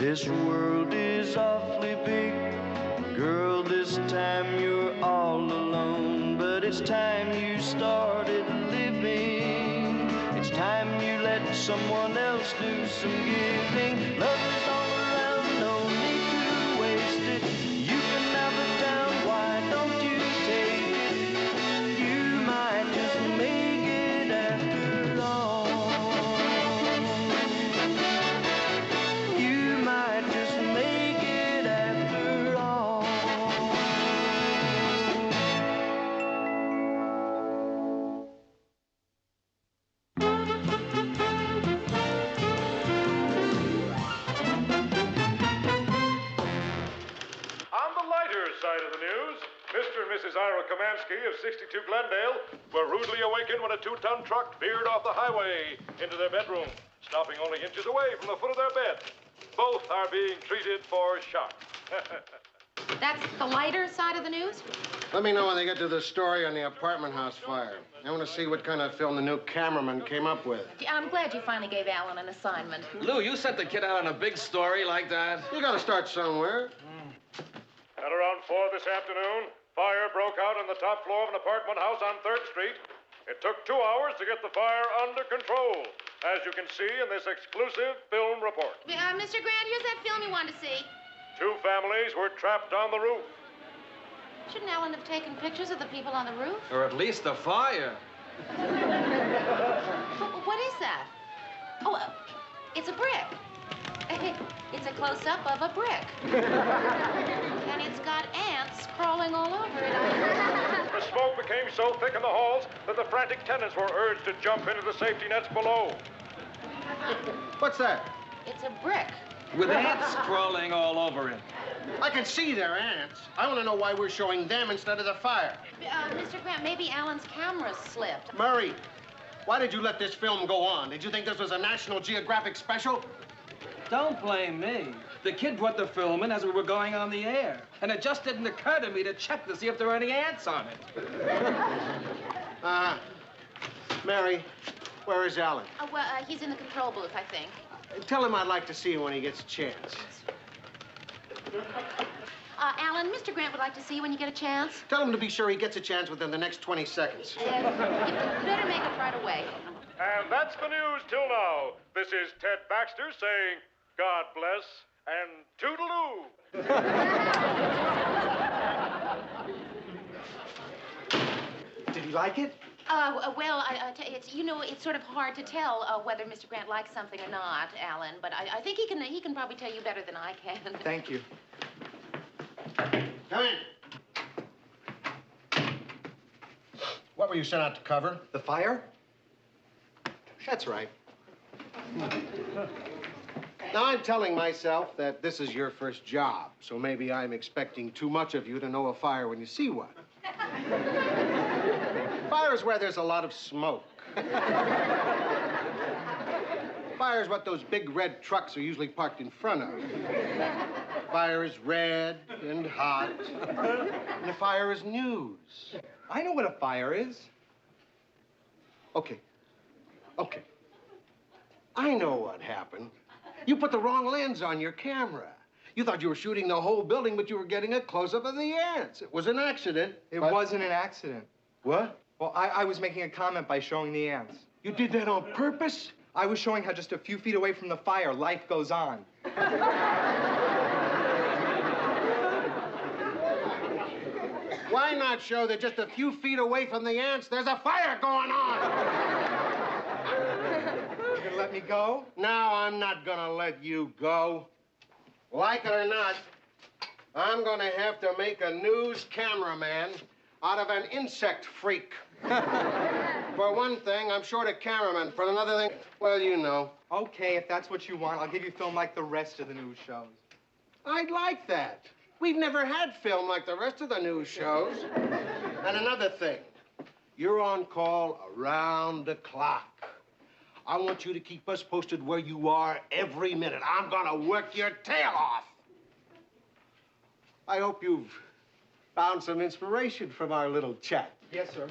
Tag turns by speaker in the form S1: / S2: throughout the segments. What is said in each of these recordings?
S1: This world is awfully big. Girl, this time you're all alone. But it's time you started living. It's time you let someone else do some giving. Love is all around, no need to waste it. You can have it down, why don't you take it? You might just make it after all. You might just make it after all.
S2: On the lighter side of the news, Mr. and Mrs. Ira Komansky of 62 Glendale were rudely awakened when a 2-ton truck veered off the highway into their bedroom, stopping only inches away from the foot of their bed. Both are being treated for shock.
S3: That's the lighter side of the news?
S4: Let me know when they get to the story on the apartment house fire. I want to see what kind of film the new cameraman came up with.
S3: I'm glad you finally gave Alan an assignment.
S5: Lou, you sent the kid out on a big story like that?
S4: You got to start somewhere.
S2: At around 4 this afternoon, fire broke out on the top floor of an apartment house on 3rd Street. It took 2 hours to get the fire under control, as you can see in this exclusive film report.
S3: Mr. Grant, here's that film you wanted to see.
S2: 2 families were trapped on the roof.
S3: Shouldn't Alan have taken pictures of the people on the roof?
S5: Or at least the fire.
S3: What is that? Oh, it's a brick. It's a close-up of a brick. And it's got ants crawling all over it.
S2: The smoke became so thick in the halls that the frantic tenants were urged to jump into the safety nets below.
S4: What's that?
S3: It's a brick.
S5: With ants crawling all over it.
S4: I can see they're ants. I want to know why we're showing them instead of the fire.
S3: Mr. Grant, maybe Alan's camera slipped.
S4: Murray, why did you let this film go on? Did you think this was a National Geographic special?
S5: Don't blame me. The kid brought the film in as we were going on the air. And it just didn't occur to me to check to see if there were any ants on it.
S4: Mary, where is Alan?
S3: Well, he's in the control booth, I think.
S4: Tell him I'd like to see him when he gets a chance.
S3: Alan, Mr. Grant would like to see you when you get a chance.
S4: Tell him to be sure he gets a chance within the next 20 seconds.
S3: You better make it right away.
S2: And that's the news till now. This is Ted Baxter saying, God bless and toodaloo.
S6: Did he like it?
S3: Well, it's, you know, it's sort of hard to tell whether Mr. Grant likes something or not, Alan. But I think he can probably tell you better than I can.
S6: Thank you.
S4: Come in. What were you sent out to cover?
S6: The fire?
S4: That's right. Now, I'm telling myself that this is your first job, so maybe I'm expecting too much of you to know a fire when you see one. Fire is where there's a lot of smoke. Fire is what those big red trucks are usually parked in front of. Fire is red and hot, and the fire is news.
S6: I know what a fire is.
S4: Okay. I know what happened. You put the wrong lens on your camera. You thought you were shooting the whole building, but you were getting a close-up of the ants. It was an accident.
S6: It wasn't an accident.
S4: What?
S6: Well, I was making a comment by showing the ants.
S4: You did that on purpose?
S6: I was showing how just a few feet away from the fire, life goes on.
S4: Why not show that just a few feet away from the ants, there's a fire going on?
S6: You gonna let me go?
S4: No, I'm not gonna let you go. Like it or not, I'm gonna have to make a news cameraman out of an insect freak. For one thing, I'm short a cameraman. For another thing, well, you know.
S6: Okay, if that's what you want, I'll give you film like the rest of the news shows.
S4: I'd like that. We've never had film like the rest of the news shows. And another thing, you're on call around the clock. I want you to keep us posted where you are every minute. I'm gonna work your tail off. I hope you've found some inspiration from our little chat.
S6: Yes, sir.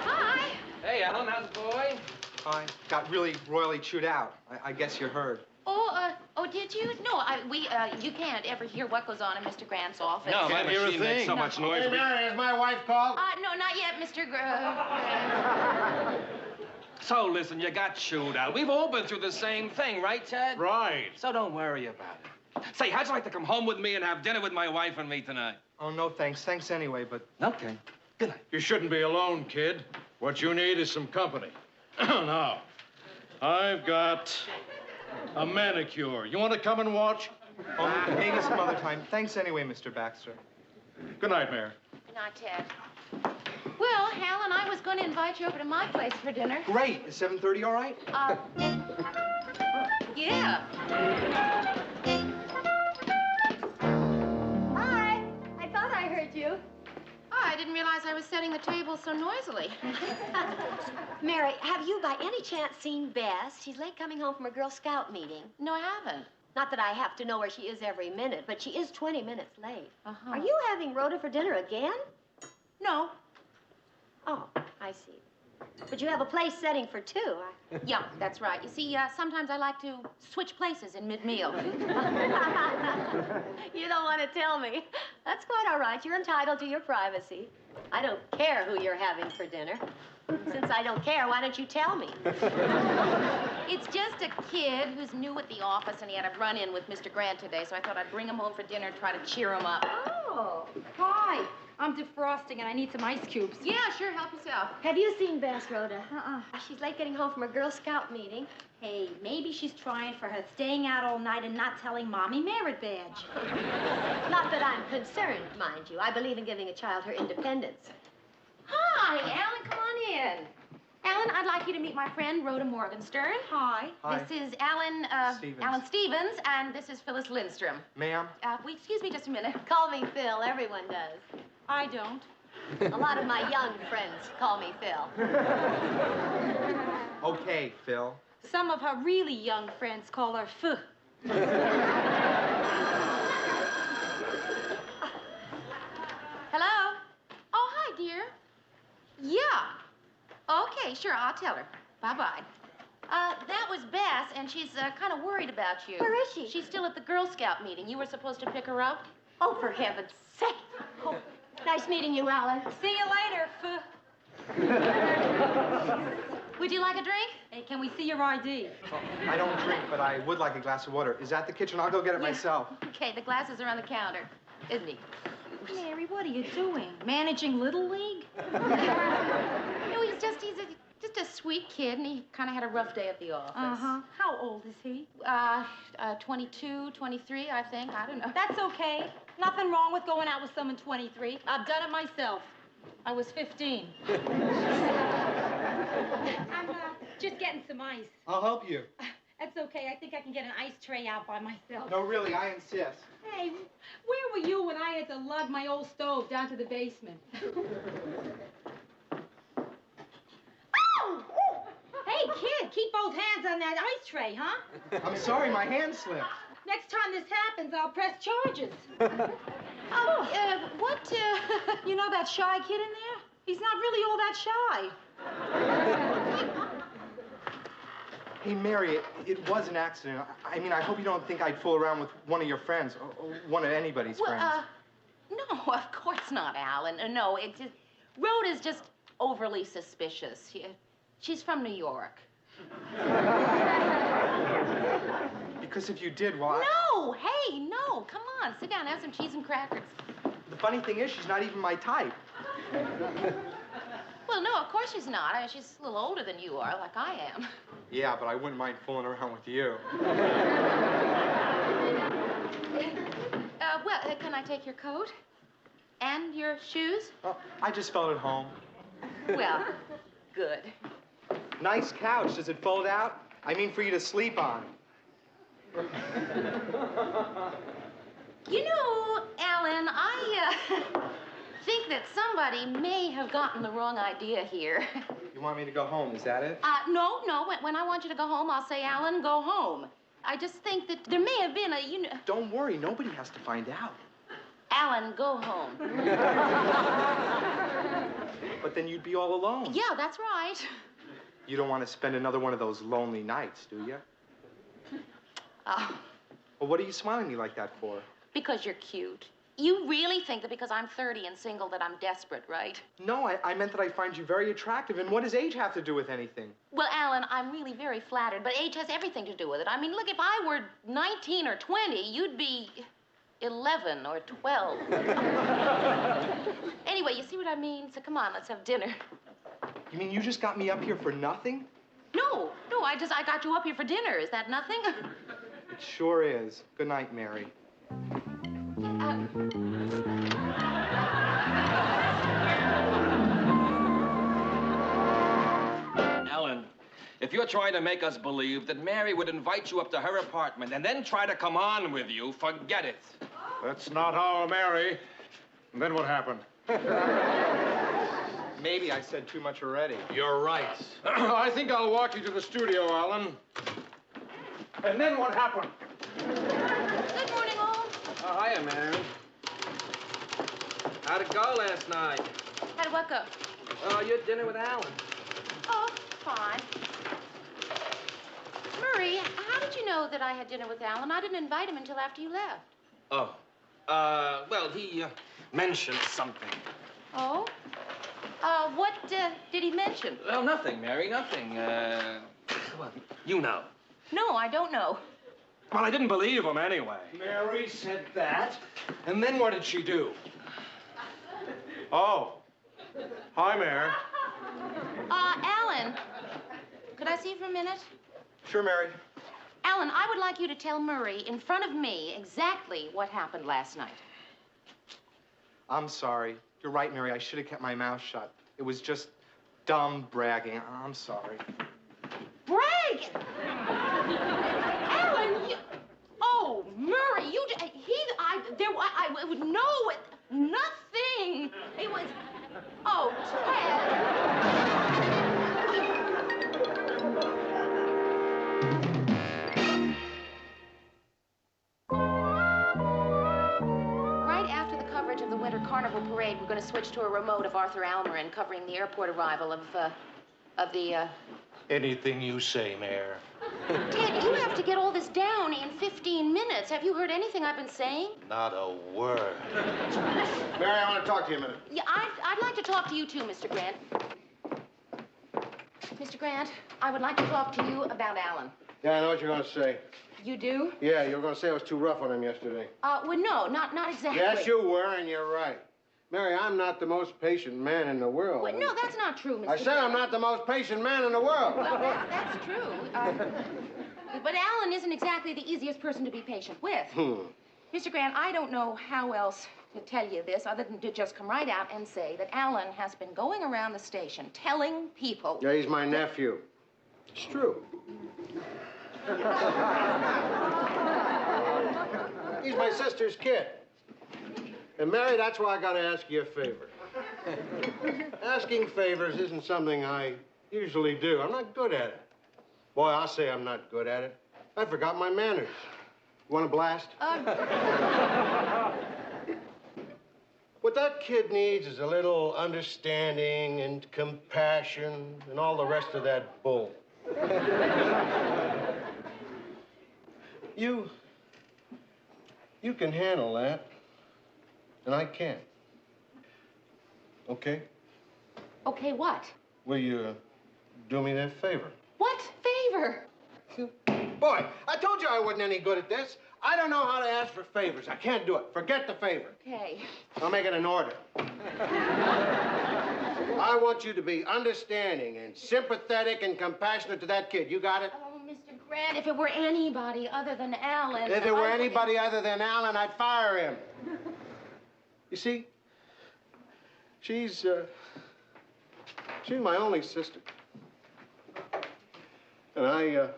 S3: Hi.
S5: Hey, Alan, how's the boy?
S6: Hi. Got really royally chewed out. I guess you heard.
S3: Oh, did you? No, you can't ever hear what goes on in Mr. Grant's office.
S5: No, my
S2: Can't hear a
S5: machine makes
S2: thing.
S5: so much noise.
S4: Hey, Mary, has my wife called?
S3: No, not yet, Mr.
S5: So, listen, you got chewed out. We've all been through the same thing, right, Ted?
S2: Right.
S5: So don't worry about it. Say, how'd you like to come home with me and have dinner with my wife and me tonight?
S6: Oh, no, thanks. Thanks anyway, but...
S5: Okay. Good night.
S2: You shouldn't be alone, kid. What you need is some company. Now, I've got a manicure. You want to come and watch?
S6: Oh, maybe some other time. Thanks anyway, Mr. Baxter.
S2: Good night, Mary.
S3: Not Ted. Well, Hal and I was going to invite you over to my place for dinner.
S6: Great. Is 7:30 all right?
S3: Yeah.
S7: Hi. I thought I heard you.
S3: Oh, I didn't realize I was setting the table so noisily.
S7: Mary, have you by any chance seen Bess? She's late coming home from a Girl Scout meeting.
S3: No, I haven't.
S7: Not that I have to know where she is every minute, but she is 20 minutes late.
S3: Uh-huh.
S7: Are you having Rhoda for dinner again?
S3: No.
S7: Oh, I see. But you have a place setting for two.
S3: Yeah, that's right. You see, sometimes I like to switch places in mid-meal.
S7: You don't want to tell me. That's quite all right. You're entitled to your privacy. I don't care who you're having for dinner. Since I don't care, why don't you tell me?
S3: It's just a kid who's new at the office, and he had a run-in with Mr. Grant today, so I thought I'd bring him home for dinner and try to cheer him up.
S7: Oh.
S8: Hi, I'm defrosting and I need some ice cubes.
S3: Yeah, sure, help yourself.
S7: Have you seen Bess, Rhoda? She's late getting home from a Girl Scout meeting.
S8: Hey, maybe she's trying for her staying out all night and not telling Mommy merit badge.
S7: Not that I'm concerned, mind you. I believe in giving a child her independence.
S3: Hi, Alan, come on in. Alan, I'd like you to meet my friend, Rhoda Morgenstern.
S8: Hi.
S6: Hi.
S3: This is Alan,
S6: Stevens.
S3: Alan Stevens, and this is Phyllis Lindstrom.
S6: Ma'am?
S3: Excuse me just a minute.
S7: Call me Phil. Everyone does.
S8: I don't.
S7: A lot of my young friends call me Phil.
S6: Okay, Phil.
S8: Some of her really young friends call her Ph.
S3: Hello? Oh, hi, dear. Yeah. Okay, sure, I'll tell her. Bye-bye. That was Bess, and she's kind of worried about you.
S7: Where is she?
S3: She's still at the Girl Scout meeting. You were supposed to pick her up.
S7: Oh, for heaven's sake. Oh, nice meeting you, Alan.
S8: See you later, Ph.
S3: Would you like a drink?
S8: Hey, can we see your ID?
S6: Oh, I don't drink, but I would like a glass of water. Is that the kitchen? I'll go get it myself.
S3: Okay, the glasses are on the counter. Isn't he?
S8: Mary, what are you doing? Managing Little League?
S3: No, he's just a sweet kid, and he kind of had a rough day at the office.
S8: Uh-huh. How old is he?
S3: 22, 23, I think. I don't know.
S8: That's okay. Nothing wrong with going out with someone 23. I've done it myself. I was 15. I'm just getting some ice.
S6: I'll help you.
S8: That's okay. I think I can get an ice tray out by myself.
S6: No, really, I insist.
S8: Hey, where were you when I had to lug my old stove down to the basement? Oh! Hey, kid, keep both hands on that ice tray, huh?
S6: I'm sorry, my hand slipped.
S8: Next time this happens, I'll press charges. You know that shy kid in there? He's not really all that shy.
S6: Hey, Mary, it was an accident. I mean, I hope you don't think I'd fool around with one of your friends, or one of anybody's friends.
S3: No, of course not, Alan. No, it's just, Rhoda's just overly suspicious. She's from New York.
S6: Because if you did, well,
S3: No, hey, no, come on, sit down, have some cheese and crackers.
S6: The funny thing is, she's not even my type.
S3: Well, no, of course she's not. She's a little older than you are, like I am.
S6: Yeah, but I wouldn't mind fooling around with you.
S3: Can I take your coat? And your shoes?
S6: Well, I just felt at home.
S3: Well, good.
S6: Nice couch. Does it fold out? I mean, for you to sleep on.
S3: You know, Alan, I think that somebody may have gotten the wrong idea here.
S6: You want me to go home, is that it?
S3: No. When I want you to go home, I'll say, Alan, go home. I just think that there may have been a,
S6: Don't worry, nobody has to find out.
S3: Alan, go home.
S6: But then you'd be all alone.
S3: Yeah, that's right.
S6: You don't want to spend another one of those lonely nights, do you?
S3: Oh,
S6: Well, what are you smiling at me like that for?
S3: because you're cute. You really think that because I'm 30 and single that I'm desperate, right?
S6: No, I meant that I find you very attractive, and what does age have to do with anything?
S3: Well, Alan, I'm really very flattered, but age has everything to do with it. I mean, look, if I were 19 or 20, you'd be 11 or 12. Anyway, you see what I mean? So come on, let's have dinner.
S6: You mean you just got me up here for nothing?
S3: No, I got you up here for dinner. Is that nothing?
S6: It sure is. Good night, Mary.
S5: Alan, if you're trying to make us believe that Mary would invite you up to her apartment and then try to come on with you, forget it.
S2: That's not our Mary. And then what happened?
S6: Maybe I said too much already.
S2: You're right. I think I'll walk you to the studio, Alan. And then what happened?
S3: Good morning, all.
S5: Oh, hiya, Mary. How'd it go last night?
S3: How'd what go?
S5: Oh, you had dinner with Alan.
S3: Oh, fine. Murray, how did you know that I had dinner with Alan? I didn't invite him until after you left.
S5: Oh. Well, he mentioned something.
S3: Oh? What did he mention?
S5: Well, nothing, Mary, nothing. Well, you know.
S3: No, I don't know.
S5: Well, I didn't believe him anyway.
S2: Mary said that. And then what did she do? Oh. Hi, Mary.
S3: Alan, could I see you for a minute?
S6: Sure, Mary.
S3: Alan, I would like you to tell Murray in front of me exactly what happened last night.
S6: I'm sorry. You're right, Mary. I should have kept my mouth shut. It was just dumb bragging. I'm sorry.
S3: Brag! Alan, you... Oh, Murray, you... I would know it. Nothing. It was... Oh, Ted. Right after the coverage of the Winter Carnival Parade, we're going to switch to a remote of Arthur Almerin covering the airport arrival of the...
S2: Anything you say, Mayor.
S3: Ted, you have to get all this down in 15 minutes. Have you heard anything I've been saying?
S2: Not a word.
S4: Mary, I want to talk to you a minute.
S3: Yeah, I'd like to talk to you too, Mr. Grant. Mr. Grant, I would like to talk to you about Alan.
S4: Yeah, I know what you're going to say.
S3: You do?
S4: Yeah, you were going to say I was too rough on him yesterday.
S3: Well, no, not exactly.
S4: Yes, you were, and you're right. Mary, I'm not the most patient man in the world.
S3: Well, no, that's not true, Mr.
S4: I said I'm
S3: Grant.
S4: not the most patient man in the world.
S3: Well, that's true. But Alan isn't exactly the easiest person to be patient with. Mr. Grant, I don't know how else to tell you this other than to just come right out and say that Alan has been going around the station telling people...
S4: Yeah, he's my nephew. It's true. He's my sister's kid. And Mary, that's why I gotta ask you a favor. Asking favors isn't something I usually do. I'm not good at it. Boy, I'll say I'm not good at it. I forgot my manners. You want a blast? What that kid needs is a little understanding and compassion and all the rest of that bull. You can handle that, and I can't. Okay?
S3: Okay, what?
S4: Will you do me that favor?
S3: What favor?
S4: Boy, I told you I wasn't any good at this. I don't know how to ask for favors. I can't do it. Forget the favor.
S3: Okay.
S4: I'll make it an order. I want you to be understanding and sympathetic and compassionate to that kid. You got it?
S3: Oh, Mr. Grant, if it were anybody other than Alan...
S4: If it were anybody other than Alan, I'd fire him. You see, she's my only sister. And I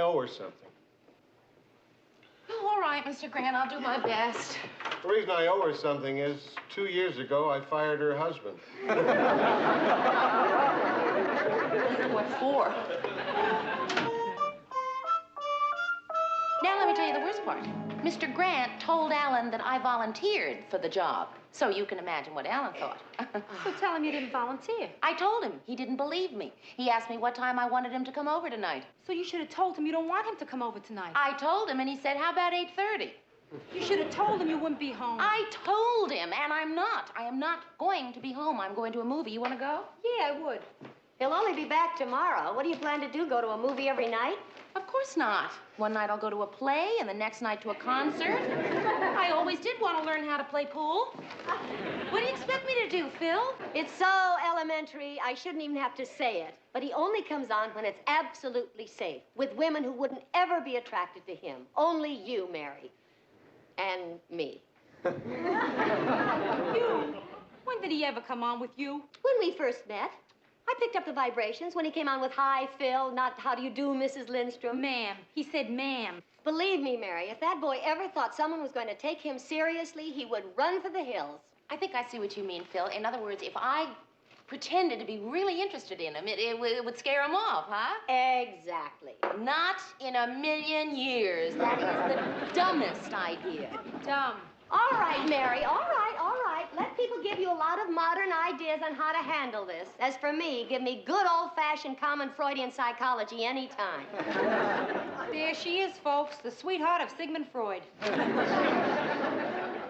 S4: owe her something.
S3: Oh, all right, Mr. Grant, I'll do my best.
S4: The reason I owe her something is 2 years ago, I fired her husband.
S3: What for? Now, let me tell you the worst part. Mr. Grant told Alan that I volunteered for the job. So you can imagine what Alan thought.
S8: So tell him you didn't volunteer.
S3: I told him. He didn't believe me. He asked me what time I wanted him to come over tonight.
S8: So you should have told him you don't want him to come over tonight.
S3: I told him, and he said, how about 8:30?
S8: You should have told him you wouldn't be home.
S3: I told him, and I'm not. I am not going to be home. I'm going to a movie. You want to go?
S8: Yeah, I would.
S7: He'll only be back tomorrow. What do you plan to do, go to a movie every night?
S3: Of course not. One night I'll go to a play, and the next night to a concert. I always did want to learn how to play pool. What do you expect me to do, Phil?
S7: It's so elementary, I shouldn't even have to say it. But he only comes on when it's absolutely safe, with women who wouldn't ever be attracted to him. Only you, Mary. And me.
S8: You? When did he ever come on with you?
S7: When we first met, I picked up the vibrations when he came on with "Hi, Phil," not "How do you do, Mrs. Lindstrom."
S8: Ma'am. He said ma'am.
S7: Believe me, Mary, if that boy ever thought someone was going to take him seriously, he would run for the hills.
S3: I think I see what you mean, Phil. In other words, if I pretended to be really interested in him, it would scare him off, huh?
S7: Exactly.
S3: Not in a million years. That is the dumbest idea.
S8: Dumb.
S7: All right, Mary, all right. Let people give you a lot of modern ideas on how to handle this. As for me, give me good old-fashioned common Freudian psychology anytime.
S8: There she is, folks, the sweetheart of Sigmund Freud.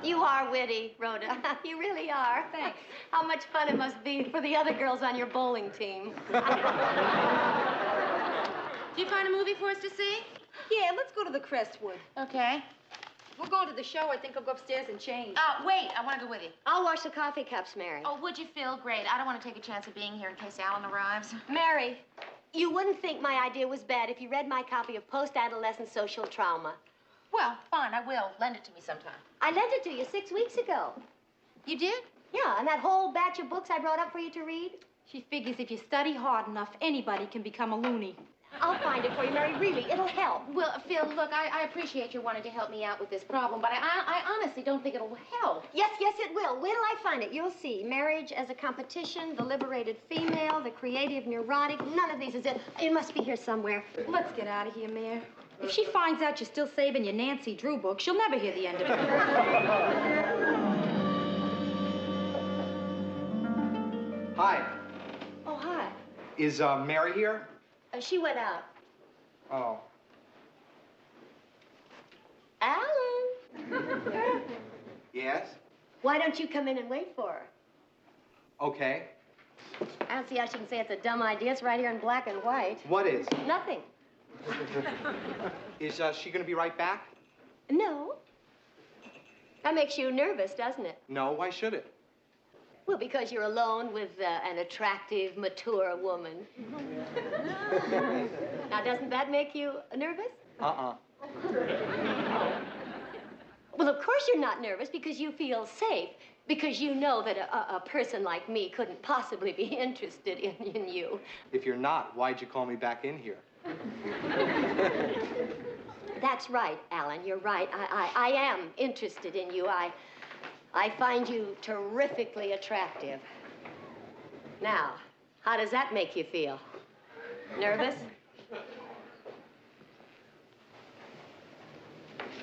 S7: You are witty, Rhoda. You really are.
S8: Thanks.
S7: How much fun it must be for the other girls on your bowling team.
S3: Did you find a movie for us to see?
S8: Yeah, let's go to the Crestwood.
S3: Okay.
S8: We're going to the show. I think I'll go upstairs and change.
S3: Wait, I want to go with you.
S7: I'll wash the coffee cups, Mary.
S3: Oh, would you, Phil? Great. I don't want to take a chance of being here in case Alan arrives.
S7: Mary, you wouldn't think my idea was bad if you read my copy of Post-Adolescent Social Trauma.
S3: Well, fine, I will. Lend it to me sometime.
S7: I lent it to you 6 weeks ago.
S3: You did?
S7: Yeah, and that whole batch of books I brought up for you to read?
S8: She figures if you study hard enough, anybody can become a loony.
S7: I'll find it for you, Mary. Really, it'll help.
S3: Well, Phil, look, I appreciate your wanting to help me out with this problem, but I honestly don't think it'll help.
S7: Yes, it will. Wait till I find it. You'll see. Marriage as a competition, the liberated female, the creative neurotic. None of these is it. It must be here somewhere.
S8: Let's get out of here, Mayor. If she finds out you're still saving your Nancy Drew book, she'll never hear the end of it.
S6: Hi.
S7: Oh, hi.
S6: Is Mary here?
S7: She went out.
S6: Oh.
S7: Alan.
S6: Yes?
S7: Why don't you come in and wait for her?
S6: Okay.
S7: I don't see how she can say it's a dumb idea. It's right here in black and white.
S6: What is?
S7: Nothing.
S6: Is she gonna be right back?
S7: No. That makes you nervous, doesn't it?
S6: No, why should it?
S7: Well, because you're alone with an attractive, mature woman. Now, doesn't that make you nervous?
S6: Uh-uh.
S7: Well, of course you're not nervous because you feel safe, because you know that a person like me couldn't possibly be interested in you.
S6: If you're not, why'd you call me back in here?
S7: That's right, Alan. You're right. I am interested in you. I find you terrifically attractive. Now, how does that make you feel? Nervous?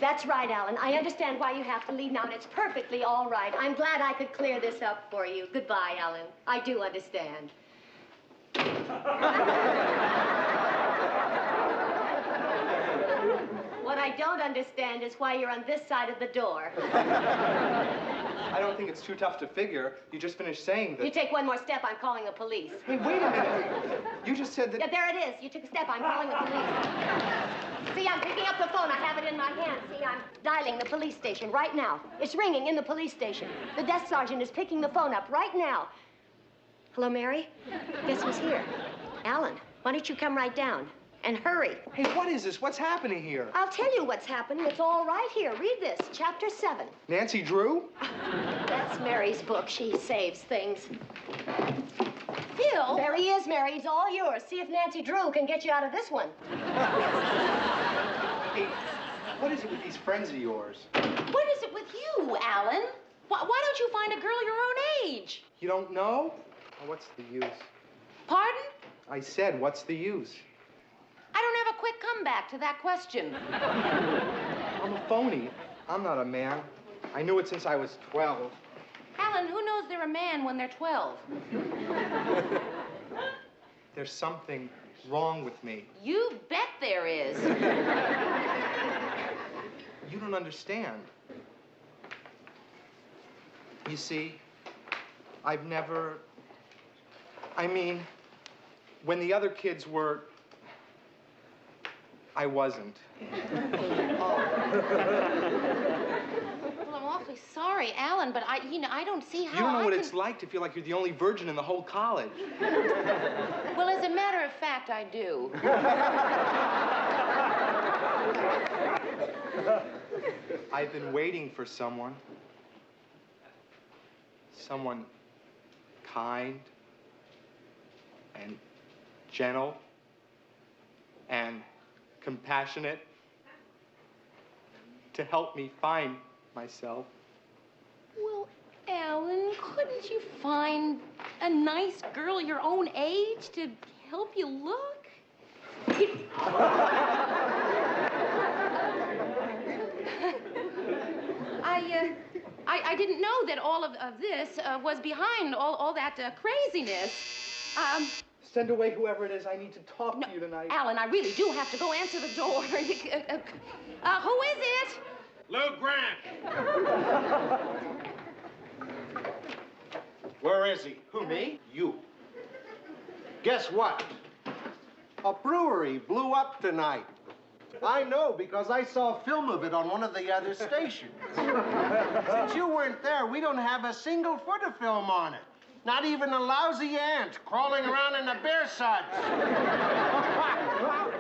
S7: That's right, Alan. I understand why you have to leave now, and it's perfectly all right. I'm glad I could clear this up for you. Goodbye, Alan. I do understand. What I don't understand is why you're on this side of the door.
S6: I don't think it's too tough to figure. You just finished saying that...
S7: You take one more step, I'm calling the police.
S6: Hey, wait a minute. You just said that...
S7: Yeah, there it is. You took a step, I'm calling the police. See, I'm picking up the phone. I have it in my hand. See, I'm dialing the police station right now. It's ringing in the police station. The desk sergeant is picking the phone up right now. Hello, Mary? Guess who's here? Alan, why don't you come right down? And hurry.
S6: Hey, what is this? What's happening here?
S7: I'll tell you what's happening. It's all right here. Read this, chapter 7.
S6: Nancy Drew?
S7: That's Mary's book. She saves things.
S3: Phil?
S7: There he is, Mary. He's all yours. See if Nancy Drew can get you out of this one.
S6: Hey, what is it with these friends of yours?
S3: What is it with you, Alan? Why don't you find a girl your own age?
S6: You don't know? Well, what's the use?
S3: Pardon?
S6: I said, what's the use?
S3: I don't have a quick comeback to that question?
S6: I'm a phony. I'm not a man. I knew it since I was 12.
S3: Alan, who knows they're a man when they're 12?
S6: There's something wrong with me.
S3: You bet there is.
S6: You don't understand. You see, I've never... I mean, when the other kids were... I wasn't.
S3: Well, I'm awfully sorry, Alan, but I don't see how
S6: You don't know what
S3: can...
S6: it's like to feel like you're the only virgin in the whole college.
S3: Well, as a matter of fact, I do.
S6: I've been waiting for someone. Someone kind and gentle and compassionate to help me find myself.
S3: Well, Alan, couldn't you find a nice girl your own age to help you look? I didn't know that all of this was behind all that craziness.
S6: Send away whoever it is. I need to talk to you tonight.
S3: Alan, I really do have to go answer the door. Who is it?
S2: Luke Grant.
S4: Where is he?
S6: Who, me?
S4: You. Guess what? A brewery blew up tonight. I know because I saw film of it on one of the other stations. Since you weren't there, we don't have a single foot of film on it. Not even a lousy ant crawling around in a bear such.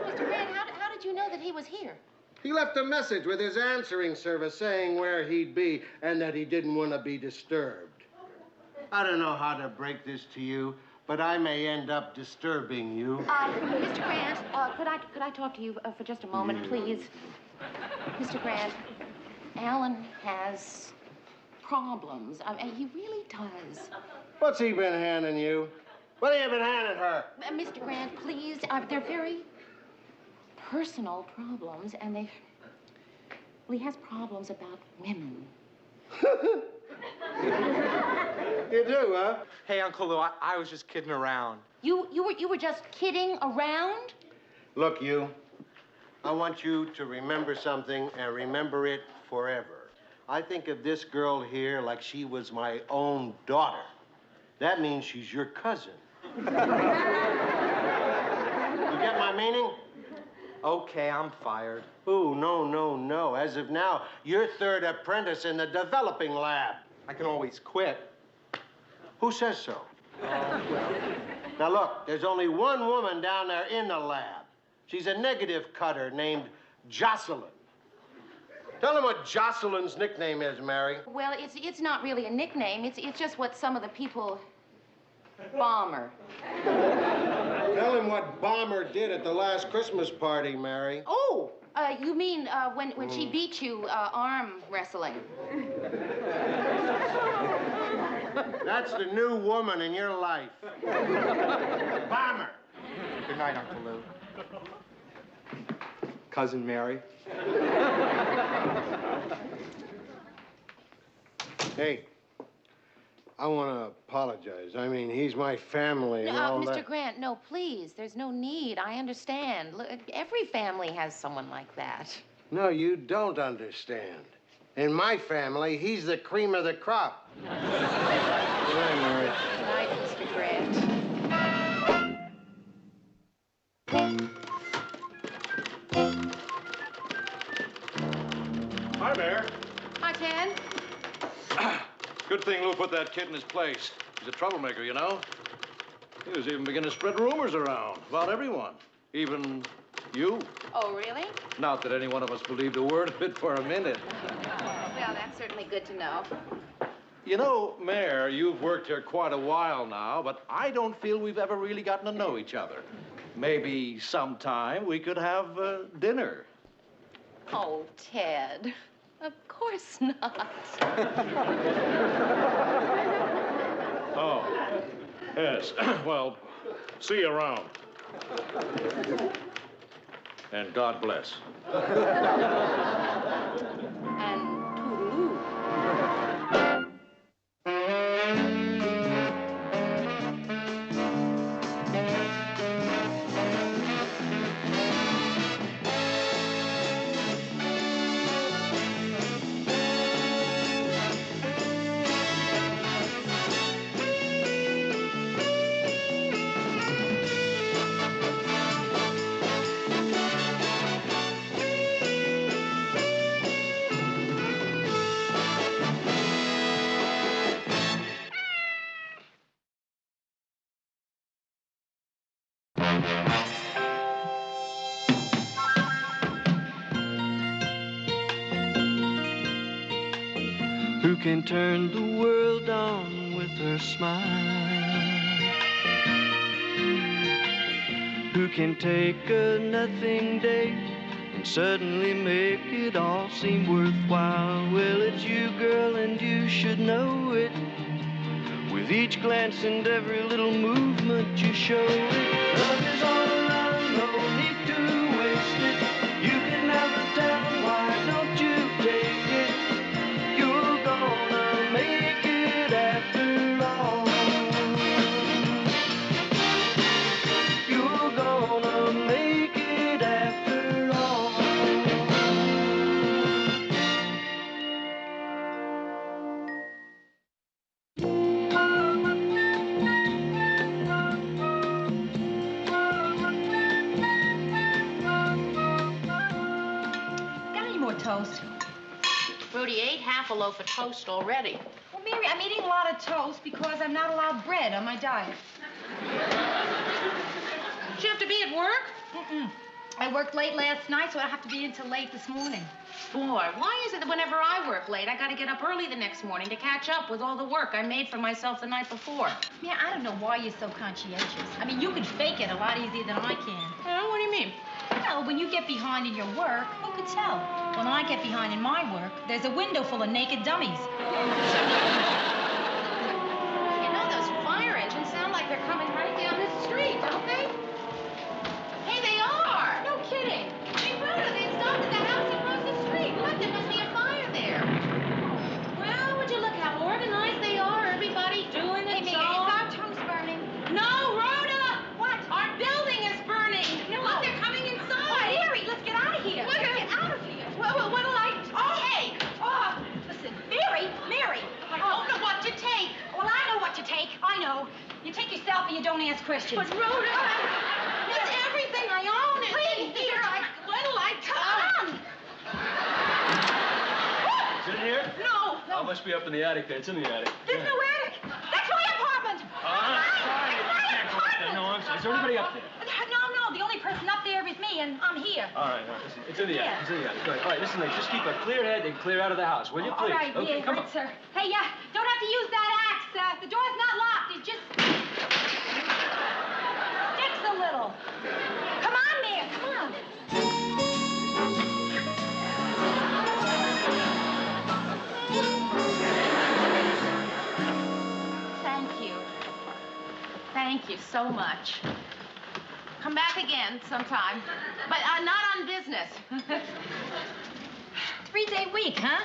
S3: Mr. Grant, how did you know that he was here?
S4: He left a message with his answering service saying where he'd be and that he didn't want to be disturbed. I don't know how to break this to you, but I may end up disturbing you.
S3: Mr. Grant, could I talk to you for just a moment, please? Mr. Grant, Alan has problems. I mean, he really does.
S4: What's he been handing you? What have you been handing her?
S3: Mr. Grant, please, they're very personal problems, and well, he has problems about women.
S4: You do, huh?
S6: Hey, Uncle Lou, I was just kidding around.
S3: You were just kidding around?
S4: Look, you, I want you to remember something and remember it forever. I think of this girl here like she was my own daughter. That means she's your cousin. You get my meaning?
S6: Okay, I'm fired.
S4: Ooh, no. As of now, you're third apprentice in the developing lab.
S6: I can always quit.
S4: Who says so? Now, look, there's only one woman down there in the lab. She's a negative cutter named Jocelyn. Tell him what Jocelyn's nickname is, Mary.
S3: Well, it's not really a nickname. It's just what some of the people... Bomber.
S4: Tell him what Bomber did at the last Christmas party, Mary.
S3: Oh, you mean when she beat you arm wrestling?
S4: That's the new woman in your life. Bomber.
S6: Good night, Uncle Lou. Cousin Mary.
S4: Hey, I want to apologize. I mean, he's my family and all
S3: Mr.
S4: that.
S3: Grant, no, please. There's no need. I understand. Look, every family has someone like that.
S4: No, you don't understand. In my family, he's the cream of the crop. Good night, Mary.
S3: Good night, Mr. Grant.
S2: Hi, Mayor.
S3: Hi, Ted.
S2: Good thing Lou put that kid in his place. He's a troublemaker, you know. He was even beginning to spread rumors around about everyone, even you.
S3: Oh, really?
S2: Not that any one of us believed a word of it for a minute.
S3: Well, that's certainly good to know.
S2: You know, Mayor, you've worked here quite a while now, but I don't feel we've ever really gotten to know each other. Maybe sometime we could have dinner.
S3: Oh, Ted. Of course not.
S2: Oh, yes. Well, see you around. And God bless.
S3: And toodaloo.
S1: Who can turn the world on with her smile? Who can take a nothing day and suddenly make it all seem worthwhile? Well, it's you, girl, and you should know it. With each glance and every little movement you show it. Love is all around, no need to waste it. You can have the town, why don't you take it? You're gonna make it after all. You're gonna make it after all.
S8: Got any more toast?
S3: Rudy ate half a loaf of toast already.
S8: Well, Mary, I'm eating a lot of toast because I'm not allowed bread on my diet.
S3: Did you have to be at work?
S8: Mm-mm. I worked late last night, so I have to be until late this morning.
S3: Boy, why is it that whenever I work late, I gotta get up early the next morning to catch up with all the work I made for myself the night before?
S8: Yeah, I don't know why you're so conscientious. I mean, you can fake it a lot easier than I can.
S3: What do you mean?
S8: Well, when you get behind in your work, who could tell? When I get behind in my work, there's a window full of naked dummies.
S3: You know, those fire engines sound like they're coming right down this street, don't they? Hey, they are! No kidding. Hey, Rhoda, they stopped at the house across the street. Look, there must be a fire there. Well, would you look how organized they are? Everybody doing
S8: Hey,
S3: it.
S8: Mary, is our toast burning?
S3: No, Rhoda!
S8: What?
S3: Our building is burning. Look, they're coming inside.
S8: Oh, Mary, let's get out of here.
S3: What?
S8: Let's get out of here.
S3: What'll I take?
S8: Oh, listen, Mary.
S3: I don't know what to take.
S8: Well, I know what to take. I know. You take yourself and you don't ask questions.
S3: But Rhoda, it's everything I own.
S8: Please, dear,
S3: What'll I take?
S9: Is it in here?
S3: No.
S9: Oh, it must be up in the attic then. It's in the attic.
S8: There's no attic. That's my apartment.
S9: I'm sorry.
S8: It's
S9: You
S8: my
S9: can't go up there. No, I'm sorry. Is there anybody up there?
S8: No. The only person up there is me, and I'm here.
S9: All right, listen. It's in the attic. It's in the attic. Good. All right, listen, ladies. Just keep a clear head and clear out of the house, will you, please?
S8: All right,
S9: Okay,
S8: yeah,
S9: come
S8: right,
S9: on.
S8: sir. Hey, don't have to use that axe. The door's not locked. It just sticks a little. Come on, man. Come on.
S3: Thank you. Thank you so much. Come back again sometime, but not on business.
S8: 3-day week, huh?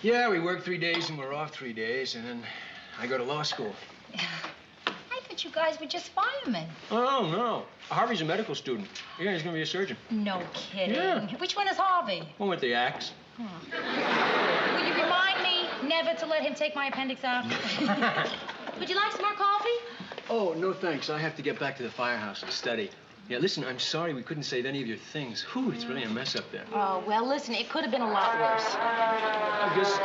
S10: Yeah, we work 3 days and we're off 3 days, and then I go to law school.
S8: I thought you guys were just firemen.
S10: Oh, no. Harvey's a medical student. Yeah, he's gonna be a surgeon.
S8: No kidding.
S10: Yeah.
S8: Which one is Harvey?
S10: One with the axe.
S8: Will you remind me never to let him take my appendix out?
S3: Would you like some more coffee?
S10: Oh, no thanks. I have to get back to the firehouse and study. Yeah, listen, I'm sorry we couldn't save any of your things. Whew, it's really a mess up there.
S3: Oh, well, listen, it could have been a lot worse.
S10: I guess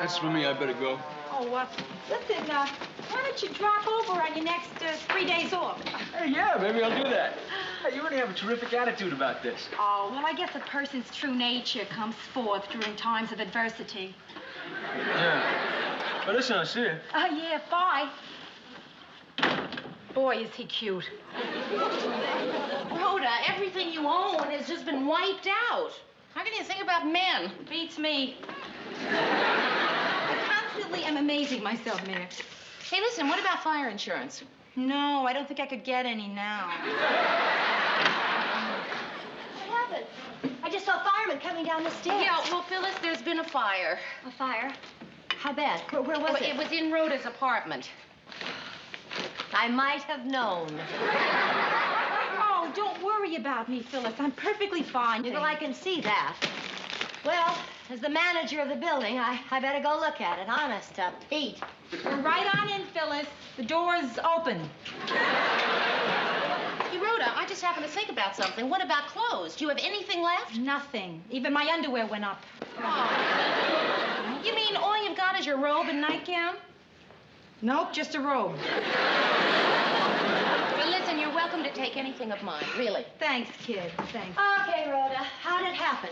S10: that's for me. I better go.
S8: Oh, listen, why don't you drop over on your next 3 days off?
S10: Hey, yeah, maybe I'll do that. Hey, you really have a terrific attitude about this.
S8: Oh, well, I guess a person's true nature comes forth during times of adversity.
S10: Yeah. Well, listen, I'll see you.
S8: Yeah, bye. Boy, is he cute.
S3: Rhoda, everything you own has just been wiped out. How can you think about men?
S8: Beats me. I constantly am amazing myself, Mayor.
S3: Hey, listen, what about fire insurance?
S8: No, I don't think I could get any now.
S3: Why
S7: coming down the stairs.
S3: Yeah, well, Phyllis, there's been a fire.
S7: A fire? How bad? Where was it?
S3: It was in Rhoda's apartment.
S7: I might have known.
S8: Oh, don't worry about me, Phyllis. I'm perfectly fine.
S7: Well, I can see that. Well, as the manager of the building, I better go look at it. Honest, Pete.
S8: Go right on in, Phyllis. The door's open.
S3: Hey, Rhoda, I just happened to think about something. What about clothes? Do you have anything left?
S8: Nothing. Even my underwear went up.
S3: Oh. You mean all you've got is your robe and nightgown?
S8: Nope, just a robe.
S3: Well, listen, you're welcome to take anything of mine, really.
S8: Thanks, kid. Thanks.
S7: Okay, Rhoda. How did it happen?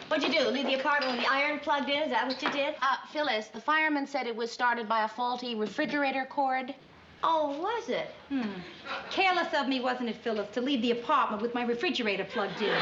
S7: What'd you do? Leave the apartment with the iron plugged in? Is that what you did?
S3: Phyllis, the fireman said it was started by a faulty refrigerator cord.
S7: Oh, was it?
S8: Careless of me, wasn't it, Phyllis, to leave the apartment with my refrigerator plugged in?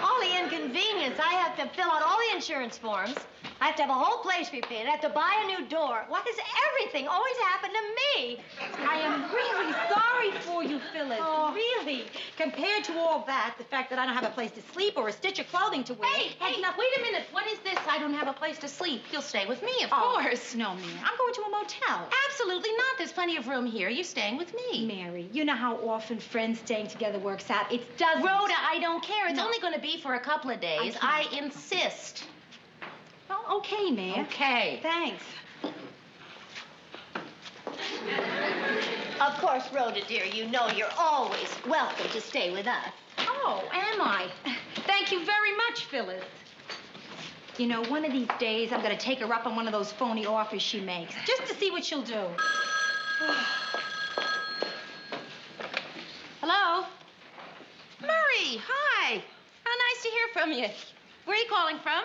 S7: All the inconvenience. I have to fill out all the insurance forms. I have to have a whole place repainted. I have to buy a new door. Why does everything always happen to me?
S8: I am really sorry for you, Phyllis.
S7: Oh.
S8: Really. Compared to all that, the fact that I don't have a place to sleep or a stitch of clothing to wear.
S3: Hey, wait a minute. What is this? I don't have a place to sleep. You'll stay with me, of course.
S8: No, Mary. I'm going to a motel.
S3: Absolutely not. There's plenty of room here. You're staying with me.
S8: Mary, you know how often friends staying together works out. It doesn't.
S3: Rhoda, I don't care. It's
S8: No.
S3: only going to be for a couple of days. I insist.
S8: Well, okay, Mary.
S3: Okay.
S8: Thanks.
S7: Of course, Rhoda, dear, you know you're always welcome to stay with us.
S8: Oh, am I? Thank you very much, Phyllis. You know, one of these days, I'm going to take her up on one of those phony offers she makes, just to see what she'll do.
S3: Hello? Murray, hi. How nice to hear from you. Where are you calling from?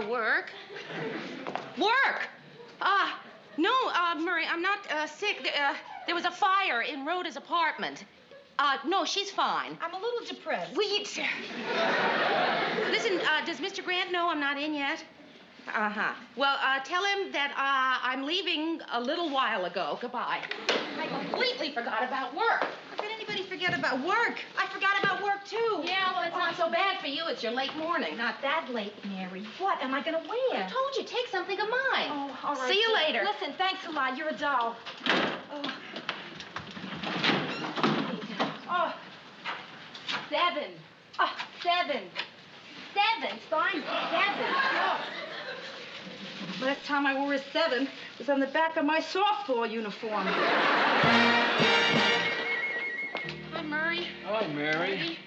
S3: Work. Work? No, Murray, I'm not sick. There was a fire in Rhoda's apartment. No, she's fine.
S8: I'm a little depressed.
S3: Listen, does Mr. Grant know I'm not in yet? Uh-huh. Well, tell him that I'm leaving a little while ago. Goodbye. I completely forgot about work.
S8: How could anybody forget about work? I forgot about work, too.
S3: Yeah, well, it's not so bad for you. It's your late morning.
S8: Not that late, Mary. What am I going to wear?
S3: I told you, take something of mine.
S8: Oh, all right.
S3: See you later.
S8: Listen, thanks a lot. You're a doll. Oh.
S3: 7. 7. 7. Fine, 7. Oh.
S8: Last time I wore a 7 was on the back of my softball uniform.
S3: Hi, Murray.
S10: Hi, Mary.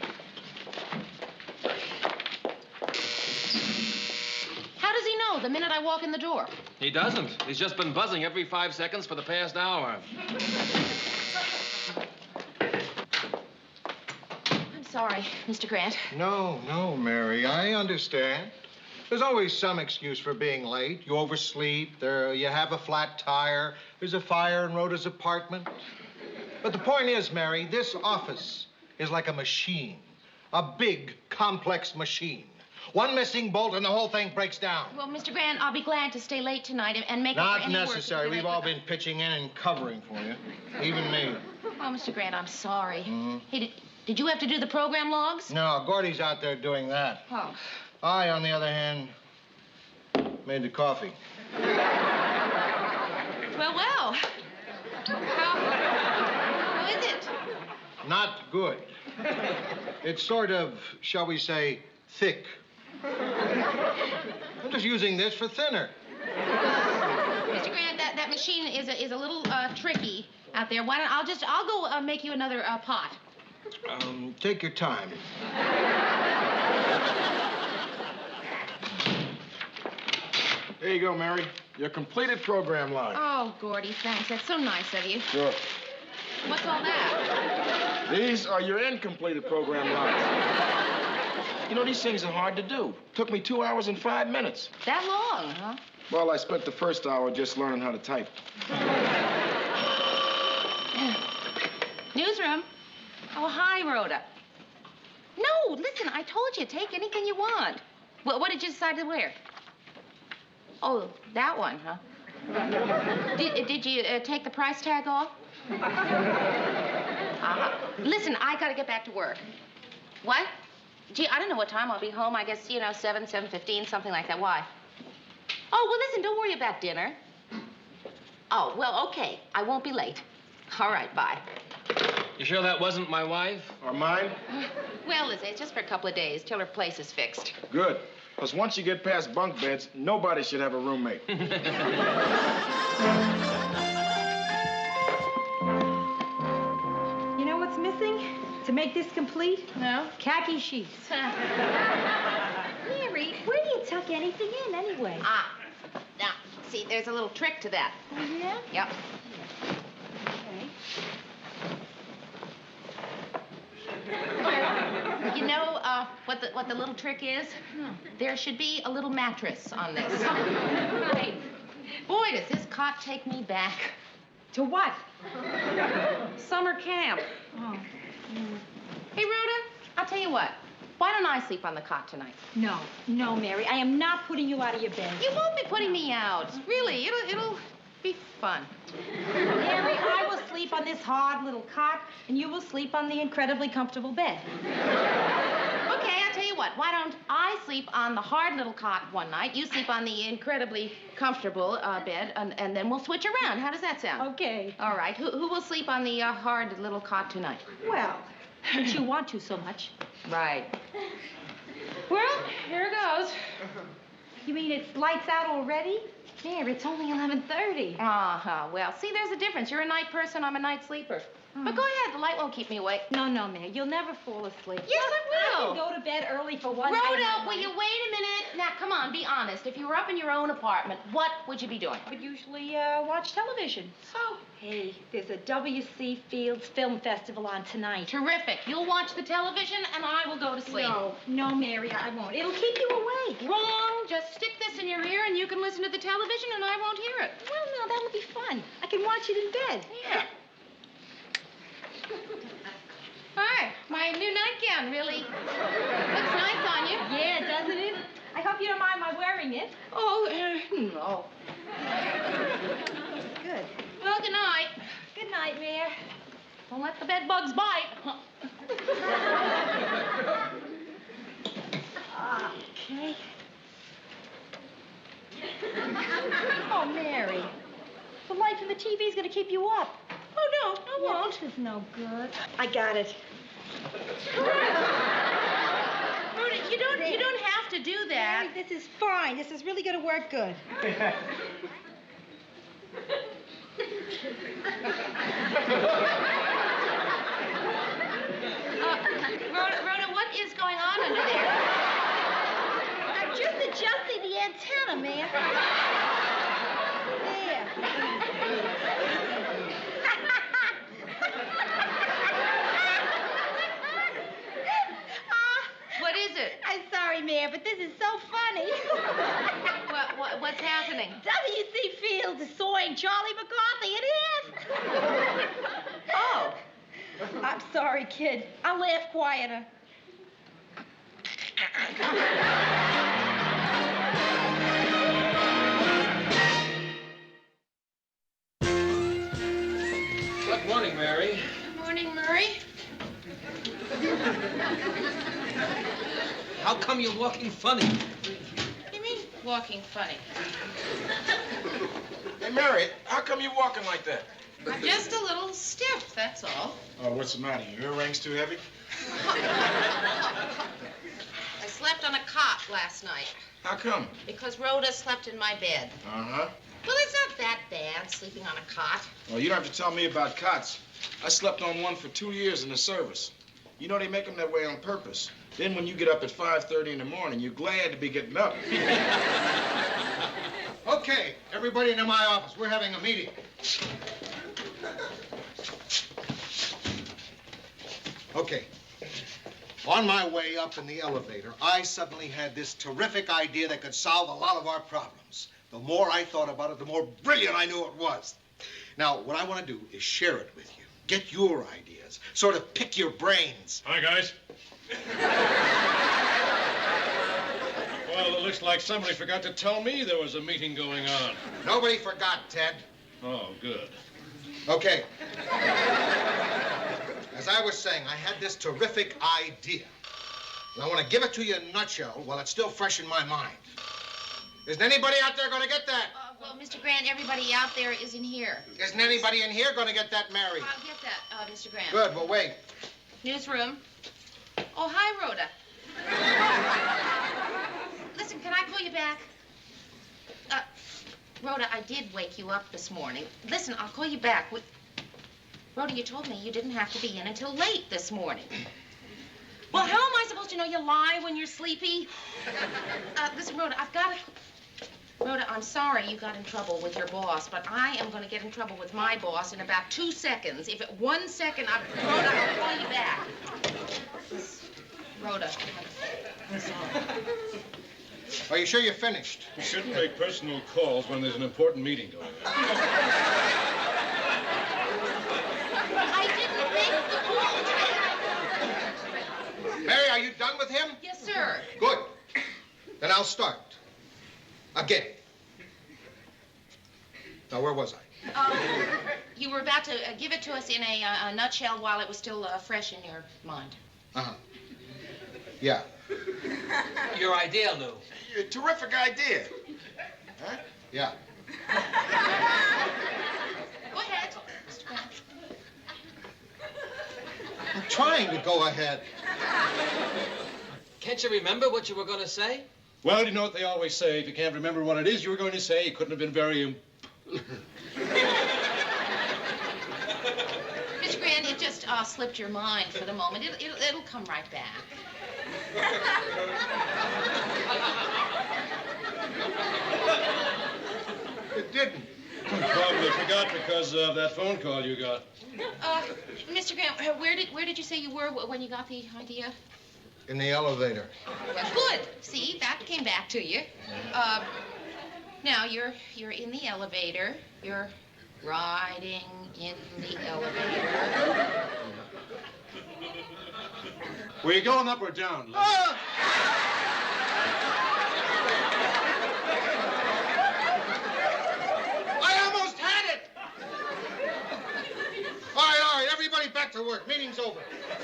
S3: How does he know the minute I walk in the door?
S9: He doesn't. He's just been buzzing every 5 seconds for the past hour.
S3: I'm sorry, Mr. Grant.
S4: No, Mary, I understand. There's always some excuse for being late. You oversleep, you have a flat tire, there's a fire in Rhoda's apartment. But the point is, Mary, this office is like a machine. A big, complex machine. One missing bolt and the whole thing breaks down.
S3: Well, Mr. Grant, I'll be glad to stay late tonight and make up for
S4: Not
S3: any
S4: necessary.
S3: work.
S4: We've all been pitching in and covering for you. Even me.
S3: Oh, Mr. Grant, I'm sorry.
S4: Mm-hmm.
S3: Hey, did you have to do the program logs?
S4: No, Gordy's out there doing that.
S3: Oh.
S4: I, on the other hand, made the coffee.
S3: Well. How is it?
S4: Not good. It's sort of, shall we say, thick. I'm just using this for thinner.
S3: Mr. Grant, that machine is a little tricky out there. Why don't I'll go make you another pot.
S4: Take your time.
S2: There you go, Mary. Your completed program log.
S3: Oh, Gordy, thanks. That's so nice of you.
S2: Sure.
S3: What's all that?
S2: These are your incompleted program logs. You know, these things are hard to do. Took me 2 hours and 5 minutes.
S3: That long, huh?
S2: Well, I spent the first hour just learning how to type.
S3: Newsroom. Oh, hi, Rhoda. No, listen, I told you, take anything you want. What did you decide to wear? Oh, that one, huh? Did you take the price tag off? Listen, I gotta get back to work. What? Gee, I don't know what time I'll be home. I guess, 7, 7:15, something like that. Why? Oh, well, listen, don't worry about dinner. Oh, well, okay. I won't be late. All right, bye.
S10: You sure that wasn't my wife?
S4: Or mine?
S3: Well, Lizzie, it's just for a couple of days till her place is fixed.
S11: Good. Because once you get past bunk beds, nobody should have a roommate.
S8: You know what's missing to make this complete?
S3: No?
S8: Khaki sheets. Mary, where do you tuck anything in anyway?
S3: Now, see, there's a little trick to that.
S8: Oh, yeah?
S3: Yep.
S8: Okay.
S3: You know what the little trick is? There should be a little mattress on this.
S8: Right.
S3: Boy, does this cot take me back.
S8: To what?
S3: Summer camp.
S8: Oh.
S3: Hey, Rhoda, I'll tell you what. Why don't I sleep on the cot tonight?
S8: No, Mary. I am not putting you out of your bed.
S3: You won't be putting me out. Really, it'll be fun.
S8: Mary, I will sleep on this hard little cot, and you will sleep on the incredibly comfortable bed.
S3: Okay, I'll tell you what. Why don't I sleep on the hard little cot one night, you sleep on the incredibly comfortable bed, and then we'll switch around. How does that sound?
S8: Okay.
S3: All right. Who will sleep on the hard little cot tonight?
S8: Well, since you want to so much.
S3: Right. Well, here goes.
S8: You mean it's lights out already?
S3: There, it's only 11:30. Well, see, there's a difference. You're a night person, I'm a night sleeper. But go ahead, the light won't keep me awake.
S8: No, Mary, you'll never fall asleep.
S3: Yes, I will.
S8: I can go to bed early for one night.
S3: Rhoda, will you wait a minute? Now, come on, be honest. If you were up in your own apartment, what would you be doing?
S8: I would usually watch television.
S3: Oh.
S8: Hey, there's a W.C. Fields Film Festival on tonight.
S3: Terrific. You'll watch the television, and I will go to sleep.
S8: No, Mary, I won't. It'll keep you awake.
S3: Wrong. Just stick this in your ear, and you can listen to the television, and I won't hear it.
S8: Well, no, that'll be fun. I can watch it in bed.
S3: Yeah. Hi, my new nightgown really looks nice on you.
S8: Yeah, doesn't it? I hope you don't mind my wearing it.
S3: Oh, no.
S8: Good.
S3: Well, good night.
S8: Good night, Mary.
S3: Don't let the bed bugs bite.
S8: Okay. Oh, Mary. The light from the TV's gonna keep you up.
S3: Oh, no, I won't.
S8: This is no good. I got it.
S3: Rhoda, you don't have to do that.
S8: Mary, this is fine. This is really gonna work good.
S3: Rhoda, what is going on under there?
S8: I'm just adjusting the antenna, man. There.
S3: What is it?
S8: I'm sorry, Mayor, but this is so funny.
S3: What's happening?
S8: W.C. Fields is sawing Charlie McCarthy in half.
S3: Oh.
S8: I'm sorry, kid. I'll laugh quieter.
S10: Good morning, Mary.
S3: Good morning, Murray.
S5: How come you're walking funny?
S3: What do you mean, walking funny?
S11: Hey, Mary, how come you walking like that?
S3: I'm just a little stiff, that's all.
S11: Oh, what's the matter? Your earrings too heavy?
S3: I slept on a cot last night
S11: How come?
S3: because Rhoda slept in my bed.
S11: Uh-huh.
S3: Well, it's not that bad, sleeping on a cot.
S11: Well, you don't have to tell me about cots. I slept on one for 2 years in the service. You know, they make them that way on purpose. Then when you get up at 5:30 in the morning, you're glad to be getting up.
S4: Okay, everybody into my office. We're having a meeting. Okay. On my way up in the elevator, I suddenly had this terrific idea that could solve a lot of our problems. The more I thought about it, the more brilliant I knew it was. Now, what I want to do is share it with you. Get your ideas. Sort of pick your brains.
S2: Hi, guys. Well, it looks like somebody forgot to tell me there was a meeting going on.
S4: Nobody forgot, Ted.
S2: Oh, good.
S4: Okay. As I was saying, I had this terrific idea. And I want to give it to you in a nutshell while it's still fresh in my mind. Isn't anybody out there going to get that?
S3: Well, Mr. Grant, everybody out there isn't here.
S4: Isn't anybody in here going to get that, Mary?
S3: I'll get that, Mr. Grant.
S4: Good, well, wait.
S3: Newsroom. Oh, hi, Rhoda. Listen, can I call you back? Rhoda, I did wake you up this morning. Listen, I'll call you back. Rhoda, you told me you didn't have to be in until late this morning. Well, how am I supposed to know you lie when you're sleepy? Listen, Rhoda, Rhoda, I'm sorry you got in trouble with your boss, but I am going to get in trouble with my boss in about 2 seconds. If at 1 second, Rhoda, I'll call you back. Rhoda.
S4: Are you sure you're finished?
S2: You shouldn't make personal calls when there's an important meeting going on.
S3: I didn't make the call.
S4: Mary, are you done with him?
S3: Yes, sir.
S4: Good. Then I'll start. Again. Now, where was I?
S3: You were about to give it to us in a nutshell while it was still fresh in your mind.
S4: Uh-huh. Yeah.
S10: Your idea, Lou.
S11: A terrific idea. Huh?
S4: Yeah.
S3: Go ahead, Mr. Grant.
S4: I'm trying to go ahead.
S10: Can't you remember what you were going to say?
S2: Well, you know what they always say. If you can't remember what it is you were going to say, it couldn't have been very...
S3: Mr. Grant, it just slipped your mind for the moment. It'll come right back.
S4: It didn't.
S2: Probably forgot because of that phone call you got.
S3: Mr. Grant, where did you say you were when you got the idea?
S4: In the elevator.
S3: Good. See, that came back to you. Now you're in the elevator. You're riding in the elevator.
S2: Were you going up or down, Lou?
S4: I almost had it! All right, everybody back to work. Meeting's over.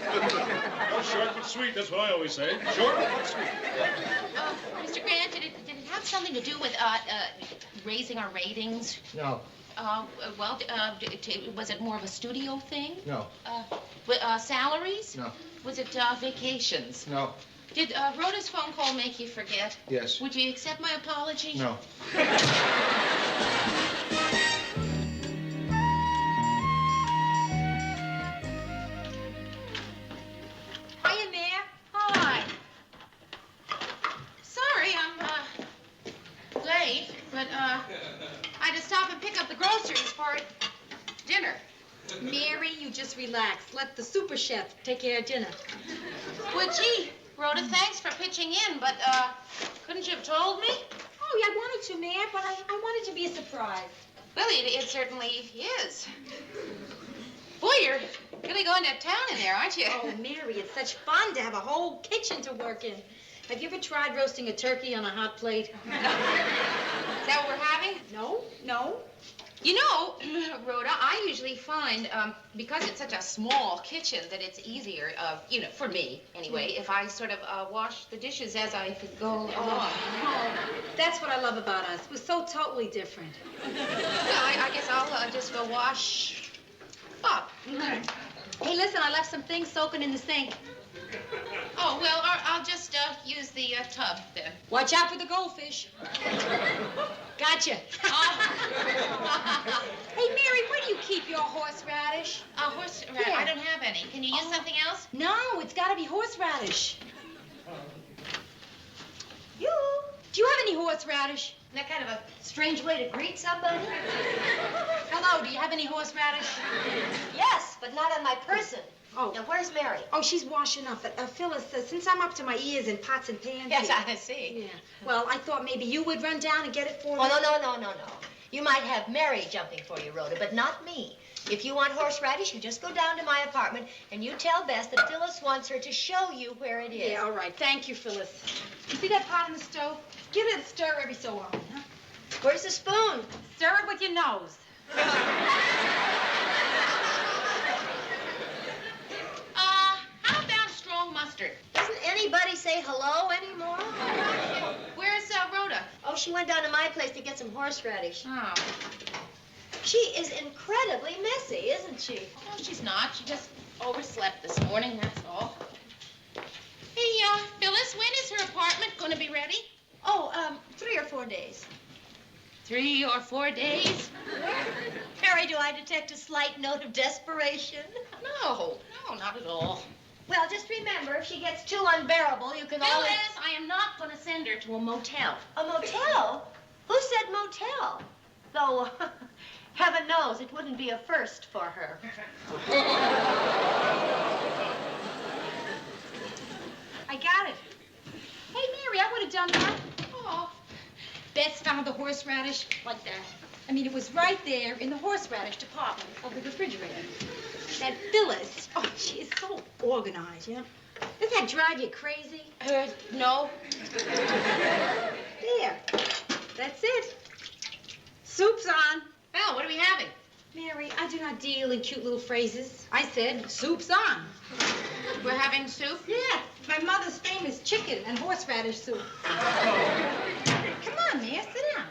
S2: Oh, short but sweet, that's what I always say. Short but sweet.
S3: Mr. Grant, did it have something to do with raising our ratings?
S4: No.
S3: Well, was it more of a studio thing?
S4: No.
S3: Salaries?
S4: No.
S3: Was it vacations?
S4: No.
S3: Did Rhoda's phone call make you forget?
S4: Yes.
S3: Would you accept my apology?
S4: No.
S3: Hiya, Mayor. Hi. Sorry, I'm late, but I had to stop and pick up the groceries for dinner.
S8: Mary, you just relax. Let the super chef take care of dinner.
S3: Well, gee, Rhoda, thanks for pitching in, but couldn't you have told me?
S8: Oh, yeah, I wanted to, Mayor, but I wanted to be a surprise.
S3: Well, it certainly is. Boy, you're really going to town in there, aren't you?
S8: Oh, Mary, it's such fun to have a whole kitchen to work in. Have you ever tried roasting a turkey on a hot plate?
S3: Is that what we're having?
S8: No.
S3: You know, Rhoda, I usually find, because it's such a small kitchen, that it's easier, for me, anyway, if I sort of wash the dishes as I go along.
S8: Oh, that's what I love about us. We're so totally different.
S3: Well, I guess I'll just go wash up.
S8: Hey, listen, I left some things soaking in the sink.
S3: Oh, well, I'll just use the tub then.
S8: Watch out for the goldfish. Gotcha. Hey, Mary, where do you keep your horseradish?
S3: Horseradish?
S8: Yeah.
S3: I don't have any. Can you use something else?
S8: No, it's got to be horseradish. You? Do you have any horseradish?
S3: Isn't that kind of a strange way to greet somebody?
S8: Hello, do you have any horseradish?
S7: Yes, but not on my person.
S8: Oh.
S7: Now, where's Mary?
S8: Oh, she's washing up. Phyllis, since I'm up to my ears in pots and pans.
S3: Yes,
S8: here-
S3: I see.
S8: Yeah. Well, I thought maybe you would run down and get it for me.
S7: Oh, no. You might have Mary jumping for you, Rhoda, but not me. If you want horseradish, you just go down to my apartment and you tell Bess that Phyllis wants her to show you where it is.
S8: Yeah, all right. Thank you, Phyllis. You see that pot on the stove? Give it a stir every so often, huh?
S7: Where's the spoon?
S8: Stir it with your nose.
S3: How about strong mustard?
S7: Isn't any anybody say hello anymore?
S3: Where's Rhoda?
S7: Oh, she went down to my place to get some horseradish.
S3: Oh.
S7: She is incredibly messy, isn't she?
S3: No, she's not. She just overslept this morning, that's all. Hey, Phyllis, when is her apartment going to be ready?
S7: Oh, 3 or 4 days.
S3: 3 or 4 days?
S7: Harry, do I detect a slight note of desperation?
S3: No, not at all.
S7: Well, just remember, if she gets too unbearable, you can always...
S3: Phyllis, I am not going to send her to a motel.
S7: A motel? Who said motel? Though, heaven knows, it wouldn't be a first for her.
S8: I got it. Hey, Mary, I would have done that. Oh. Beth found the horseradish like that. I mean, it was right there in the horseradish department of the refrigerator. That Phyllis, oh, she is so organized, yeah? Doesn't that drive you crazy?
S3: No.
S8: There. That's it. Soup's on.
S3: Well, what are we having?
S8: Mary, I do not deal in cute little phrases. I said, soup's on.
S3: We're having soup?
S8: Yeah, my mother's famous chicken and horseradish soup. Come on, Mary, sit down.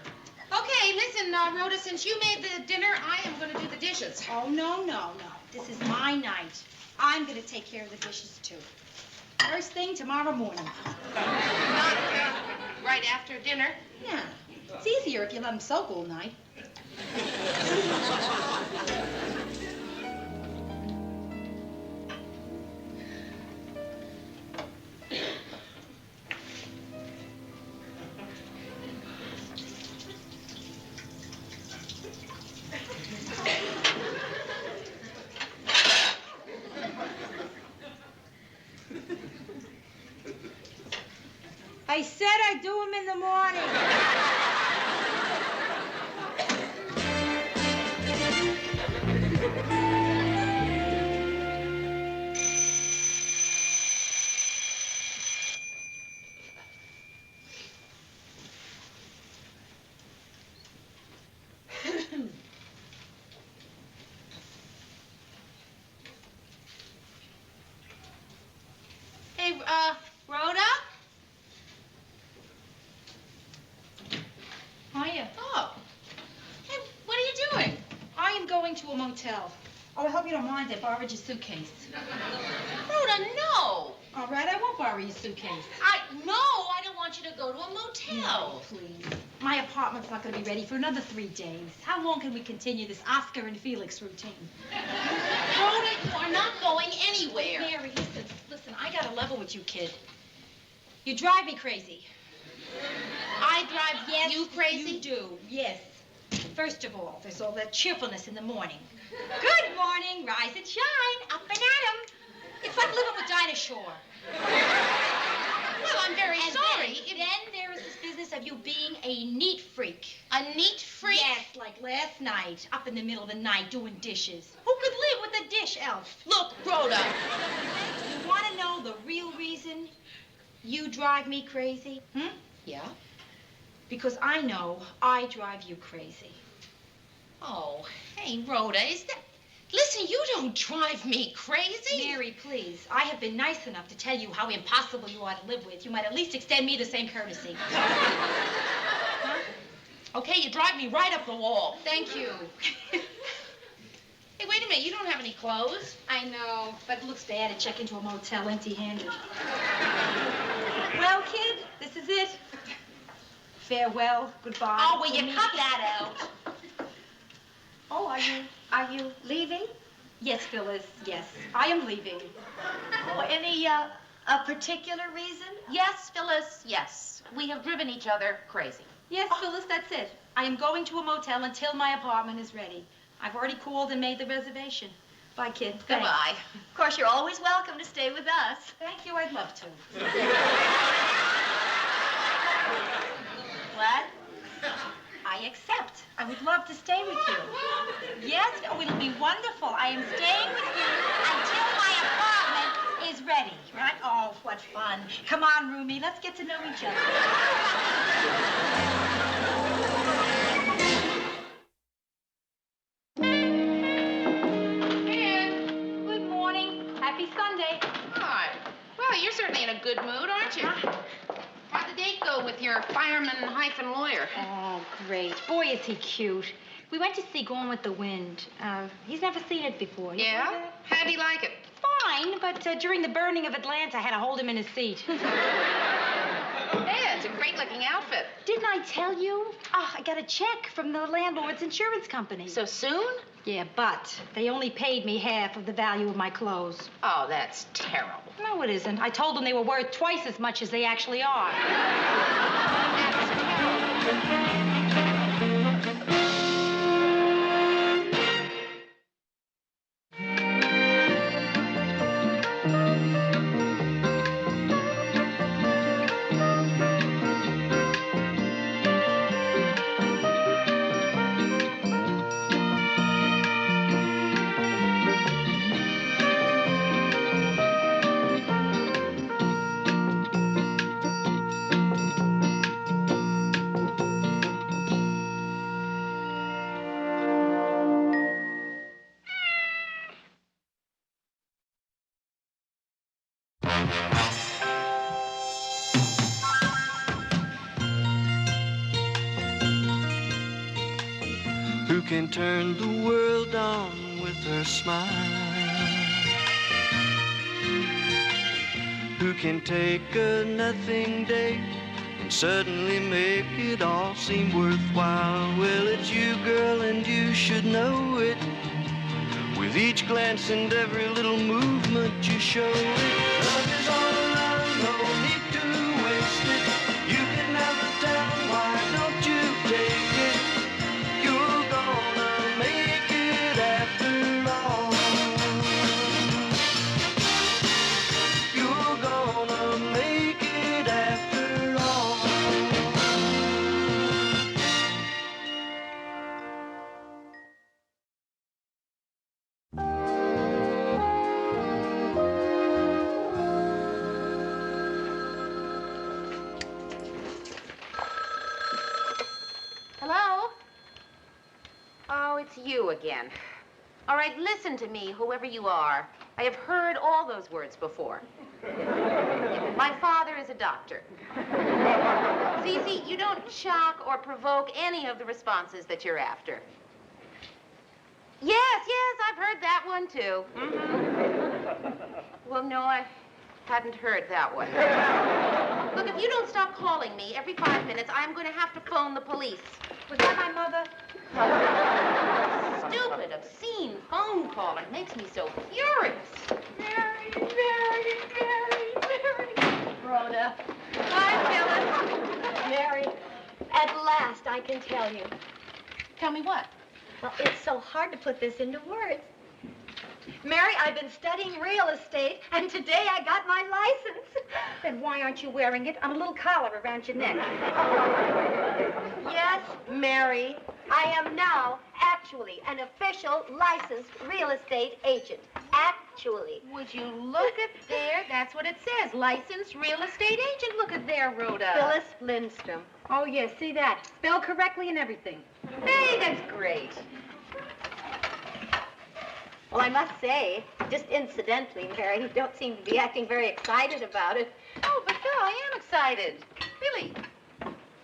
S3: Okay, listen, Rhoda, since you made the dinner, I am going to do the dishes.
S8: Oh, no. This is my night. I'm going to take care of the dishes, too. First thing tomorrow morning.
S3: Not right after dinner?
S8: Yeah. It's easier if you let them soak all night. I said I'd do them in the morning.
S3: Hey, Rhoda?
S8: Hiya.
S3: Oh. Hey, what are you doing?
S8: I am going to a motel. Oh, I hope you don't mind I borrowed your suitcase.
S3: Rhoda, no.
S8: All right, I won't borrow your suitcase.
S3: I don't want you to go to a motel.
S8: No, please. My apartment's not going to be ready for another 3 days. How long can we continue this Oscar and Felix routine?
S3: Rhoda, you are not going anywhere.
S8: Mary, listen, I got a level with you, kid. You drive me crazy.
S3: I drive you crazy?
S8: You do, yes. First of all, there's all that cheerfulness in the morning. Good morning, rise and shine, up and at 'em. It's like living with Dinah Shore.
S3: Well, I'm very sorry.
S8: Then there is this business of you being a neat freak.
S3: A neat freak?
S8: Yes, like last night, up in the middle of the night doing dishes. Who could live with a dish elf?
S3: Look, Rhoda.
S8: You want to know the real reason you drive me crazy?
S3: Yeah?
S8: Because I know I drive you crazy.
S3: Oh, hey, Rhoda, is that... Listen, you don't drive me crazy.
S8: Mary, please. I have been nice enough to tell you how impossible you are to live with. You might at least extend me the same courtesy. Huh?
S3: Okay, you drive me right up the wall.
S8: Thank you.
S3: Hey, wait a minute. You don't have any clothes.
S8: I know, but it looks bad to check into a motel empty-handed. Well, kid, this is it. Farewell, goodbye.
S3: Oh, will you cut that out?
S7: Oh, are you leaving?
S8: Yes, Phyllis, yes. I am leaving.
S7: Oh, any, a particular reason?
S3: Yes, Phyllis, yes. We have driven each other crazy.
S8: Yes, Phyllis, that's it. I am going to a motel until my apartment is ready. I've already called and made the reservation. Bye, kid. Thanks.
S3: Goodbye.
S7: Of course, you're always welcome to stay with us.
S8: Thank you, I'd love to.
S7: What?
S8: I accept. I would love to stay with you. Yes, oh, it'll be wonderful. I am staying with you until my apartment is ready, right? Oh, what fun. Come on, roomie, let's get to know each other. Good morning. Happy Sunday.
S3: Hi. Well, you're certainly in a good mood, aren't you? How'd the date go with your fireman-lawyer?
S8: Oh, great. Boy, is he cute. We went to see Gone with the Wind. He's never seen it before.
S3: Yeah? How'd he like it?
S8: Fine, but during the burning of Atlanta, I had to hold him in his seat.
S3: Yeah, it's a great-looking outfit.
S8: Didn't I tell you? Oh, I got a check from the landlord's insurance company.
S3: So soon?
S8: Yeah, but they only paid me half of the value of my clothes.
S3: Oh, that's terrible.
S8: No, it isn't. I told them they were worth twice as much as they actually are.
S3: That's
S1: Who can turn the world on with her smile? Who can take a nothing day and suddenly make it all seem worthwhile? Well, it's you, girl, and you should know it. With each glance and every little movement you show it. Love is all around, no need to waste it. You can have the town, why don't you take it? You're gonna make it after all. You're gonna make it after all.
S3: Hello? Oh, it's you again. All right, listen to me, whoever you are. I have heard all those words before. My father is a doctor. See, you don't shock or provoke any of the responses that you're after. Yes, I've heard that one, too. Well, no, I hadn't heard that one. Look, if you don't stop calling me every 5 minutes, I'm going to have to phone the police.
S8: Was that my mother?
S3: Stupid, obscene phone call. It makes me so furious.
S7: Mary. Rhoda.
S3: Hi, Phyllis.
S7: Mary, at last I can tell you.
S3: Tell me what?
S7: Well, it's so hard to put this into words. Mary, I've been studying real estate, and today I got my license.
S8: Then why aren't you wearing it on a little collar around your neck?
S7: Yes, Mary, I am now actually an official licensed real estate agent. Actually.
S3: Would you look at there? That's what it says. Licensed real estate agent. Look at there, Rhoda.
S7: Phyllis Lindstrom.
S8: Oh, yes, see that. Spelled correctly and everything.
S3: Hey, that's great.
S7: Well, I must say, just incidentally, Mary, you don't seem to be acting very excited about it.
S3: Oh, but no, I am excited. Really.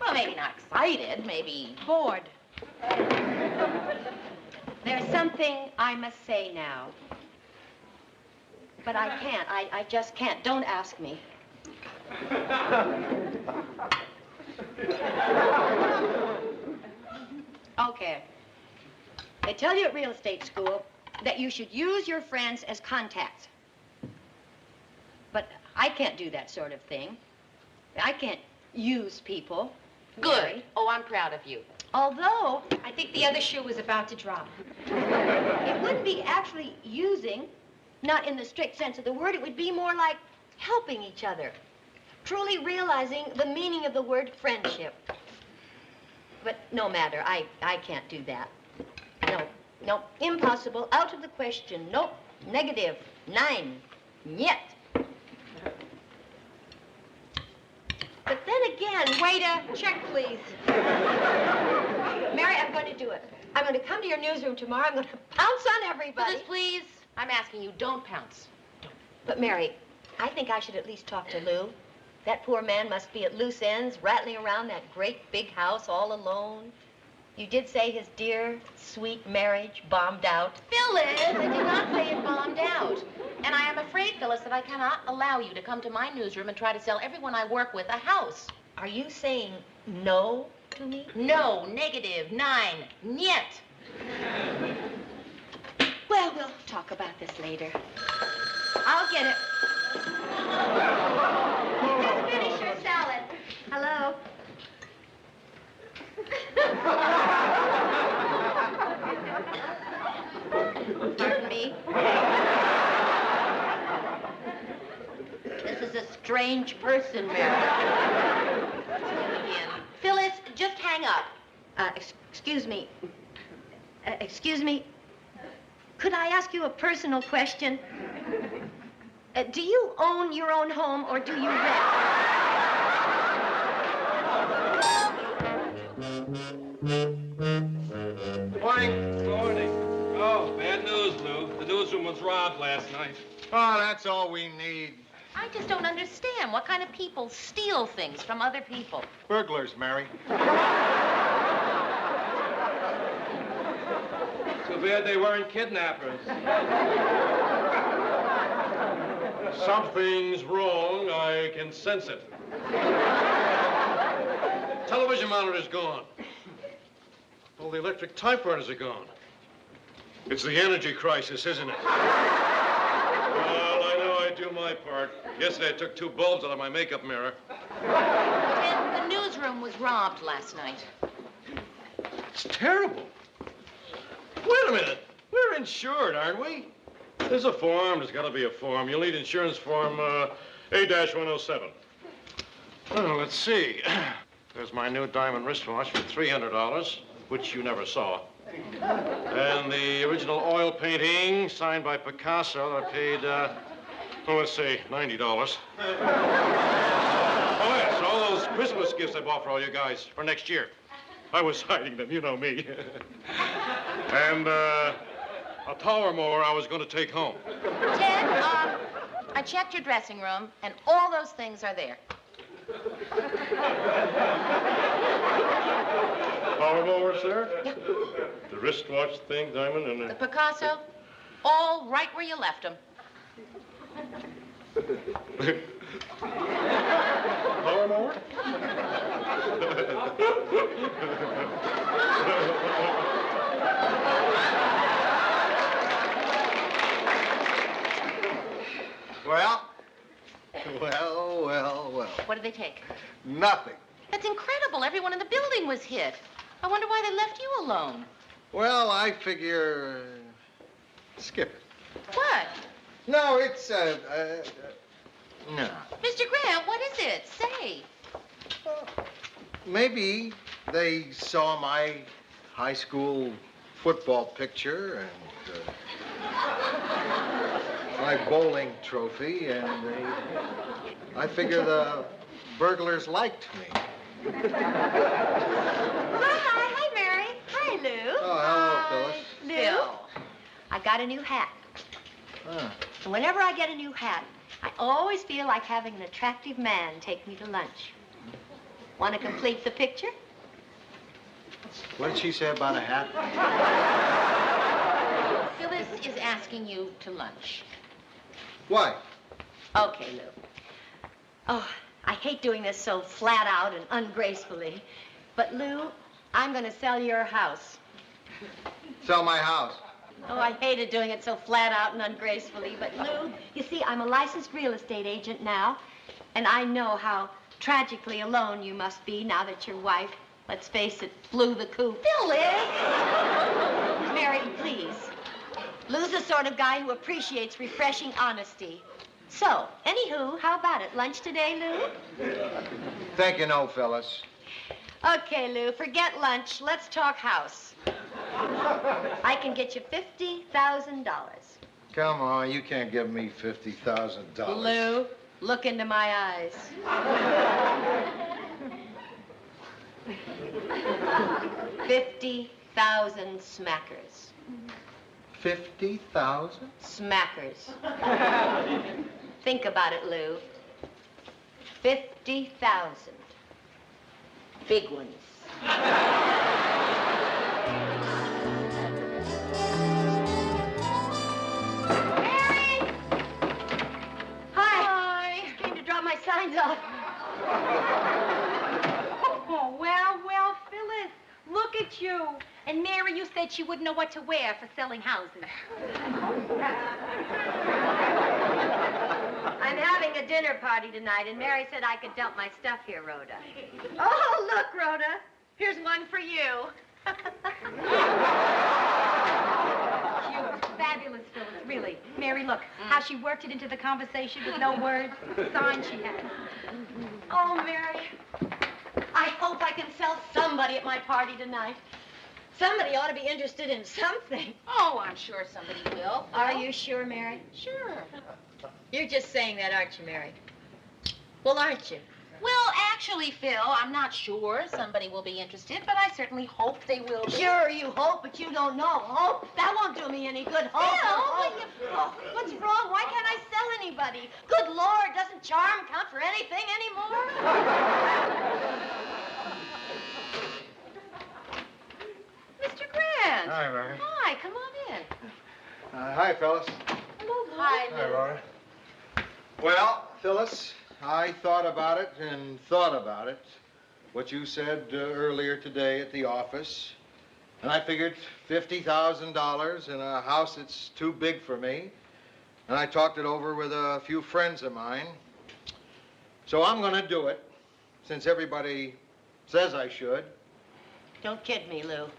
S3: Well, maybe not excited, maybe
S8: Bored.
S7: There's something I must say now. But I can't. I just can't. Don't ask me. Okay. They tell you at real estate school that you should use your friends as contacts. But I can't do that sort of thing. I can't use people.
S3: good.
S7: Mary.
S3: Oh, I'm proud of you.
S7: Although,
S8: I think the other shoe was about to drop.
S7: it wouldn't be actually using, not in the strict sense of the word. It would be more like helping each other. Truly realizing the meaning of the word friendship. But no matter, I can't do that. No, impossible, out of the question. Nope, negative, 9, yet. But then again,
S8: Waiter, check, please.
S7: Mary, I'm going to do it. I'm going to come to your newsroom tomorrow. I'm going to pounce on everybody.
S3: Phyllis, please. I'm asking you, don't pounce.
S7: But Mary, I think I should at least talk to Lou. That poor man must be at loose ends, rattling around that great big house all alone. You did say his dear, sweet marriage bombed out.
S3: Phyllis, I did not say it bombed out. And I am afraid, Phyllis, that I cannot allow you to come to my newsroom and try to sell everyone I work with a house.
S7: Are you saying no to me?
S3: No, negative, 9, niet.
S7: Well, we'll talk about this later.
S3: I'll get it.
S7: Just finish your salad. Hello? Pardon me?
S3: This is a strange person, Mary. Phyllis, just hang up.
S7: Excuse me. Excuse me. Could I ask you a personal question? Do you own your own home or do you rent?
S4: Morning.
S5: Morning. Oh, bad news, Lou. The newsroom was robbed last night.
S4: Oh, that's all we need.
S3: I just don't understand what kind of people steal things from other people.
S4: Burglars, Mary.
S5: Too bad they weren't kidnappers.
S2: Something's wrong. I can sense it. Television monitor's gone. All the electric typewriters are gone. It's the energy crisis, isn't it? Well, I know I do my part. Yesterday I took 2 bulbs out of my makeup mirror.
S3: And the newsroom was robbed last night.
S2: It's terrible. Wait a minute. We're insured, aren't we? There's a form. There's got to be a form. You'll need insurance form A-107. Well, let's see. There's my new diamond wristwatch for $300, which you never saw. And the original oil painting signed by Picasso that I paid, let's say, $90. Oh, yes, all those Christmas gifts I bought for all you guys for next year. I was hiding them, you know me. And, a power mower I was going to take home.
S3: Ted, I checked your dressing room, and all those things are there.
S2: Power mower, sir?
S3: Yeah.
S2: The wristwatch thing, diamond, and
S3: The Picasso, all right where you left them.
S2: Power mower?
S4: Well.
S3: What did they take?
S4: Nothing.
S3: That's incredible. Everyone in the building was hit. I wonder why they left you alone.
S4: Well, I figure... skip it.
S3: What?
S4: No, it's, no.
S3: Mr. Grant, what is it? Say.
S4: Maybe they saw my high school football picture and my bowling trophy, and I figure the burglars liked me.
S7: Hi, Mary. Hi, Lou.
S4: Oh, hello, Phyllis.
S7: Lou, I got a new hat.
S4: Ah.
S7: And whenever I get a new hat, I always feel like having an attractive man take me to lunch. Want to complete the picture?
S4: What did she say about a hat?
S3: Phyllis is asking you to lunch.
S4: Why?
S7: Okay, Lou. Oh, I hate doing this so flat out and ungracefully. But, Lou, I'm going to sell your house.
S4: Sell my house.
S7: Oh, I hated doing it so flat out and ungracefully. But, Lou, you see, I'm a licensed real estate agent now, and I know how tragically alone you must be now that your wife, let's face it, blew the coop.
S3: Phyllis!
S7: Mary, please. Lou's the sort of guy who appreciates refreshing honesty. So, anywho, how about it? Lunch today, Lou?
S4: Thank you, no, Phyllis.
S7: Okay, Lou, forget lunch. Let's talk house. I can get you $50,000.
S4: Come on, you can't give me $50,000.
S7: Lou, look into my eyes. 50,000 smackers.
S4: 50,000?
S7: Smackers. Think about it, Lou. 50,000. Big ones. Mary! Hi. Just came to drop my signs off.
S8: Oh, well, Phyllis, look at you. And Mary, you said she wouldn't know what to wear for selling houses.
S7: I'm having a dinner party tonight, and Mary said I could dump my stuff here, Rhoda. Oh, look, Rhoda. Here's one for you.
S8: You're fabulous, Phyllis, really. Mary, look, how she worked it into the conversation with no words. The sign she had.
S7: Oh, Mary. I hope I can sell somebody at my party tonight. Somebody ought to be interested in something.
S3: Oh, I'm sure somebody will.
S7: Are you sure, Mary?
S3: Sure.
S7: You're just saying that, aren't you, Mary? Well, aren't you?
S3: Well, actually, Phil, I'm not sure somebody will be interested, but I certainly hope they will be.
S7: Sure, you hope, but you don't know. Hope? That won't do me any good. Hope. Oh, what's wrong? Why can't I sell anybody? Good Lord, doesn't charm count for anything anymore?
S3: Mr. Grant.
S4: Hi, Mary.
S3: Hi, come on in.
S4: Hi, Phyllis.
S3: Hello, hi,
S4: Hi, Rhoda. Well, Phyllis, I thought about it and thought about it, what you said earlier today at the office, and I figured $50,000 in a house that's too big for me, and I talked it over with a few friends of mine. So I'm going to do it, since everybody says I should.
S7: Don't kid me, Lou.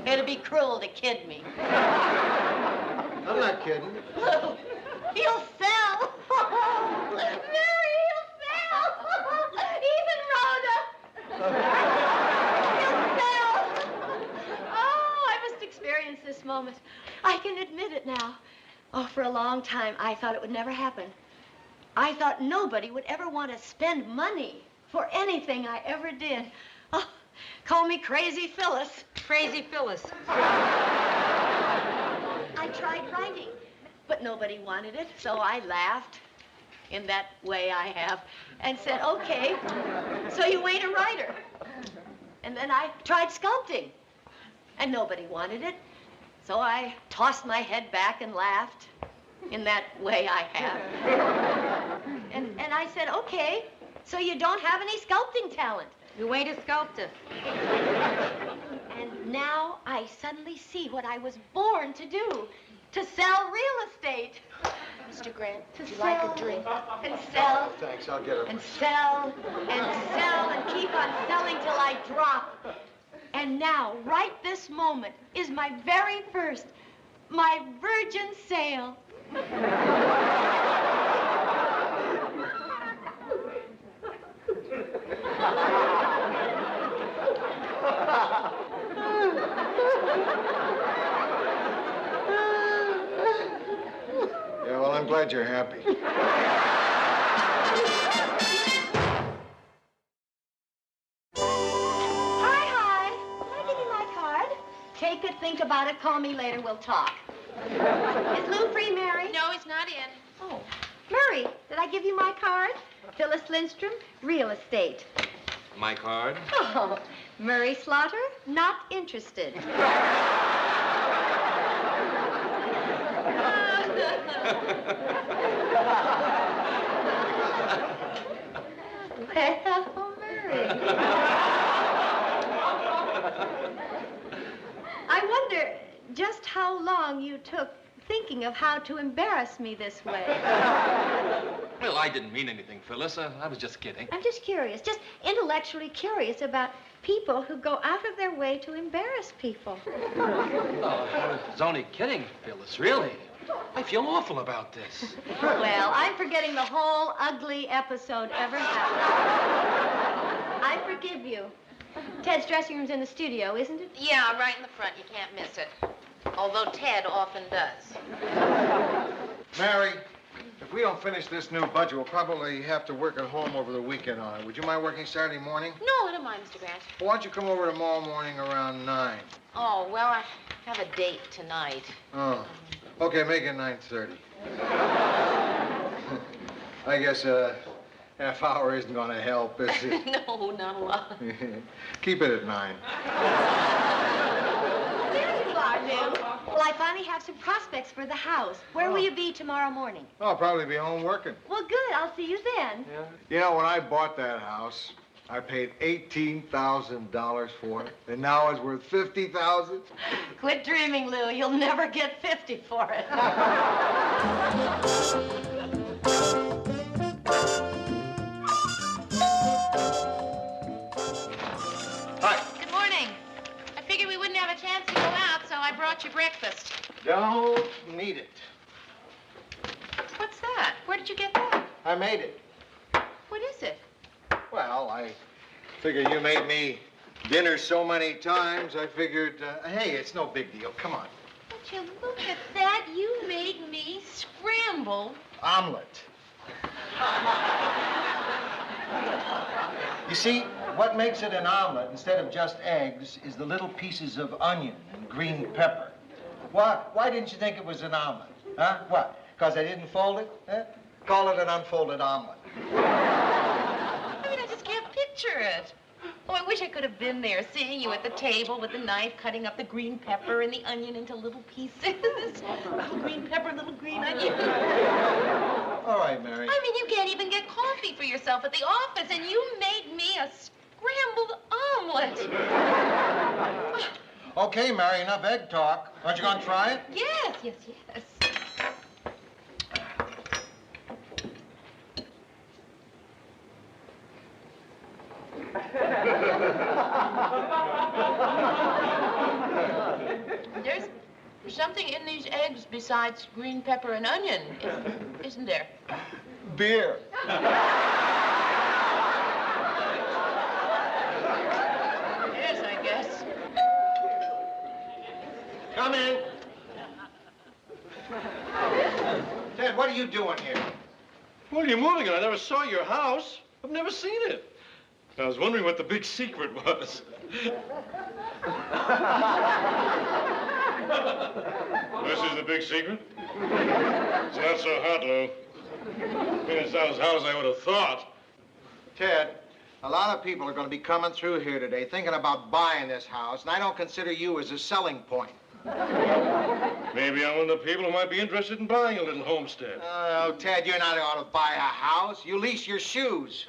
S7: It'd be cruel to kid me.
S4: I'm not kidding.
S7: Lou, he'll sell. Mary, he'll sell. Even Rhoda. He'll sell. Oh, I must experience this moment. I can admit it now. Oh, for a long time, I thought it would never happen. I thought nobody would ever want to spend money for anything I ever did. Oh, call me Crazy Phyllis.
S3: Crazy Phyllis.
S7: I tried writing, but nobody wanted it, so I laughed in that way I have and said, okay, so you ain't a writer. And then I tried sculpting, and nobody wanted it, so I tossed my head back and laughed in that way I have. And I said, okay, so you don't have any sculpting talent.
S3: You ain't a sculptor.
S7: And now I suddenly see what I was born to do, to sell real estate.
S3: Mr. Grant,
S7: To
S3: would you
S7: sell
S3: like a drink?
S7: and sell
S4: Thanks, I'll get it.
S7: and sell and keep on selling till I drop. And now, right this moment, is my very first, my virgin sale.
S4: Yeah, well, I'm glad you're happy.
S7: Hi. Can I give you my card? Take it, think about it, call me later, we'll talk. Is Lou free, Mary?
S3: No, he's not in.
S7: Oh. Murray, did I give you my card? Phyllis Lindstrom, real estate.
S10: My card?
S7: Oh, Murray Slaughter, not interested. Well, Murray. I wonder just how long you took thinking of how to embarrass me this way.
S10: Well, I didn't mean anything, Phyllis. I was just kidding.
S7: I'm just curious, just intellectually curious about people who go out of their way to embarrass people.
S10: Oh, I was only kidding, Phyllis, really. I feel awful about this.
S7: Well, I'm forgetting the whole ugly episode ever happened. I forgive you. Ted's dressing room's in the studio, isn't it?
S3: Yeah, right in the front. You can't miss it. Although Ted often does.
S4: Mary, if we don't finish this new budget, we'll probably have to work at home over the weekend on it. Would you mind working Saturday morning?
S3: No, I don't mind, Mr. Grant.
S4: Well, why don't you come over tomorrow morning around 9?
S3: Oh, well, I have a date tonight.
S4: Oh. Okay, make it 9:30.
S12: I guess a half hour isn't going to help, is it?
S3: No, not a lot.
S12: Keep it at 9.
S7: There you are, Lou. Well, I finally have some prospects for the house. Where will you be tomorrow morning?
S12: I'll probably be home working.
S7: Well, good. I'll see you then.
S12: Yeah. You know, when I bought that house, I paid $18,000 for it, and now it's worth $50,000.
S7: Quit dreaming, Lou. You'll never get 50 for it.
S3: Good morning. I figured we wouldn't have a chance to go out, so I brought you breakfast.
S12: Don't need it.
S3: What's that? Where did you get that?
S12: I made it.
S3: What is it?
S12: Well, I figured you made me dinner so many times, I figured, hey, it's no big deal. Come on.
S3: Would you look at that? You made me scramble.
S12: Omelet. You see, what makes it an omelet instead of just eggs is the little pieces of onion and green pepper. Why didn't you think it was an omelet? Huh? What? Because I didn't fold it? Huh? Call it an unfolded omelet.
S3: I mean, I just can't picture it. Oh, I wish I could have been there, seeing you at the table with the knife, cutting up the green pepper and the onion into little pieces. Little green pepper, little green onion.
S12: All right, Mary.
S3: I mean, you can't even get coffee for yourself at the office, and you made me a scrambled omelet.
S12: Okay, Mary, enough egg talk. Aren't you going to try it?
S3: Yes, yes, yes. There's something in these eggs besides green pepper and onion, isn't there?
S12: Beer.
S3: Yes, I guess.
S12: Come in. Ted, what are you doing here?
S2: Well, you're moving it. I never saw your house. I've never seen it. I was wondering what the big secret was. This is the big secret? It's not so hot, Lou. I mean, it's not as hot as I would have thought.
S12: Ted, a lot of people are going to be coming through here today thinking about buying this house, and I don't consider you as a selling point.
S2: Maybe I'm one of the people who might be interested in buying a little homestead.
S12: Oh, Ted, you're not going to buy a house. You lease your shoes.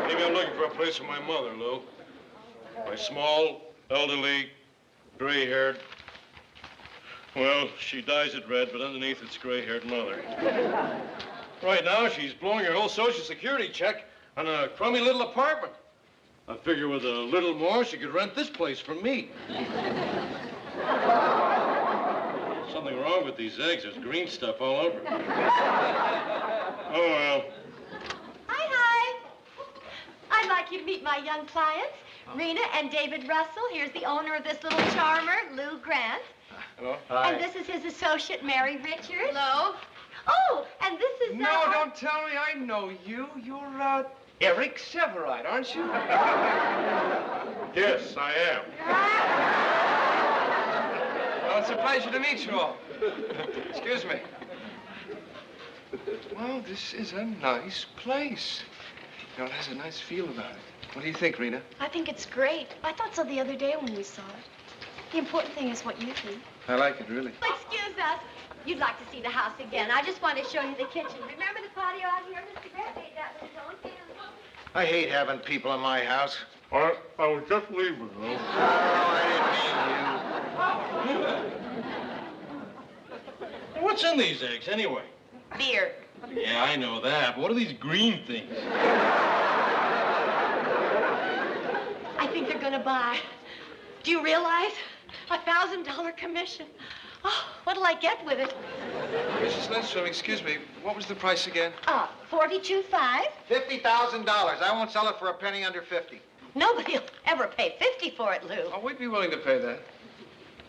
S2: Maybe I'm looking for a place for my mother, Lou. My small, elderly, gray-haired... Well, she dyes it red, but underneath it's gray-haired mother. Right now, she's blowing her whole Social Security check on a crummy little apartment. I figure with a little more, she could rent this place from me. Something wrong with these eggs. There's green stuff all over. Oh, well.
S7: Hi. I'd like you to meet my young clients, Rena and David Russell. Here's the owner of this little charmer, Lou Grant.
S2: Hello?
S12: Hi.
S7: And this is his associate, Mary Richards.
S3: Hello?
S7: Oh, and this is...
S13: No, don't tell me I know you. You're, Eric Severide, aren't you?
S2: Yes, I am.
S13: Well, it's a pleasure to meet you all. Excuse me. Well, this is a nice place. You know, it has a nice feel about it. What do you think, Rena?
S7: I think it's great. I thought so the other day when we saw it. The important thing is what you think.
S13: I like it, really.
S7: Excuse us. You'd like to see the house again. I just wanted to show you the kitchen. Remember the patio out here? Mr. Grant made that with his own hands.
S12: I hate having people in my house.
S2: I was just leaving, Lou.
S12: Oh, I didn't mean you.
S2: What's in these eggs, anyway?
S3: Beer.
S2: Yeah, I know that. But what are these green things?
S7: I think they're going to buy. Do you realize? $1,000 commission. Oh, what'll I get with it?
S13: Mrs. Lindstrom, excuse me. What was the price again?
S7: $42,500.
S12: $50,000. I won't sell it for a penny under 50.
S7: Nobody'll ever pay $50 for it, Lou.
S13: Oh, we'd be willing to pay that.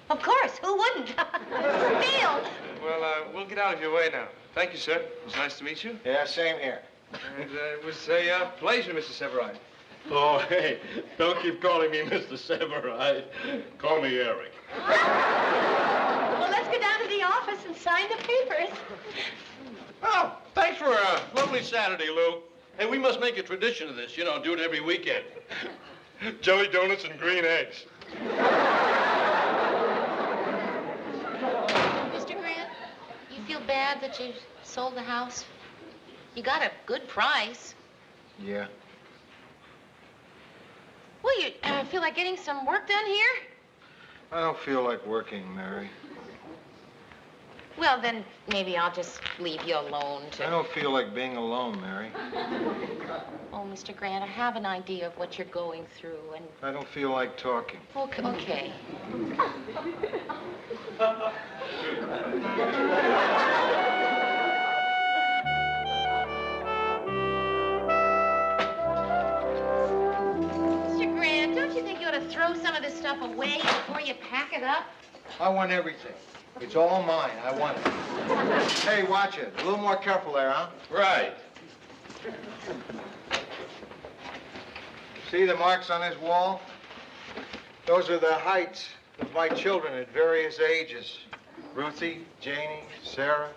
S7: Of course, who wouldn't? Steal.
S13: Well, we'll get out of your way now. Thank you, sir. It was nice to meet you.
S12: Yeah, same here.
S13: And it was a pleasure, Mr. Severide.
S2: Oh, hey, don't keep calling me Mr. Severide. Call me Eric.
S7: Well, let's go down to the office and sign the papers.
S12: Oh,
S14: only Saturday, Lou. Hey, we must make a tradition of this. You know, do it every weekend. Jelly donuts and green eggs.
S3: Mr. Grant, you feel bad that you sold the house? You got a good price.
S12: Yeah.
S3: Well, you feel like getting some work done here?
S12: I don't feel like working, Mary.
S3: Well, then maybe I'll just leave you alone
S12: I don't feel like being alone, Mary.
S3: Oh, Mr. Grant, I have an idea of what you're going through, and...
S12: I don't feel like talking.
S3: Okay. Mr. Grant, don't you think you ought to throw some of this stuff away before you pack it up?
S12: I want everything. It's all mine. I want it. Hey, watch it. A little more careful there, huh?
S14: Right.
S12: See the marks on this wall? Those are the heights of my children at various ages. Ruthie, Janie, Sarah.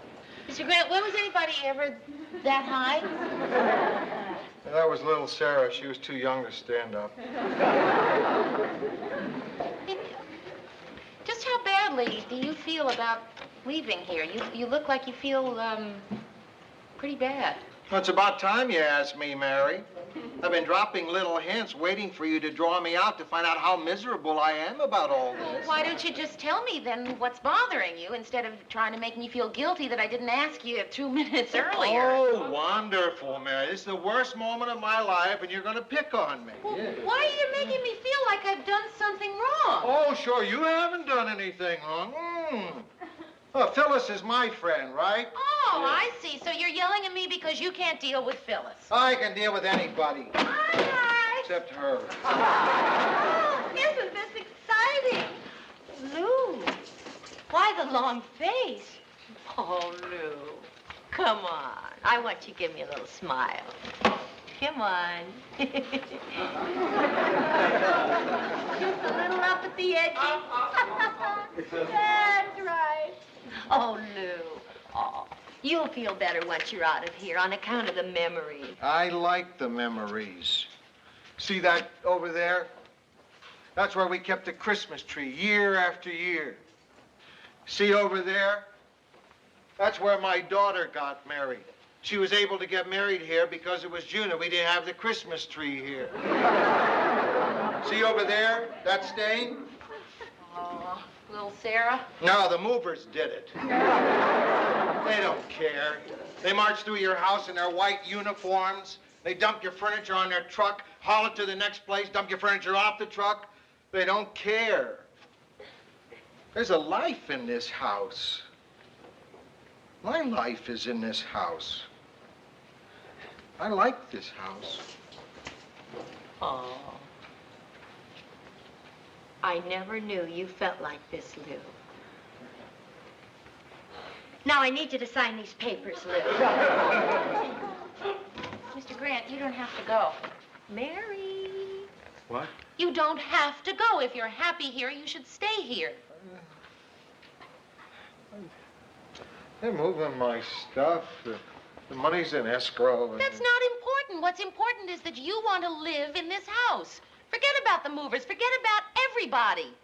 S3: Mr. Grant, when was anybody ever that high?
S12: And that was little Sarah. She was too young to stand up.
S3: Just how badly do you feel about leaving here? You look like you feel, pretty bad.
S12: Well, it's about time you asked me, Mary. I've been dropping little hints, waiting for you to draw me out to find out how miserable I am about all this.
S3: Why don't you just tell me, then, what's bothering you, instead of trying to make me feel guilty that I didn't ask you 2 minutes earlier?
S12: Oh, wonderful, Mary. This is the worst moment of my life, and you're going to pick on me.
S3: Well, why are you making me feel like I've done something wrong?
S12: Oh, sure, you haven't done anything wrong. Oh, Phyllis is my friend, right?
S3: Oh, I see. So you're yelling at me because you can't deal with Phyllis.
S12: I can deal with anybody.
S7: Hi.
S12: Except her.
S7: Oh, isn't this exciting? Lou, why the long face? Oh, Lou, come on. I want you to give me a little smile. Come on. Just a little up at the edges. That's right. Oh, Lou. Oh, you'll feel better once you're out of here on account of the memories.
S12: I like the memories. See that over there? That's where we kept the Christmas tree year after year. See over there? That's where my daughter got married. She was able to get married here because it was June and we didn't have the Christmas tree here. See over there, that stain?
S3: Oh, little Sarah?
S12: No, the movers did it. They don't care. They march through your house in their white uniforms. They dump your furniture on their truck, haul it to the next place, dump your furniture off the truck. They don't care. There's a life in this house. My life is in this house. I like this house.
S7: Oh. I never knew you felt like this, Lou. Now, I need you to sign these papers, Lou.
S3: Mr. Grant, you don't have to go.
S7: Mary.
S12: What?
S3: You don't have to go. If you're happy here, you should stay here.
S12: They're moving my stuff. The money's in escrow.
S3: That's not important. What's important is that you want to live in this house. Forget about the movers. Forget about everybody.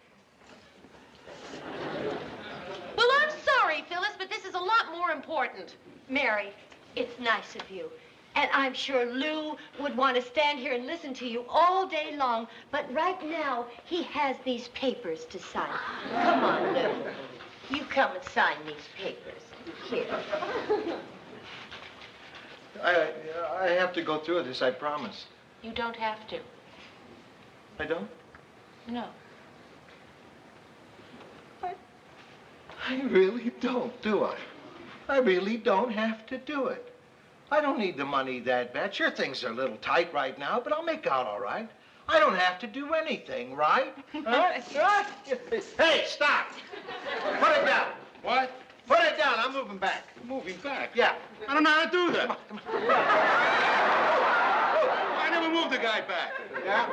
S3: Well, I'm sorry, Phyllis, but this is a lot more important.
S7: Mary, it's nice of you. And I'm sure Lou would want to stand here and listen to you all day long. But right now, he has these papers to sign. Come on, Lou. You come and sign these papers. Here.
S12: I have to go through this, I promise.
S3: You don't have to.
S12: I don't?
S3: No.
S12: I really don't, do I? I really don't have to do it. I don't need the money that bad. Sure, things are a little tight right now, but I'll make out all right. I don't have to do anything, right? Huh? Right? Hey, stop! Put it down.
S14: What?
S12: Put it down. I'm moving back.
S14: Moving back?
S12: Yeah.
S14: I don't know how to do that. I never moved the guy back.
S12: Yeah?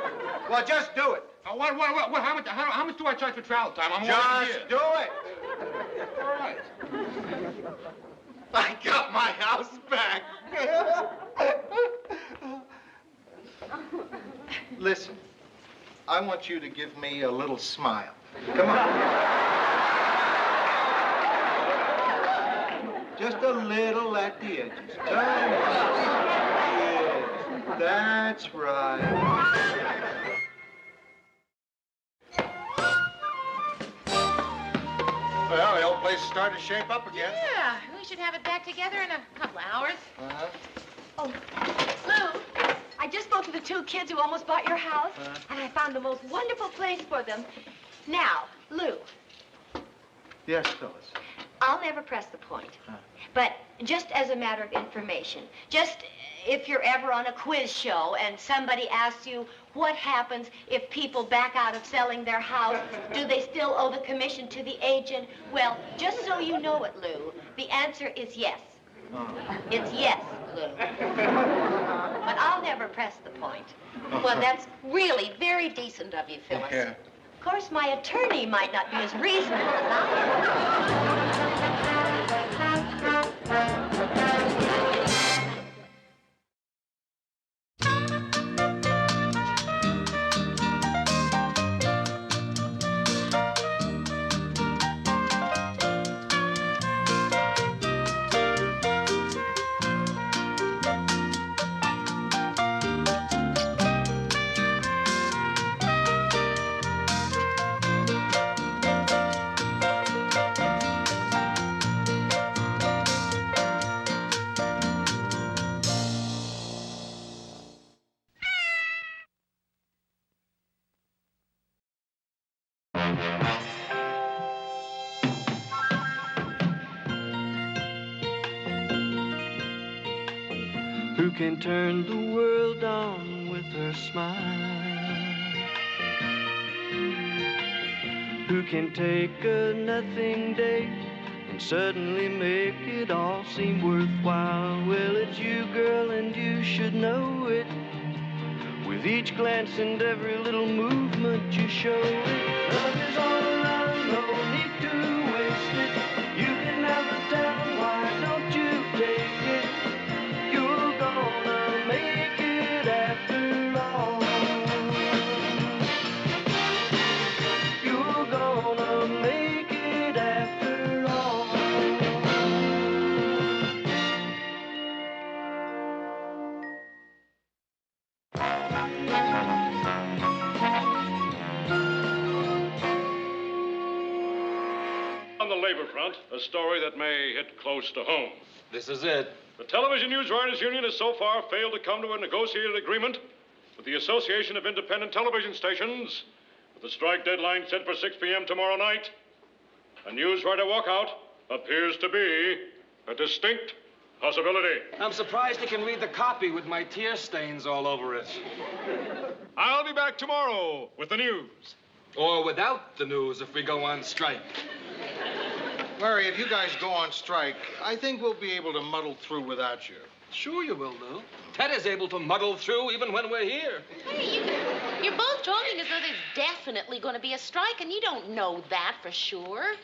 S12: Well, just do it.
S14: What, how much do I charge for travel time? I'm
S12: Just do it.
S14: All right.
S4: I got my house back.
S12: Listen, I want you to give me a little smile. Come on. Just a little at the edges. Yes, that's right. Well, the old place is starting to shape up again.
S3: Yeah, we should have it back together in a couple of hours.
S12: Uh-huh.
S7: Oh, Lou, I just spoke to the two kids who almost bought your house, and I found the most wonderful place for them. Now, Lou,
S12: Yes, Phyllis.
S7: I'll never press the point. But just as a matter of information, just if you're ever on a quiz show and somebody asks you what happens if people back out of selling their house, do they still owe the commission to the agent? Well, just so you know it, Lou, the answer is yes. It's yes, Lou. But I'll never press the point. Well, that's really very decent of you, Phyllis.
S12: Yeah.
S7: Of course, my attorney might not be as reasonable as I
S1: Who can turn the world on with her smile? Who can take a nothing day and suddenly make it all seem worthwhile? Well, it's you, girl, and you should know it. With each glance and every little movement you show it. Love is all around, no need to waste it. You can have the town, why don't you take it? You're gonna make it after all. You're gonna make it after all.
S2: On the labor front, a story that may hit close to home.
S5: This is it.
S2: The Television News Writers Union has so far failed to come to a negotiated agreement with the Association of Independent Television Stations, with the strike deadline set for 6 p.m. tomorrow night. A newswriter walkout appears to be a distinct possibility.
S5: I'm surprised you can read the copy with my tear stains all over it.
S2: I'll be back tomorrow with the news.
S5: Or without the news if we go on strike.
S4: Murray, if you guys go on strike, I think we'll be able to muddle through without you.
S5: Sure you will, Lou. Ted is able to muddle through even when we're here.
S3: Hey, you're both talking as though there's definitely going to be a strike, and you don't know that for sure.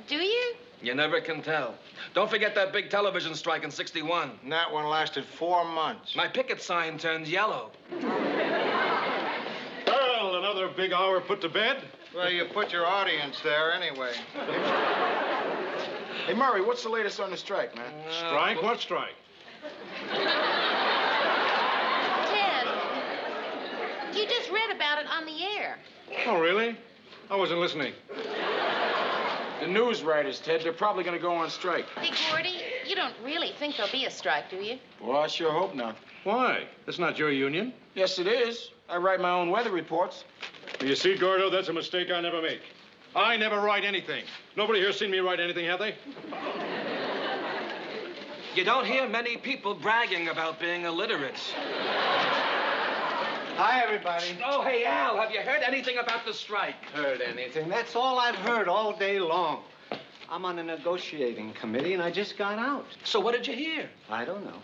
S3: Do you?
S5: You never can tell. Don't forget that big television strike in '61.
S4: And that one lasted 4 months.
S5: My picket sign turned yellow.
S2: Well, another big hour put to bed.
S4: Well, you put your audience there anyway.
S11: Hey, Murray, what's the latest on the strike, man?
S2: Strike? What strike?
S3: Ted, you just read about it on the air.
S2: Oh, really? I wasn't listening.
S11: The news writers, Ted, they're probably going to go on strike.
S3: Hey, Gordy, you don't really think there'll be a strike, do you?
S11: Well, I sure hope not.
S2: Why? It's not your union.
S11: Yes, it is. I write my own weather reports.
S2: You see, Gordo, that's a mistake I never make. I never write anything. Nobody here's seen me write anything, have they?
S5: You don't hear many people bragging about being illiterate.
S12: Hi, everybody.
S5: Oh, hey, Al, have you heard anything about the strike?
S12: Heard anything? That's all I've heard all day long. I'm on a negotiating committee, and I just got out.
S5: So what did you hear?
S12: I don't know.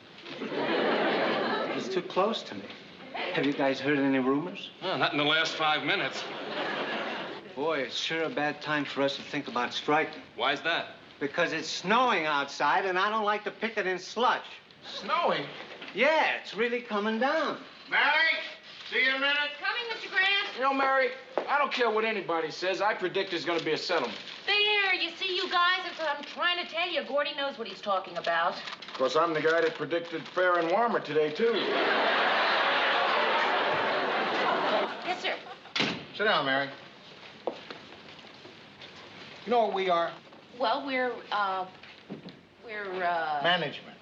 S12: It's too close to me. Have you guys heard any rumors?
S5: Oh, not in the last 5 minutes.
S12: Boy, it's sure a bad time for us to think about striking.
S5: Why's that?
S12: Because it's snowing outside, and I don't like to picket in slush.
S11: Snowing?
S12: Yeah, it's really coming down.
S11: Mary, see you in a minute.
S3: Coming, Mr. Grant.
S11: You know, Mary, I don't care what anybody says. I predict there's going to be a settlement.
S3: There, you see, you guys, that's what I'm trying to tell you. Gordy knows what he's talking about.
S11: Of course, I'm the guy that predicted fair and warmer today, too.
S3: Yes, sir.
S4: Sit down, Mary. You know what we are?
S3: Well, we're
S4: Management.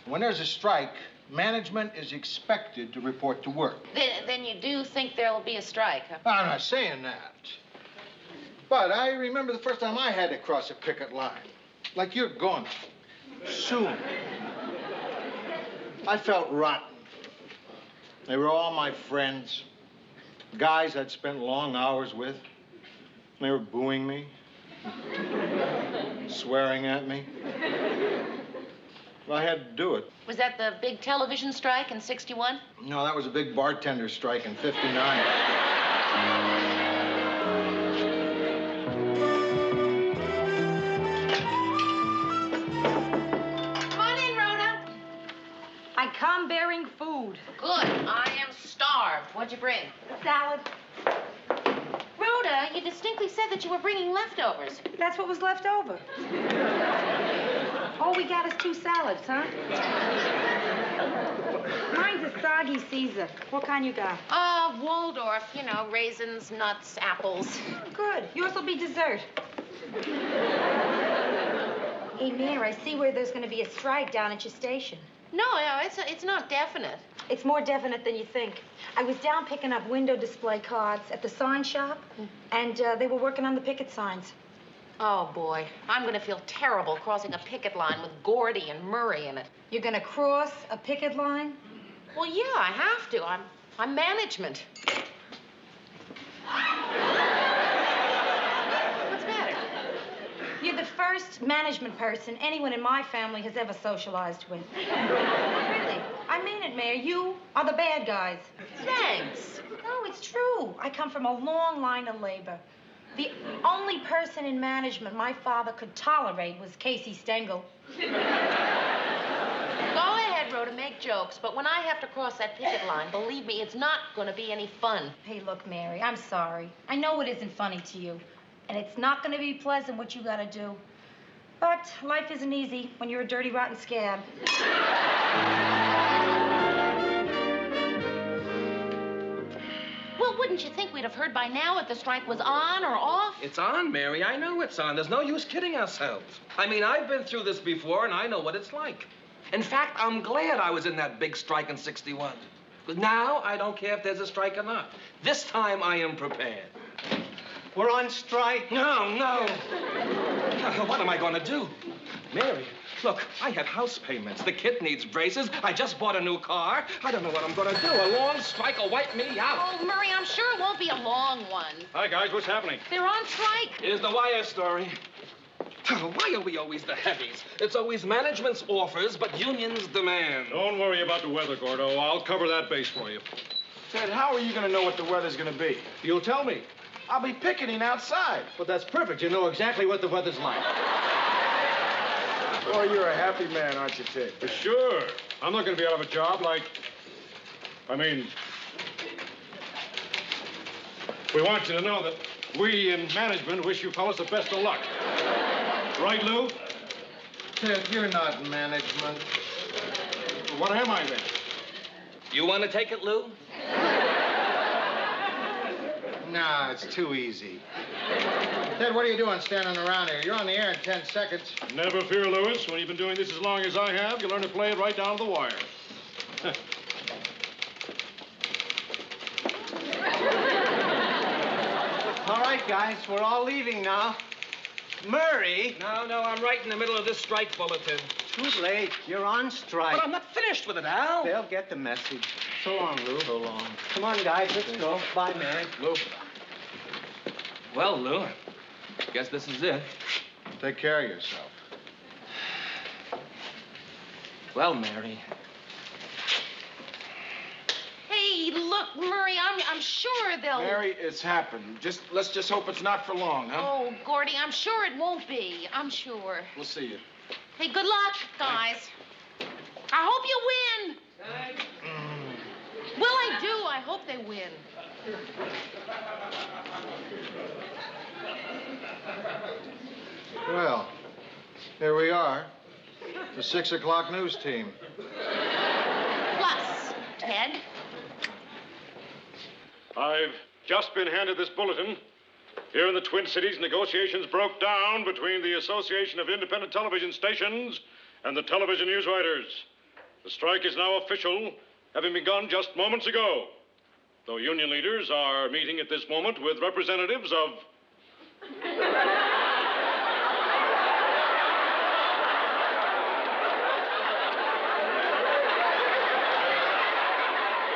S4: When there's a strike, management is expected to report to work.
S3: Then you do think there'll be a strike, huh?
S4: I'm not saying that. But I remember the first time I had to cross a picket line. Like you're going to. Soon. I felt rotten. They were all my friends. Guys I'd spent long hours with. They were booing me. Swearing at me. But I had to do it.
S3: Was that the big television strike in '61?
S4: No, that was a big bartender strike in '59.
S3: Come on in, Rhoda.
S8: I come bearing food.
S3: Good. I am starved. What'd you bring?
S8: Salad.
S3: Rhoda, you distinctly said that you were bringing leftovers.
S8: That's what was left over. All we got is 2 salads, huh? Mine's a soggy Caesar. What kind you got?
S3: Waldorf. You know, raisins, nuts, apples.
S8: Good. Yours will be dessert. Hey, Mayor, I see where there's going to be a strike down at your station.
S3: No, it's not definite.
S8: It's more definite than you think. I was down picking up window display cards at the sign shop, and they were working on the picket signs.
S3: Oh, boy. I'm going to feel terrible crossing a picket line with Gordy and Murray in it.
S8: You're going to cross a picket line?
S3: Well, yeah, I have to. I'm management. What's the matter?
S8: You're the first management person anyone in my family has ever socialized with. Really. I mean it, Mayor. You are the bad guys.
S3: Thanks.
S8: No, it's true. I come from a long line of labor. The only person in management my father could tolerate was Casey Stengel.
S3: Go ahead, Rhoda, make jokes, but when I have to cross that picket line, believe me, it's not going to be any fun.
S8: Hey, look, Mary, I'm sorry. I know it isn't funny to you, and it's not going to be pleasant what you got to do. But life isn't easy when you're a dirty, rotten scab.
S3: Well, wouldn't you think we'd have heard by now if the strike was on or off?
S5: It's on, Mary. I know it's on. There's no use kidding ourselves. I mean, I've been through this before, and I know what it's like. In fact, I'm glad I was in that big strike in '61. Because now I don't care if there's a strike or not. This time I am prepared.
S12: We're on strike.
S5: No. What am I going to do? Mary, look, I have house payments. The kid needs braces. I just bought a new car. I don't know what I'm going to do. A long strike will wipe me out.
S3: Oh, Murray, I'm sure it won't be a long one.
S2: Hi, guys. What's happening?
S3: They're on strike.
S5: Here's the wire story. Why are we always the heavies? It's always management's offers, but unions demand.
S2: Don't worry about the weather, Gordo. I'll cover that base for you.
S11: Ted, how are you going to know what the weather's going to be?
S2: You'll tell me.
S11: I'll be picketing outside.
S4: But that's perfect. You know exactly what the weather's like.
S11: Boy, you're a happy man, aren't you, Ted?
S2: Sure. I'm not going to be out of a job we want you to know that we in management wish you fellas the best of luck. Right, Lou?
S4: Ted, you're not management.
S2: What am I, then?
S5: You want to take it, Lou?
S4: Nah, it's too easy. Ted, what are you doing standing around here? You're on the air in 10 seconds.
S2: Never fear, Lewis. When you've been doing this as long as I have, you'll learn to play it right down to the wire.
S12: All right, guys, we're all leaving now. Murray.
S5: No, I'm right in the middle of this strike bulletin.
S12: Too late. You're on strike.
S5: But I'm not finished with it, Al.
S12: They'll get the message. So long, Lou. So long. Come on, guys, let's go. Bye, Mary.
S5: Lou. Well, Lou, I guess this is it.
S4: Take care of yourself.
S5: Well, Mary.
S3: Hey, Murray, look, Murray, I'm sure they'll...
S11: Mary, it's happened. Let's just hope it's not for long, huh?
S3: Oh, Gordy, I'm sure it won't be. I'm sure.
S11: We'll see you.
S3: Hey, good luck, guys. I hope you win. Well, I do. I hope they win.
S15: Well, here we are. The 6 o'clock news team.
S3: Plus, Ted.
S2: I've just been handed this bulletin. Here in the Twin Cities, negotiations broke down between the Association of Independent Television Stations and the television news writers. The strike is now official, having begun just moments ago. Though union leaders are meeting at this moment with representatives of...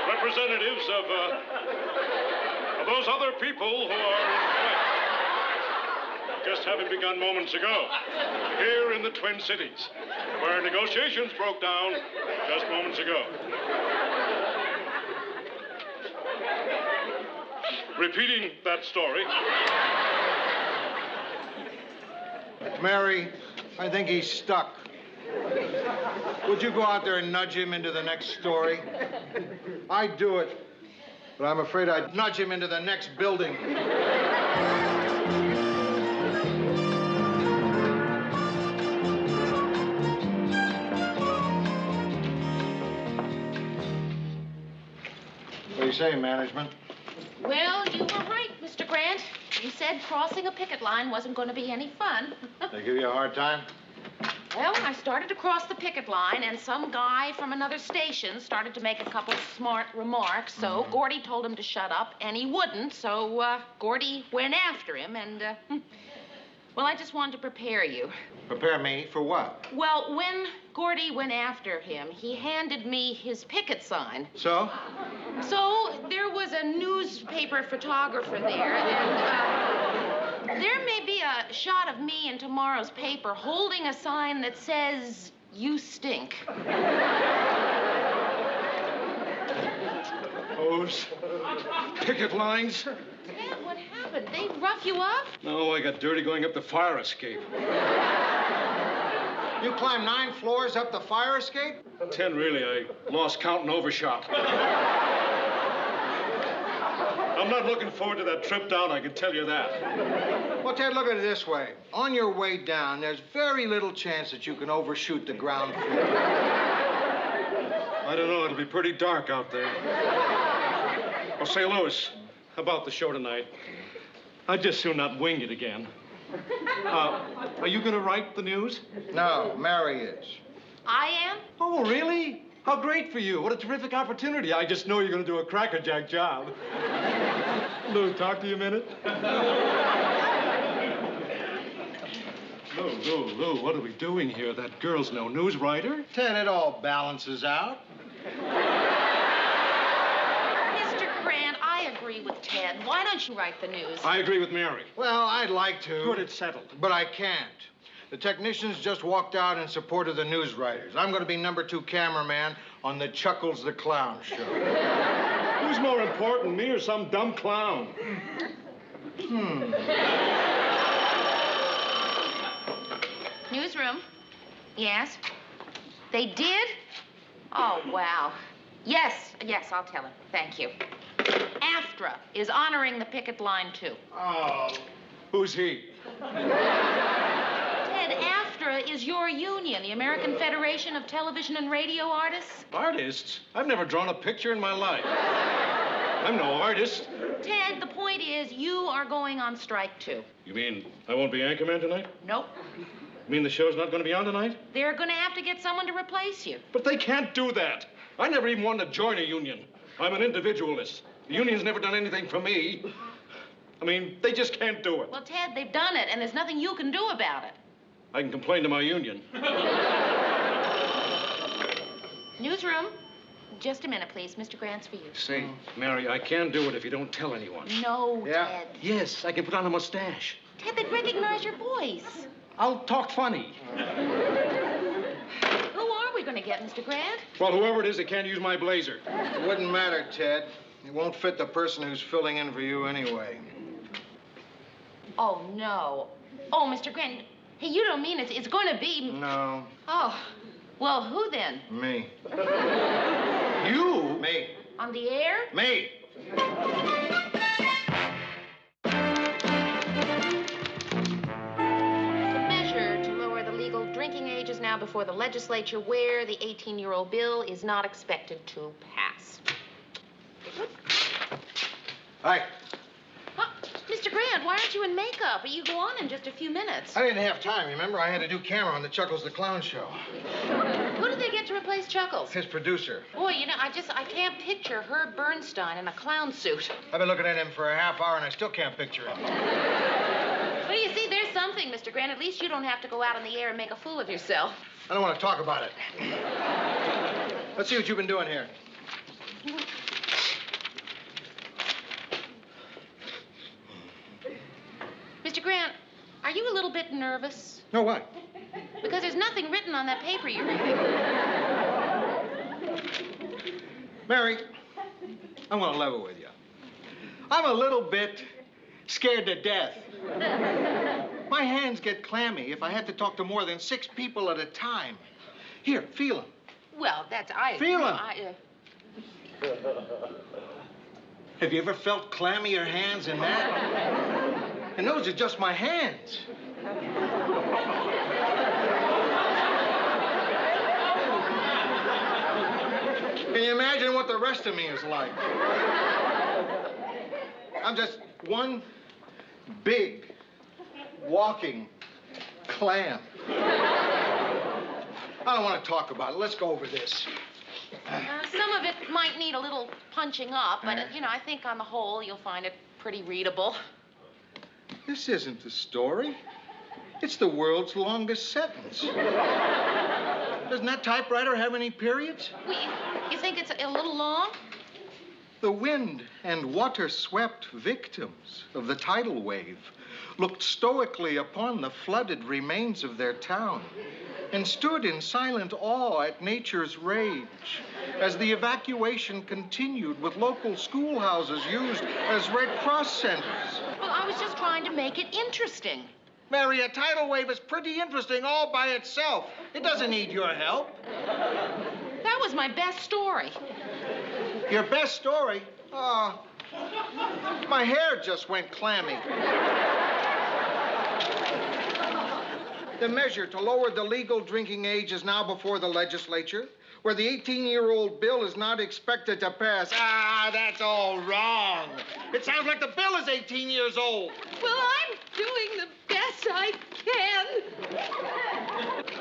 S2: representatives of those other people who are in strike. Just having begun moments ago, here in the Twin Cities, where negotiations broke down just moments ago. Repeating that story.
S15: Mary, I think he's stuck. Would you go out there and nudge him into the next story? I'd do it, but I'm afraid I'd nudge him into the next building. What do you say, management?
S3: Well, you were right, Mr. Grant. You said crossing a picket line wasn't going to be any fun.
S15: They give you a hard time?
S3: Well, I started to cross the picket line, and some guy from another station started to make a couple smart remarks, so Gordy told him to shut up, and he wouldn't, so Gordy went after him, and, well, I just wanted to prepare you.
S15: Prepare me for what?
S3: Well, when Gordy went after him, he handed me his picket sign.
S15: So?
S3: So there was a newspaper photographer there, and, there may be a shot of me in tomorrow's paper holding a sign that says, "You stink."
S2: Those picket lines?
S3: Ted, what happened? They rough you up?
S2: No, I got dirty going up the fire escape.
S15: You climbed 9 floors up the fire escape?
S2: 10, really. I lost count and overshot. I'm not looking forward to that trip down, I can tell you that.
S15: Well, Ted, look at it this way. On your way down, there's very little chance that you can overshoot the ground floor.
S2: I don't know, it'll be pretty dark out there. Oh, say, Louis, how about the show tonight? I'd just soon not wing it again. Are you going to write the news?
S15: No, Mary is.
S3: I am?
S14: Oh, really? How great for you. What a terrific opportunity. I just know you're going to do a crackerjack job. Lou, talk to you a minute. Lou, what are we doing here? That girl's no news writer.
S15: Ted, it all balances out.
S3: Mr. Grant, I agree with Ted. Why don't you write the news?
S2: I agree with Mary.
S15: Well, I'd like to.
S2: Good, it's settled.
S15: But I can't. The technicians just walked out in support of the news writers. I'm going to be number 2 cameraman on the Chuckles the Clown show.
S2: Who's more important, me or some dumb clown?
S3: Newsroom? Yes? They did? Oh, wow. Yes, I'll tell him. Thank you. AFTRA is honoring the picket line, too.
S2: Oh, who's he?
S3: Ted, AFTRA is your union, the American Federation of Television and Radio Artists.
S2: Artists? I've never drawn a picture in my life. I'm no artist.
S3: Ted, the point is you are going on strike, too.
S2: You mean I won't be anchorman tonight?
S3: Nope.
S2: You mean the show's not going to be on tonight?
S3: They're going to have to get someone to replace you.
S2: But they can't do that. I never even wanted to join a union. I'm an individualist. The union's never done anything for me. I mean, they just can't do it.
S3: Well, Ted, they've done it, and there's nothing you can do about it.
S2: I can complain to my union.
S3: Newsroom. Just a minute, please. Mr. Grant's for you.
S2: Say, Mary, I can do it if you don't tell anyone.
S3: No,
S15: Yeah?
S3: Ted.
S2: Yes, I can put on a mustache.
S3: Ted, they'd recognize your voice.
S2: I'll talk funny.
S3: Who are we going to get yet, Mr. Grant?
S2: Well, whoever it is, they can't use my blazer.
S15: It wouldn't matter, Ted. It won't fit the person who's filling in for you anyway.
S3: Oh, no. Oh, Mr. Grant, hey, you don't mean it's going to be...
S15: No.
S3: Oh, well, who then?
S15: Me.
S2: You?
S15: Me.
S3: On the air?
S15: Me.
S3: The measure to lower the legal drinking age is now before the legislature, where the 18-year-old bill is not expected to pass.
S15: Hi.
S3: Huh? Mr. Grant, why aren't you in makeup? You go on in just a few minutes.
S15: I didn't have time, remember? I had to do camera on the Chuckles the Clown show.
S3: Who did they get to replace Chuckles?
S15: His producer.
S3: Boy, you know, I can't picture Herb Bernstein in a clown suit.
S15: I've been looking at him for a half hour and I still can't picture him.
S3: Well, you see, there's something, Mr. Grant. At least you don't have to go out in the air and make a fool of yourself.
S15: I don't want to talk about it. Let's see what you've been doing here.
S3: Mr. Grant, are you a little bit nervous?
S15: No, what?
S3: Because there's nothing written on that paper you're reading.
S15: Mary, I want to level with you. I'm a little bit scared to death. My hands get clammy if I have to talk to more than 6 people at a time. Here, feel them.
S3: Well, that's...
S15: Feel them. Have you ever felt clammier hands than that? And those are just my hands. Can you imagine what the rest of me is like? I'm just one big walking clam. I don't want to talk about it. Let's go over this.
S3: Some of it might need a little punching up, but, you know, I think on the whole you'll find it pretty readable.
S15: This isn't a story. It's the world's longest sentence. Doesn't that typewriter have any periods?
S3: Well, you think it's a little long?
S15: The wind and water-swept victims of the tidal wave looked stoically upon the flooded remains of their town and stood in silent awe at nature's rage as the evacuation continued with local schoolhouses used as Red Cross centers.
S3: Well, I was just trying to make it interesting.
S15: Mary, a tidal wave is pretty interesting all by itself. It doesn't need your help.
S3: That was my best story.
S15: Your best story? Oh, my hair just went clammy. The measure to lower the legal drinking age is now before the legislature, where the 18-year-old bill is not expected to pass. Ah, that's all wrong. It sounds like the bill is 18 years old.
S8: Well, I'm doing the best I can.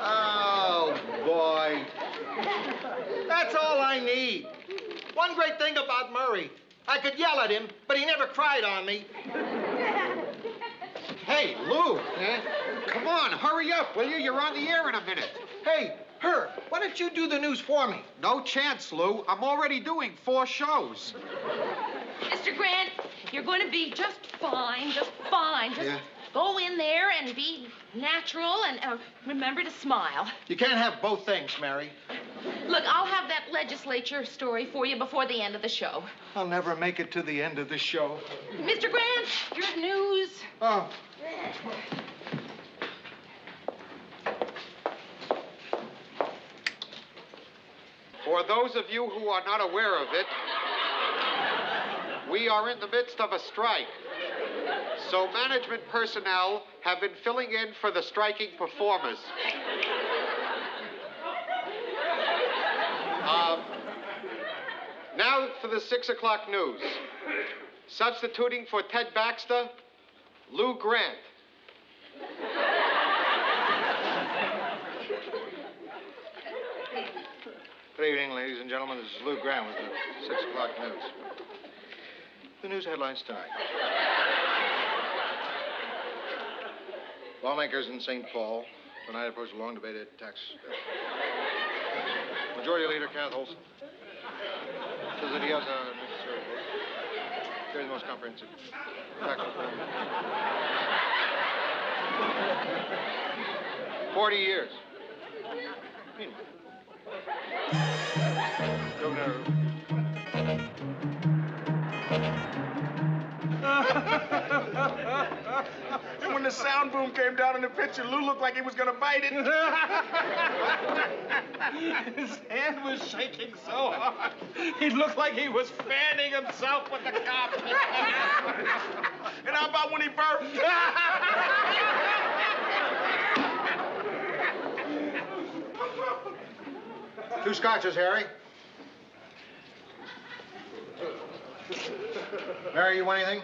S15: Oh, boy. That's all I need. One great thing about Murray, I could yell at him, but he never cried on me.
S16: Hey, Lou. Come on, hurry up, will you? You're on the air in a minute.
S15: Hey, Herb, why don't you do the news for me?
S16: No chance, Lou. I'm already doing 4 shows.
S3: Mr. Grant, you're going to be just fine, just fine. Just go in there and be natural and remember to smile.
S15: You can't have both things, Mary.
S3: Look, I'll have that legislature story for you before the end of the show.
S15: I'll never make it to the end of the show.
S3: Mr. Grant, your news.
S15: Oh.
S16: For those of you who are not aware of it, we are in the midst of a strike. So management personnel have been filling in for the striking performers. Now for the 6 o'clock news. Substituting for Ted Baxter, Lou Grant.
S15: Good evening, ladies and gentlemen. This is Lou Grant with the 6 o'clock news. The news headlines tonight. Lawmakers in St. Paul tonight oppose a long debated tax bill. Majority Leader Kenneth Olson says that he has a necessary vote. Carry the most comprehensive tax reform. 40 years. Meanwhile,
S11: Governor. And when the sound boom came down in the picture, Lou looked like he was gonna bite it.
S14: His hand was shaking so hard, he looked like he was fanning himself with the carpet.
S11: And how about when he burped?
S15: Two scotches, Harry. Mary, you want anything?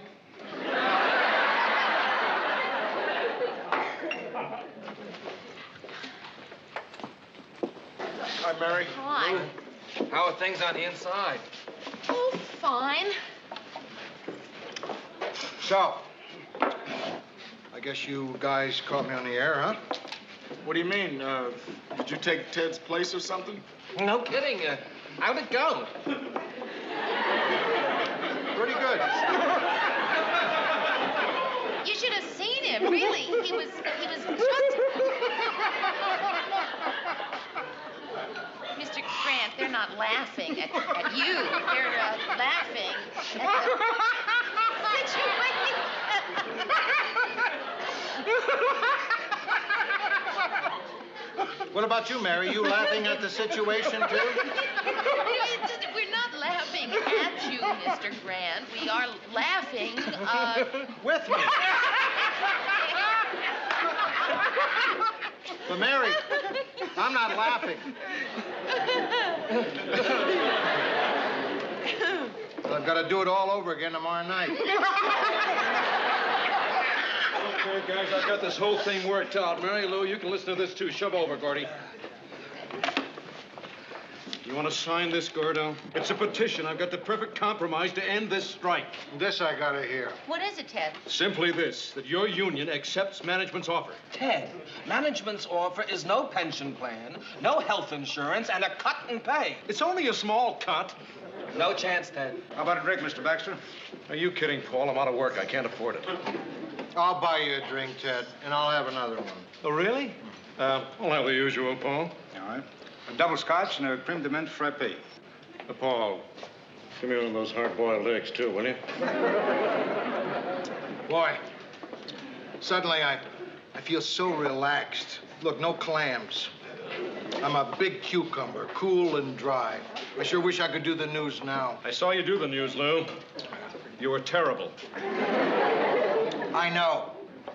S11: Hi, Mary.
S3: Hi.
S5: How are things on the inside?
S3: Oh, fine.
S15: So, I guess you guys caught me on the air, huh?
S11: What do you mean? Did you take Ted's place or something?
S5: No kidding. How'd it go?
S15: Pretty good.
S3: You should have seen him, really. He was just... Mr. Grant, they're not laughing at you. They're laughing at the situation.
S15: What about you, Mary? You laughing at the situation, too?
S3: We're not laughing at you, Mr. Grant. We are laughing,
S15: With me. But, Mary, I'm not laughing. Well, I've got to do it all over again tomorrow night.
S14: Okay, guys, I've got this whole thing worked out. Mary Lou, you can listen to this, too. Shove over, Gordy. You want to sign this, Gordo? It's a petition. I've got the perfect compromise to end this strike.
S15: This I got to hear.
S3: What is it, Ted?
S14: Simply this, that your union accepts management's offer.
S5: Ted, management's offer is no pension plan, no health insurance, and a cut in pay.
S14: It's only a small cut.
S5: No chance, Ted.
S14: How about a drink, Mr. Baxter? Are you kidding, Paul? I'm out of work. I can't afford it.
S15: I'll buy you a drink, Ted, and I'll have another one.
S14: Oh, really? I'll have the usual, Paul.
S17: All right. A double scotch and a creme de menthe frappe.
S14: Paul, give me one of those hard-boiled eggs, too, will you?
S15: Boy, suddenly I feel so relaxed. Look, no clams. I'm a big cucumber, cool and dry. I sure wish I could do the news now.
S14: I saw you do the news, Lou. You were terrible.
S12: I know.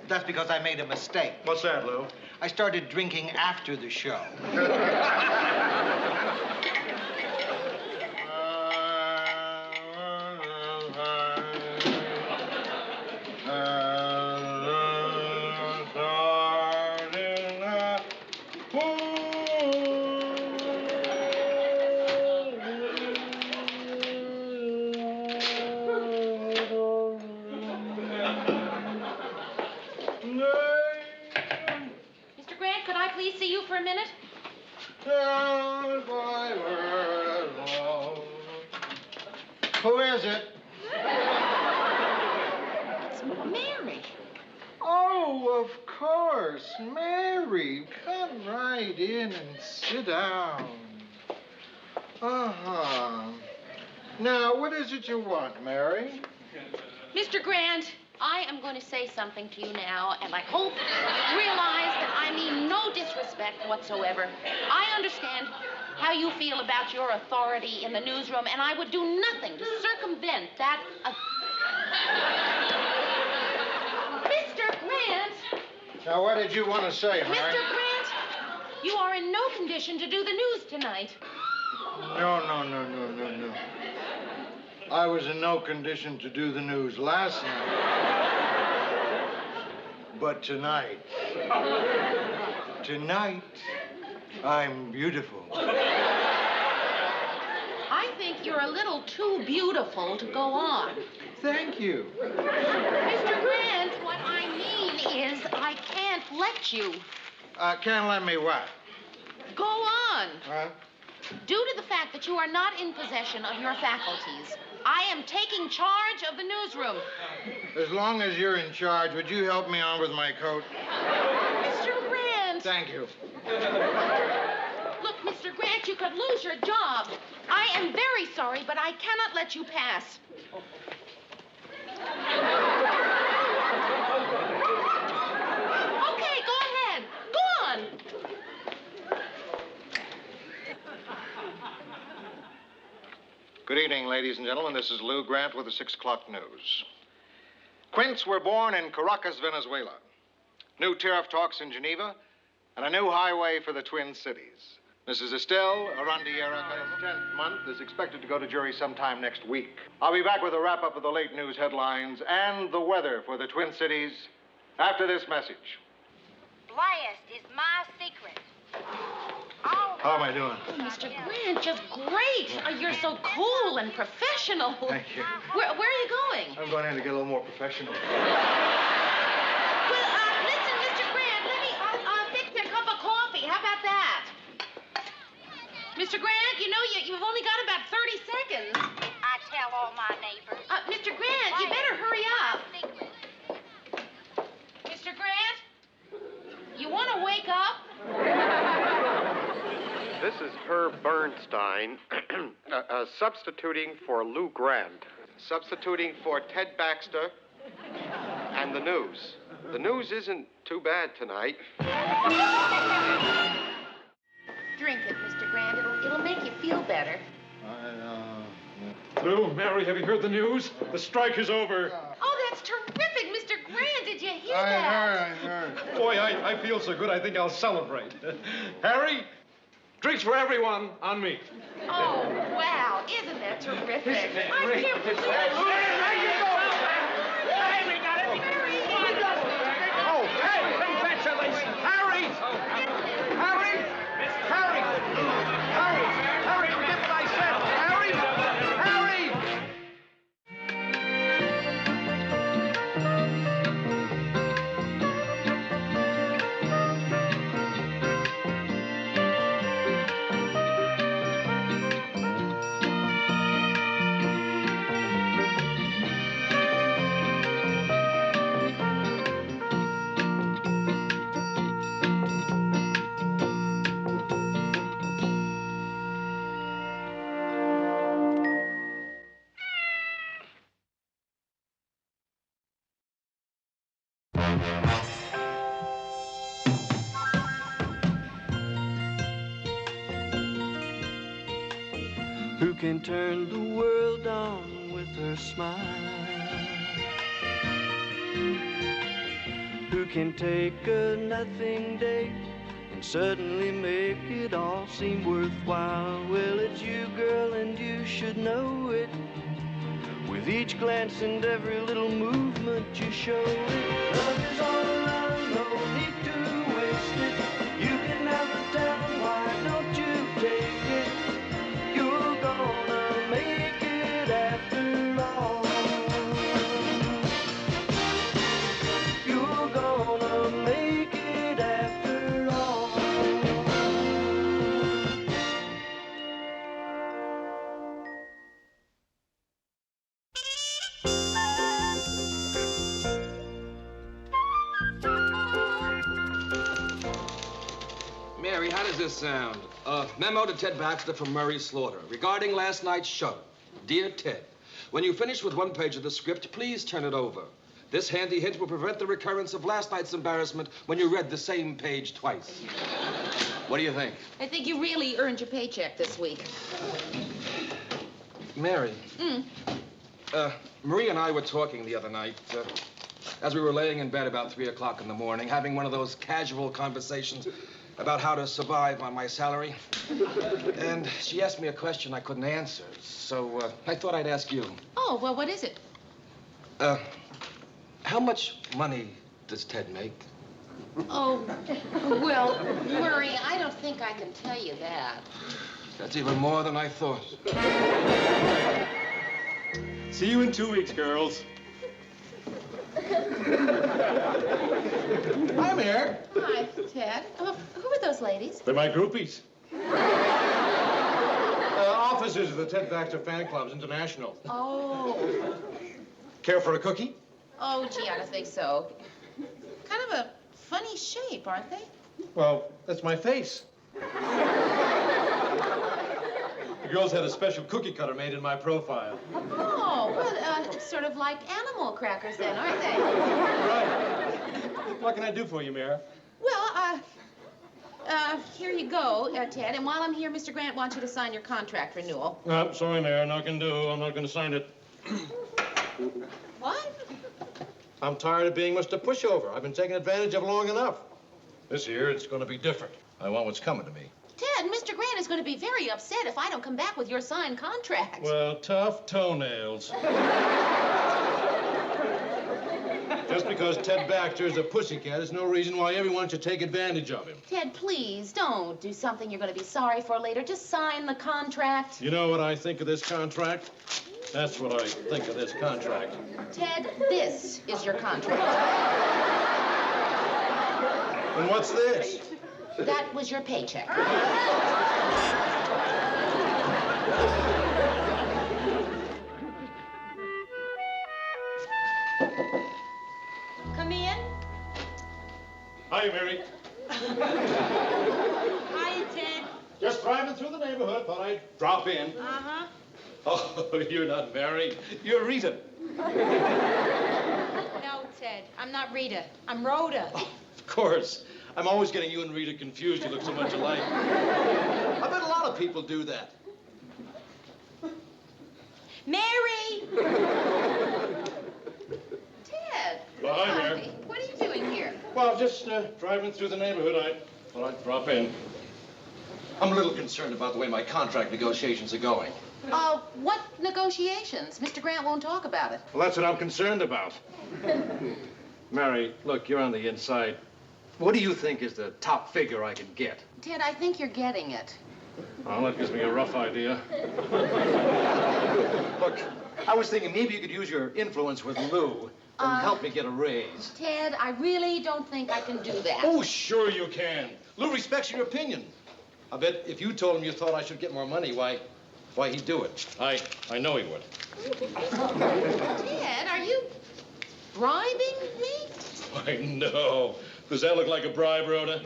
S12: That's because I made a mistake.
S14: What's that, Lou?
S12: I started drinking after the show.
S3: Mr. Grant, could I please see you for a minute?
S15: Who is it?
S3: It's Mary.
S15: Oh, of course, Mary. Come right in and sit down. Uh-huh. Now, what is it you want, Mary?
S3: Mr. Grant, I am going to say something to you now, and I hope you realize that I mean no disrespect whatsoever. I understand how you feel about your authority in the newsroom, and I would do nothing to circumvent that. Mr. Grant!
S15: Now, what did you want to say, Mary?
S3: Mr. Grant, you are in no condition to do the news tonight.
S15: No. I was in no condition to do the news last night. But tonight, I'm beautiful.
S3: I think you're a little too beautiful to go on.
S15: Thank you.
S3: Mr. Grant, what I mean is I can't let you.
S15: Can't let me what?
S3: Go on.
S15: Huh?
S3: Due to the fact that you are not in possession of your faculties, I am taking charge of the newsroom.
S15: As long as you're in charge, would you help me on with my coat?
S3: Mr. Grant.
S15: Thank you.
S3: Look, Mr. Grant, you can a job. I am very sorry, but I cannot let you pass. Okay, go ahead. Go on.
S16: Good evening, ladies and gentlemen. This is Lou Grant with the 6 o'clock news. Quints were born in Caracas, Venezuela. New tariff talks in Geneva, and a new highway for the Twin Cities. Mrs. Estelle Arandiera, 10th month, is expected to go to jury sometime next week. I'll be back with a wrap-up of the late news headlines and the weather for the Twin Cities after this message.
S18: Blast is my secret.
S15: How am I doing?
S3: Oh, Mr. Grant, just great. Oh, you're so cool and professional.
S15: Thank you.
S3: Where are you going?
S15: I'm going in to get a little more professional.
S3: Well, listen, Mr. Grant, I'll fix you a cup of coffee. How about that? Mr. Grant, you know, you've only got about 30 seconds.
S18: I tell all my neighbors.
S3: Mr. Grant, you better hurry up. Mr. Grant, you want to wake up?
S16: This is Herb Bernstein, substituting for Lou Grant, substituting for Ted Baxter, and the news. The news isn't too bad tonight.
S3: Drink it, Mr. Grant. It'll make you feel better.
S2: Lou, Mary, have you heard the news? The strike is over.
S3: Oh, that's terrific, Mr. Grant. Did you hear
S15: I
S3: that?
S15: heard.
S2: Boy, I feel so good, I think I'll celebrate. Harry, drinks for everyone on me.
S3: Oh, wow. Isn't that terrific? I can't believe it.
S2: Harry got it. Oh, hey, congratulations. Harry! Harry! Harry! Harry, forget what I said. Harry! Harry!
S1: Who can turn the world on with her smile? Who can take a nothing day and suddenly make it all seem worthwhile? Well, it's you, girl, and you should know it. With each glance and every little movement you show it. Love is all around, no need to waste it. You can never tell, why don't you take it? You're gonna make it after all. You're gonna make it after all.
S5: Mary, how does this sound? Memo to Ted Baxter from Murray Slaughter regarding last night's show. Dear Ted, when you finish with one page of the script, please turn it over. This handy hint will prevent the recurrence of last night's embarrassment when you read the same page twice. What do you think?
S3: I think you really earned your paycheck this week.
S5: Mary. Marie and I were talking the other night, as we were laying in bed about 3 o'clock in the morning, having one of those casual conversations about how to survive on my salary. And she asked me a question I couldn't answer, so I thought I'd ask you.
S3: Oh, well, what is it?
S5: How much money does Ted make?
S3: Oh, well, Murray, I don't think I can tell you that.
S5: That's even more than I thought.
S2: See you in 2 weeks, girls.
S15: Hi, Mayor.
S3: Hi, Ted. Who are those ladies?
S2: They're my groupies.
S15: Officers of the Ted Baxter Fan Club's International.
S3: Oh.
S15: Care for a cookie?
S3: Oh, gee, I don't think so. Kind of a funny shape, aren't they?
S15: Well, that's my face.
S14: girls had a special cookie cutter made in my profile.
S3: Oh, well, sort of like animal crackers then, aren't they?
S14: Right. What can I do for you, Mayor?
S3: Well, here you go, Ted. And while I'm here, Mr. Grant wants you to sign your contract renewal.
S2: Sorry, Mayor, not gonna do. I'm not gonna sign it.
S3: What?
S14: I'm tired of being Mr. Pushover. I've been taken advantage of long enough. This year, it's going to be different. I want what's coming to me.
S3: Ted, Mr. Grant is going to be very upset if I don't come back with your signed contract.
S2: Well, tough toenails.
S14: Just because Ted Baxter is a pussycat is no reason why everyone should take advantage of him.
S3: Ted, please, don't do something you're going to be sorry for later. Just sign the contract.
S2: You know what I think of this contract? That's what I think of this contract.
S3: Ted, this is your contract.
S14: And what's this?
S3: That was your paycheck.
S8: Come in.
S2: Hi, Mary.
S8: Hi, Ted.
S2: Just driving through the neighborhood. Thought I'd drop in.
S8: Uh-huh.
S2: Oh, you're not Mary. You're Rita.
S8: No, Ted, I'm not Rita. I'm Rhoda.
S14: Oh, of course. I'm always getting you and Rita confused. You look so much alike. I bet a lot of people do that.
S8: Mary!
S3: Ted.
S2: Hi, Mary.
S3: What are you doing here?
S2: Well, just driving through the neighborhood. I thought I'd drop in.
S14: I'm a little concerned about the way my contract negotiations are going.
S3: What negotiations? Mr. Grant won't talk about it.
S2: Well, that's what I'm concerned about. Mary, look, you're on the inside.
S14: What do you think is the top figure I can get?
S3: Ted, I think you're getting it.
S2: Well, that gives me a rough idea.
S14: Look, I was thinking maybe you could use your influence with Lou and help me get a raise.
S3: Ted, I really don't think I can do that.
S2: Oh, sure you can.
S14: Lou respects your opinion. I bet if you told him you thought I should get more money, why he'd do it.
S2: I know he would.
S3: Ted, are you bribing me?
S2: I know. Does that look like a bribe, Rhoda?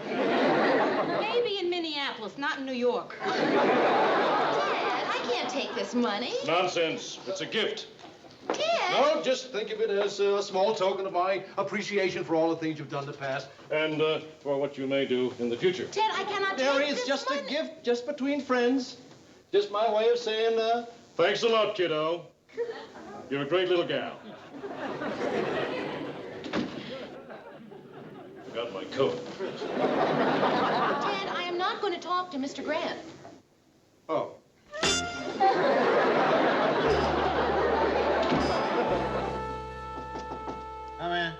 S8: Maybe in Minneapolis, not in New York.
S3: Dad, I can't take this money.
S2: Nonsense. It's a gift.
S3: Ted!
S14: No, just think of it as a small token of my appreciation for all the things you've done in the past.
S2: And for what you may do in the future.
S3: Ted, I cannot
S14: There
S3: take
S14: is
S3: this
S14: just
S3: money.
S14: a gift, just between friends. Just my way of saying,
S2: Thanks a lot, kiddo. You're a great little gal. Forgot my coat.
S3: Ted, I am not going to talk to Mr. Grant.
S14: Oh.
S12: Come in.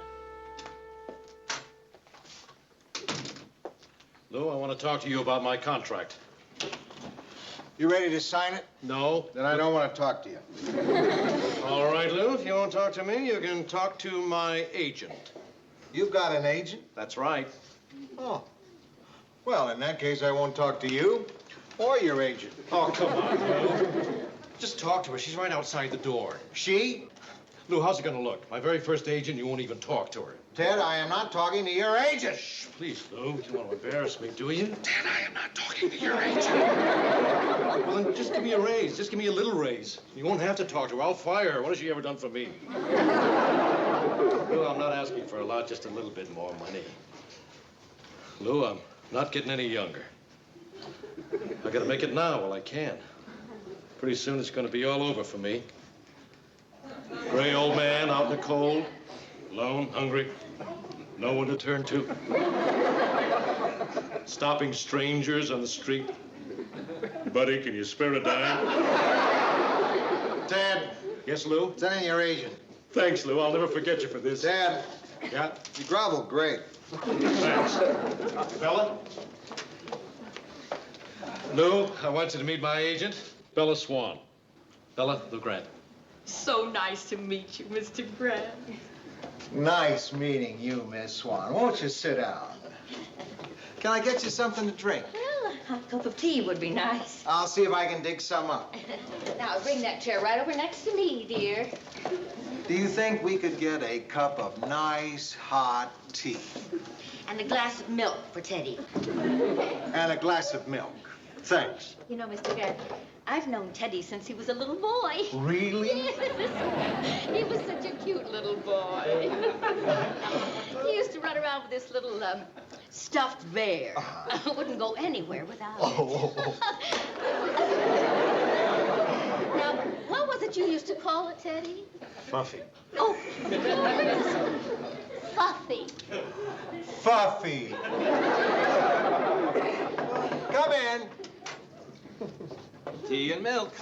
S2: Lou, I want to talk to you about my contract.
S15: You ready to sign it?
S2: No.
S15: Then I don't want to talk to you.
S14: All right, Lou, if you won't talk to me, you can talk to my agent.
S15: You've got an agent?
S14: That's right.
S15: Oh. Well, in that case, I won't talk to you or your agent.
S14: Oh, come on, Lou. Just talk to her. She's right outside the door.
S15: She?
S14: Lou, how's it gonna look? My very first agent, you won't even talk to her.
S15: Ted, I am not talking to your agent.
S14: Shh, please, Lou. You don't want to embarrass me, do you?
S11: Ted, I am not talking to your agent.
S14: Well, then just give me a raise. Just give me a little raise. You won't have to talk to her. I'll fire her. What has she ever done for me? Lou, I'm not asking for a lot, just a little bit more money. Lou, I'm not getting any younger. I gotta make it now while I can. Pretty soon it's gonna be all over for me. Gray old man out in the cold, alone, hungry, no one to turn to. Stopping strangers on the street. Buddy, can you spare a dime?
S15: Ted.
S14: Yes, Lou?
S15: Send in your agent.
S2: Thanks, Lou. I'll never forget you for this.
S15: Ted.
S14: Yeah?
S15: You grovel great.
S2: Thanks.
S14: Bella? Lou, I want you to meet my agent,
S2: Bella Swan.
S14: Bella Lou Grant.
S8: So nice to meet you, Mr. Grant.
S12: Nice meeting you, Miss Swan. Won't you sit down? Can I get you something to drink?
S19: Well, a cup of tea would be nice.
S12: I'll see if I can dig some up.
S19: Now, bring that chair right over next to me, dear.
S12: Do you think we could get a cup of nice, hot tea?
S19: And a glass of milk for Teddy.
S12: And a glass of milk.
S4: Thanks.
S19: You know, Mr. Grant, I've known Teddy since he was a little boy.
S4: Really?
S19: Yes. He was such a cute little boy. He used to run around with this little stuffed bear. Wouldn't go anywhere without it. Now, what was it you used to call it, Teddy?
S4: Fuffy.
S19: Oh, Fluffy.
S4: Fuffy. Come in.
S5: Tea and milk.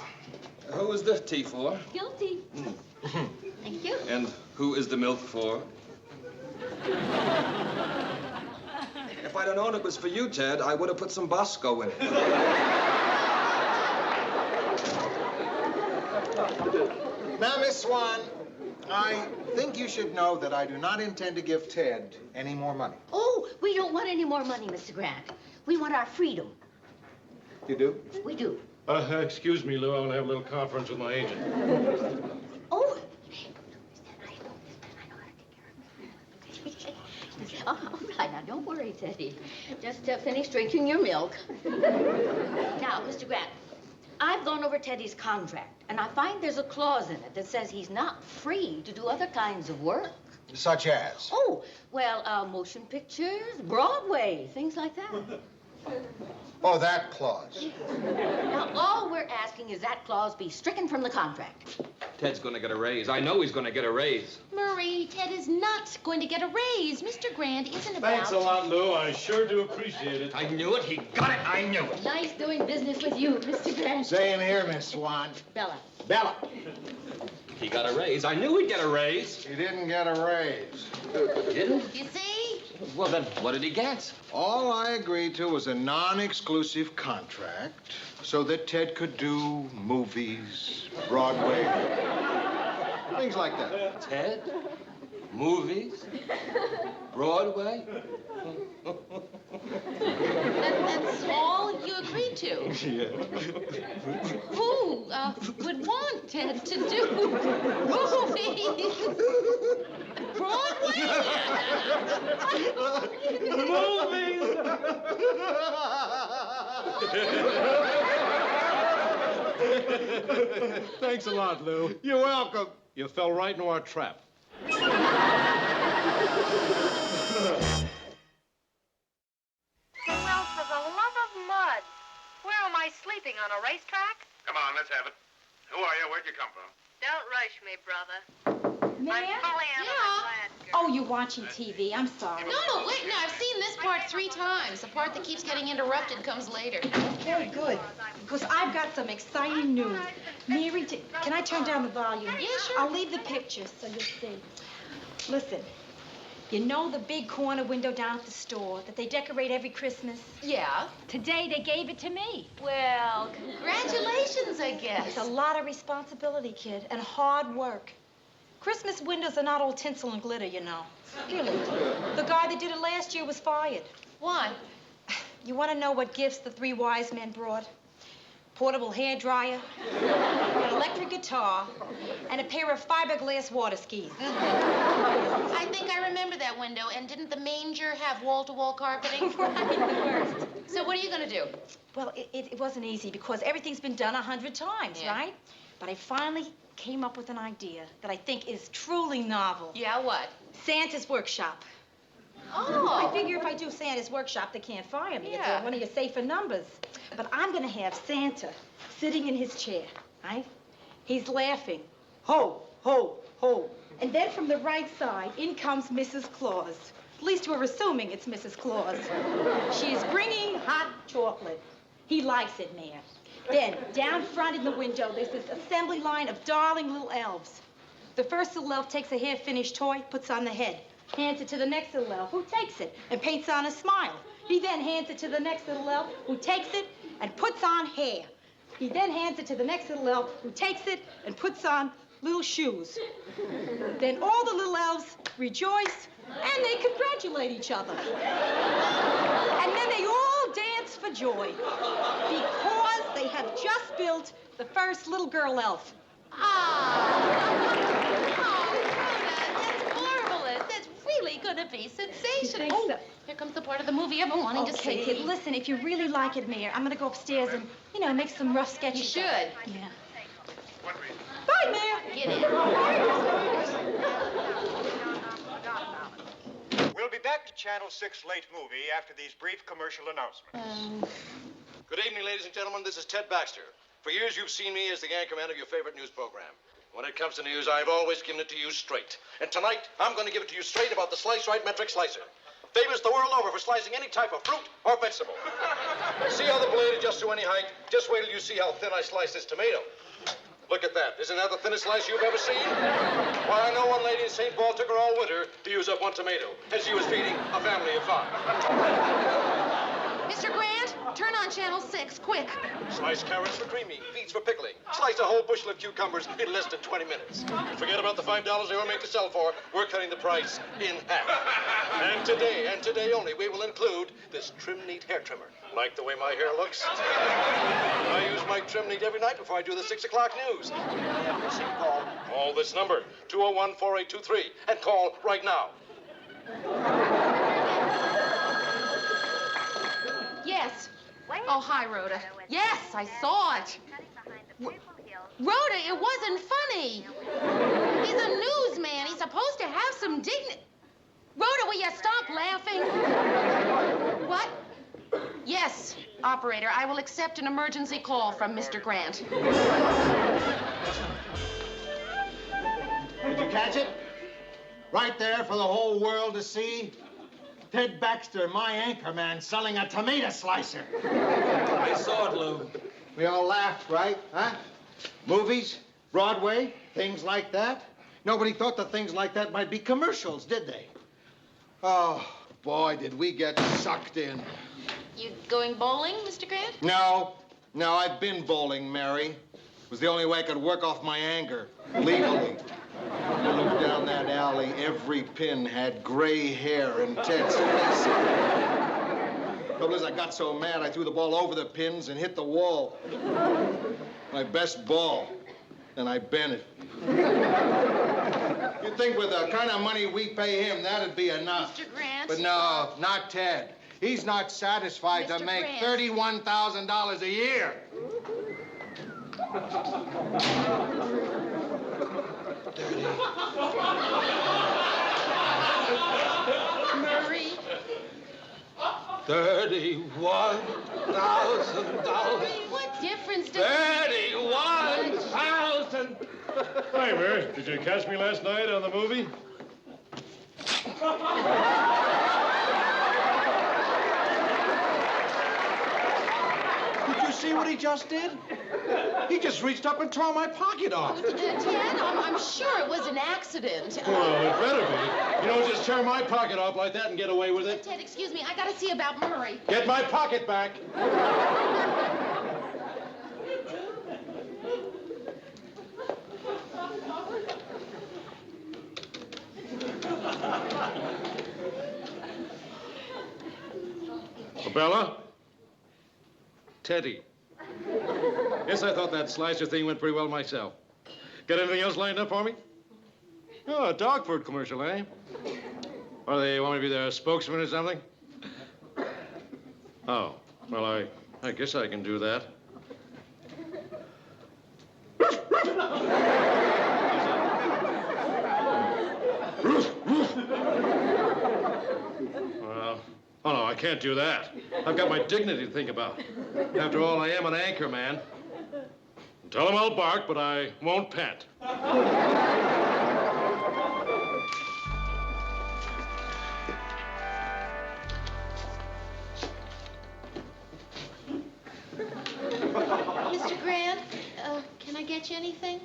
S5: Who is the tea for?
S19: Guilty. Thank you.
S5: And who is the milk for? If I'd have known it was for you, Ted, I would have put some Bosco in it.
S15: Now, Miss Swan, I think you should know that I do not intend to give Ted any more money.
S19: Oh, we don't want any more money, Mr. Grant. We want our freedom.
S15: You do?
S19: We do.
S14: Excuse me, Lou. I want to have a little conference with my agent.
S19: Oh. All right, now, don't worry, Teddy. Just finish drinking your milk. Now, Mr. Grant, I've gone over Teddy's contract, and I find there's a clause in it that says he's not free to do other kinds of work.
S15: Such as?
S19: Oh, well, motion pictures, Broadway, things like that.
S15: Oh, that clause.
S19: Now, all we're asking is that clause be stricken from the contract.
S5: Ted's gonna get a raise. I know he's gonna get a raise.
S3: Murray, Ted is not going to get a raise. Mr. Grant isn't about...
S14: Thanks a lot, Lou. I sure do appreciate it.
S5: I knew it. He got it. I knew it.
S19: Nice doing business with you, Mr. Grant.
S15: Same here, Miss Swan.
S19: Bella.
S15: Bella.
S5: He got a raise. I knew he'd get a raise.
S15: He didn't get a raise.
S5: Didn't?
S3: You see?
S5: Well, then what did he get?
S15: All I agreed to was a non-exclusive contract so that Ted could do movies, Broadway, things like that.
S5: Ted? Movies? Broadway?
S3: That's all you agreed to.
S5: Yeah.
S3: Who would want Ted to do movies? Broadway?
S14: Thanks a lot, Lou.
S15: You're welcome.
S14: You fell right into our trap.
S18: Well, for the love of mud, where am I sleeping, on a racetrack?
S2: Come on, let's have it. Who are you? Where'd you come from?
S18: Don't rush me, brother.
S8: Ma'am?
S18: I'm Pollyanna, the glad girl.
S8: Oh, you're watching TV. I'm sorry.
S3: No, wait, no, I've seen this part 3 times. The part that keeps getting interrupted comes later.
S8: Very good. Because I've got some exciting news. Mary, can I turn down the volume?
S3: Yeah, sure.
S8: I'll leave the pictures so you'll see. Listen, you know the big corner window down at the store that they decorate every Christmas?
S3: Yeah.
S8: Today they gave it to me.
S3: Well, congratulations, I guess.
S8: It's a lot of responsibility, kid, and hard work. Christmas windows are not all tinsel and glitter, you know. Really. The guy that did it last year was fired.
S3: Why?
S8: You want to know what gifts the 3 wise men brought? Portable hairdryer, an electric guitar, and a pair of fiberglass water skis.
S3: I think I remember that window. And didn't the manger have wall-to-wall carpeting?
S8: Right, the worst.
S3: So what are you going to do?
S8: Well, it wasn't easy because everything's been done 100 times,
S3: Yeah.
S8: right? But I finally came up with an idea that I think is truly novel.
S3: Yeah, what?
S8: Santa's workshop.
S3: Oh.
S8: I figure if I do Santa's workshop, they can't fire me.
S3: Yeah.
S8: It's one of your safer numbers. But I'm going to have Santa sitting in his chair, right? He's laughing. Ho, ho, ho. And then from the right side, in comes Mrs. Claus. At least we're assuming it's Mrs. Claus. She's bringing hot chocolate. He likes it, Mayor. Then, down front in the window, there's this assembly line of darling little elves. The first little elf takes a hair-finished toy, puts on the head, hands it to the next little elf, who takes it and paints on a smile. He then hands it to the next little elf, who takes it and puts on hair. He then hands it to the next little elf, who takes it and puts on little shoes. Then all the little elves rejoice, and they congratulate each other. And then they all dance for joy, because they have just built the first little girl elf.
S3: Oh, Rhoda, that's marvelous. That's really really gonna be sensational.
S8: think
S3: Oh,
S8: so?
S3: here comes the part of the movie I've been wanting to
S8: Okay,
S3: see.
S8: kid, listen, if you really like it, Mayor, I'm gonna go upstairs and, make some rough sketches.
S3: You should.
S8: Yeah. Bye, Mayor.
S3: Get in.
S20: We'll be back to Channel 6 Late Movie after these brief commercial announcements.
S14: Good evening, ladies and gentlemen. This is Ted Baxter. For years, you've seen me as the anchorman of your favorite news program. When it comes to news, I've always given it to you straight. And tonight, I'm going to give it to you straight about the Slice Right metric slicer. Famous the world over for slicing any type of fruit or vegetable. See how the blade adjusts to any height? Just wait till you see how thin I slice this tomato. Look at that. Isn't that the thinnest slice you've ever seen? Why, I know one lady in St. Paul took her all winter to use up one tomato, and she was feeding a family of 5.
S3: Mr. Grant, turn on Channel 6, quick.
S14: Slice carrots for creaming, beets for pickling. Slice a whole bushel of cucumbers in less than 20 minutes. Forget about the $5 they were made to sell for. We're cutting the price in half. And today only, we will include this Trim Neat hair trimmer. Like the way my hair looks? I use my Trim Neat every night before I do the 6 o'clock news. Call this number, 201-4823, and call right now.
S3: Yes. Oh, hi, Rhoda. Yes, I saw it. Rhoda, it wasn't funny. He's a newsman. He's supposed to have some dignity. Rhoda, will you stop laughing? What? Yes, operator, I will accept an emergency call from Mr. Grant.
S4: Did you catch it? Right there for the whole world to see? Ted Baxter, my anchorman, selling a tomato slicer.
S5: I saw it, Lou.
S4: We all laughed, right? Huh? Movies, Broadway, things like that. Nobody thought that things like that might be commercials, did they? Oh, boy, did we get sucked in.
S3: You going bowling, Mr. Grant?
S4: No, I've been bowling, Mary. It was the only way I could work off my anger, legally. I looked down that alley, every pin had gray hair and Ted's face. Trouble is, I got so mad, I threw the ball over the pins and hit the wall. My best ball, and I bent it. You'd think with the kind of money we pay him, that'd be enough.
S3: Mr. Grant?
S4: But no, not Ted. He's not satisfied to make $31,000 a year.
S3: Murray?
S5: $31,000.
S3: What difference does
S5: $31,000.
S2: Hi, Mary. Did you catch me last night on the movie?
S4: Did you see what he just did? He just reached up and tore my pocket off.
S3: Ted, I'm sure it was an accident.
S2: Well, it better be. You don't just tear my pocket off like that and get away with it.
S3: Ted, excuse me, I gotta see about Murray.
S2: Get my pocket back. Bella? Teddy. Yes, I thought that slicer thing went pretty well myself. Got anything else lined up for me? Oh, a dog food commercial, eh? Or they want me to be their spokesman or something? Oh, well, I guess I can do that. Well, oh, no, I can't do that. I've got my dignity to think about. After all, I am an anchor man. Tell them I'll bark, but I won't pant.
S3: Mr. Grant, can I get you anything?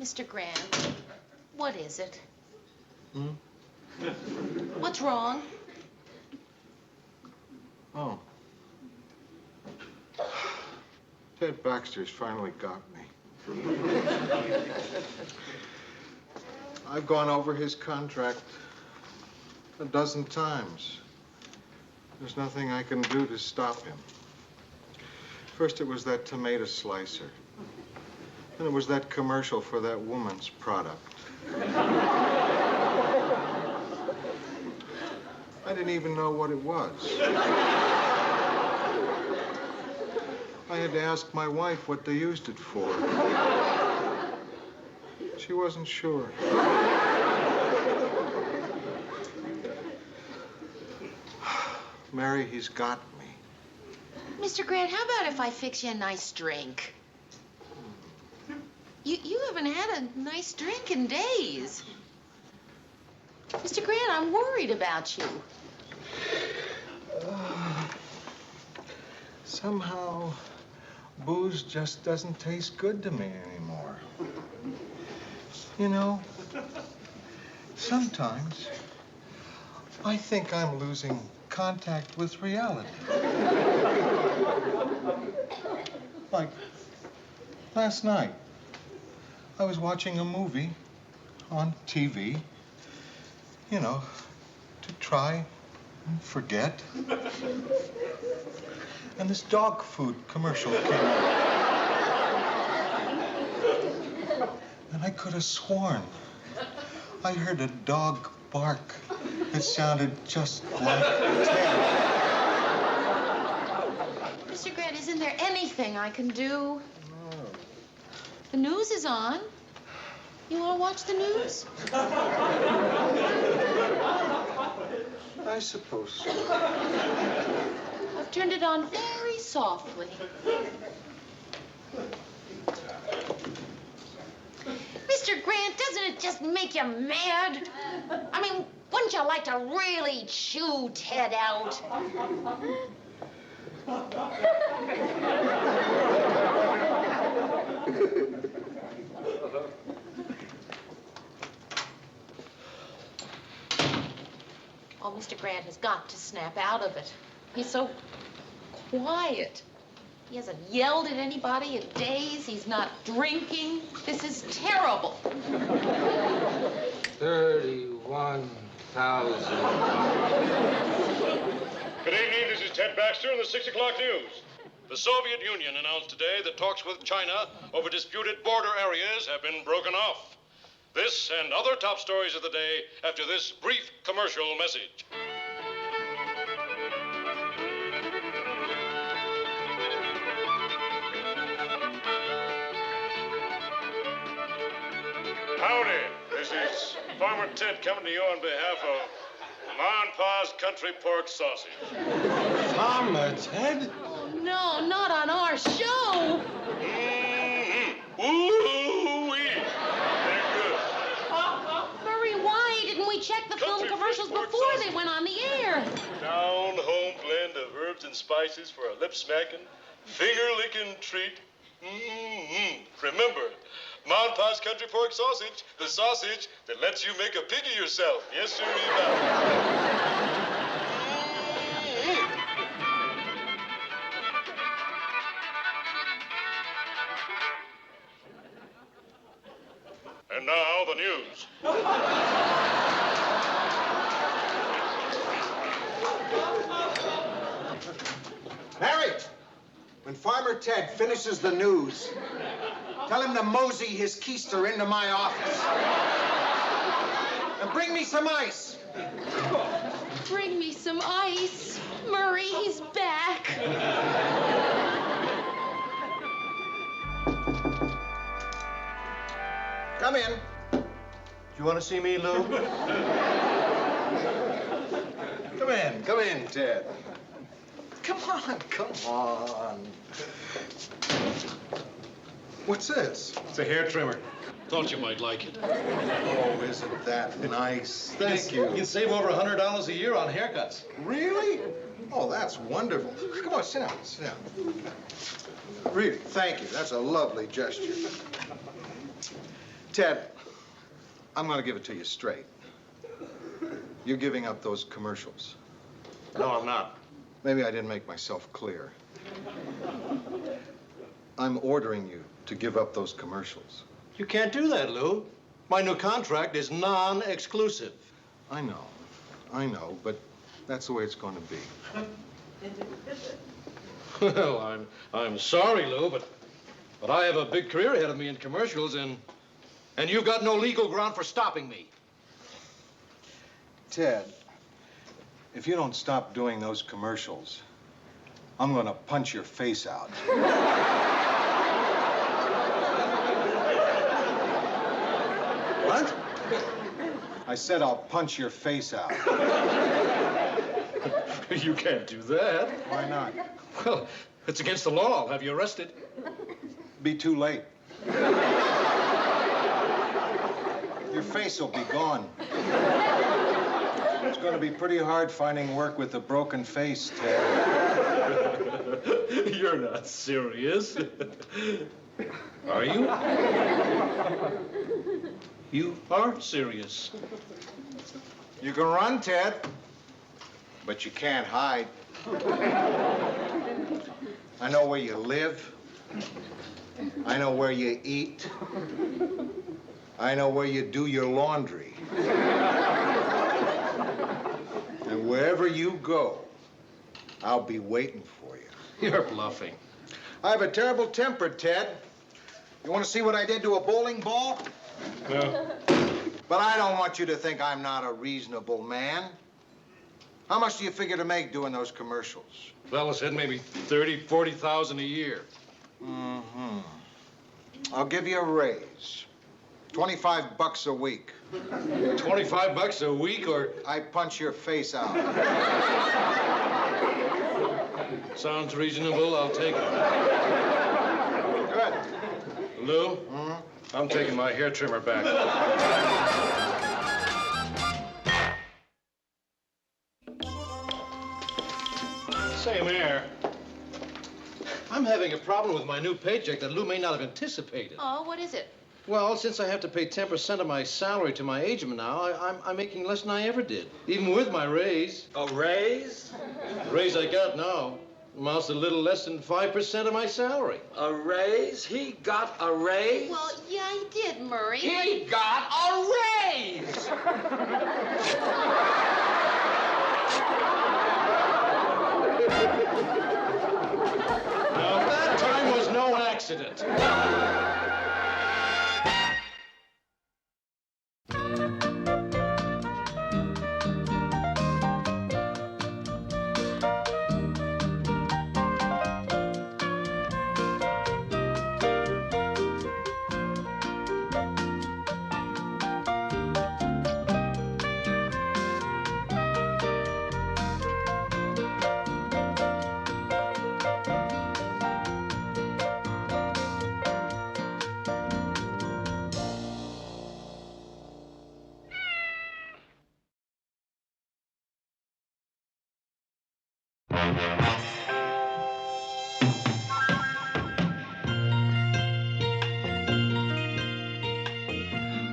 S3: Mr. Grant, what is it? What's wrong?
S15: Oh. Ted Baxter's finally got me. I've gone over his contract. a dozen times. There's nothing I can do to stop him. First, it was that tomato slicer. Then it was that commercial for that woman's product. I didn't even know what it was. I had to ask my wife what they used it for. She wasn't sure. Mary, he's got me.
S3: Mr. Grant, how about if I fix you a nice drink? You haven't had a nice drink in days. Mr. Grant, I'm worried about you.
S15: Somehow, booze just doesn't taste good to me anymore. You know, sometimes I think I'm losing contact with reality. Like last night, I was watching a movie on TV, you know, to try and forget. And this dog food commercial came on. And I could have sworn I heard a dog bark that sounded just like Ted.
S3: Mr. Grant, isn't there anything I can do?
S15: No.
S3: The news is on. You want to watch the news?
S15: I suppose so.
S3: I've turned it on very softly. Mr. Grant, doesn't it just make you mad? I mean, wouldn't you like to really chew Ted out? Oh, Mr. Grant has got to snap out of it. He's so quiet. He hasn't yelled at anybody in days. He's not drinking. This is terrible.
S2: 31,000. Good evening. This is Ted Baxter in the 6 o'clock news. The Soviet Union announced today that talks with China over disputed border areas have been broken off. This and other top stories of the day after this brief commercial message. Howdy. This is Farmer Ted coming to you on behalf of Ma and Pa's Country Pork Sausage.
S15: Farmer Ted?
S3: Oh, no, not on our show.
S2: Ooh-wee. They're good.
S3: Murray, why didn't we check the film commercials before they went on the air?
S2: Down-home blend of herbs and spices for a lip-smacking, finger-licking treat. Remember, Ma and Pa's Country Pork Sausage, the sausage that lets you make a pig of yourself. Yes, sir, And now, the news.
S4: Mary, when Farmer Ted finishes the news, tell him to mosey his keister into my office. And bring me some ice.
S3: Bring me some ice. Murray, he's back.
S4: Come in.
S15: Do you want to see me, Lou? Come in, Ted. Come on. What's this?
S14: It's a hair trimmer. Thought you might like it.
S15: Oh, isn't that nice? Thank you.
S14: You can save over $100 a year on haircuts.
S15: Really? Oh, that's wonderful. Come on, sit down. Really, thank you. That's a lovely gesture. Ted, I'm going to give it to you straight. You're giving up those commercials.
S14: No, I'm not.
S15: Maybe I didn't make myself clear. I'm ordering you to give up those commercials.
S14: You can't do that, Lou. My new contract is non-exclusive.
S15: I know. I know, but that's the way it's going to be.
S14: Well, I'm sorry, Lou, but I have a big career ahead of me in commercials, and you've got no legal ground for stopping me.
S15: Ted, if you don't stop doing those commercials, I'm going to punch your face out. What? I said I'll punch your face out.
S14: You can't do that.
S15: Why not?
S14: Well, it's against the law. I'll have you arrested.
S15: Be too late. Your face will be gone. It's going to be pretty hard finding work with a broken face, Ted.
S14: You're not serious. Are you? You are serious.
S15: You can run, Ted, but you can't hide. I know where you live. I know where you eat. I know where you do your laundry. And wherever you go, I'll be waiting for you.
S14: You're bluffing.
S15: I have a terrible temper, Ted. You want to see what I did to a bowling ball?
S14: No.
S15: But I don't want you to think I'm not a reasonable man. How much do you figure to make doing those commercials?
S14: Fella said maybe 30, 40,000 a year.
S15: Mm-hmm. I'll give you a raise. $25 a week.
S14: $25 a week, or
S15: I punch your face out.
S14: sounds reasonable. I'll take it.
S15: Good.
S14: Lou, I'm taking my hair trimmer back. Say, Mayor, I'm having a problem with my new paycheck that Lou may not have anticipated.
S3: Oh, what is it?
S14: Well, since I have to pay 10% of my salary to my agent now, I'm making less than I ever did, even with my raise.
S5: A raise?
S14: The raise I got now amounts to a little less than 5% of my salary.
S5: A raise? He got a raise?
S3: Well, yeah, he did, Murray.
S5: He got a raise!
S14: Now, that time was no accident.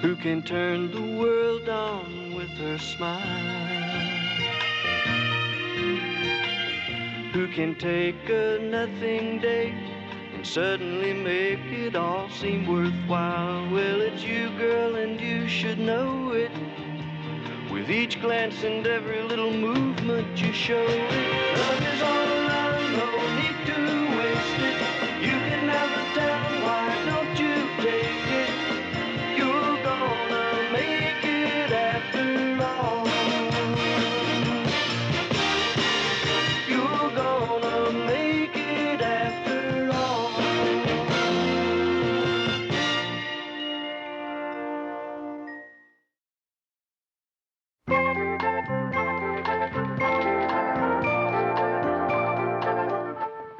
S1: Who can turn the world on with her smile? Who can take a nothing day and suddenly make it all seem worthwhile? Well, it's you, girl, and you should know it. With each glance and every little movement you show it. Love is all around, no need to waste it. You can have the town, why don't you take it? You're gonna make it after all. You're gonna make it after all.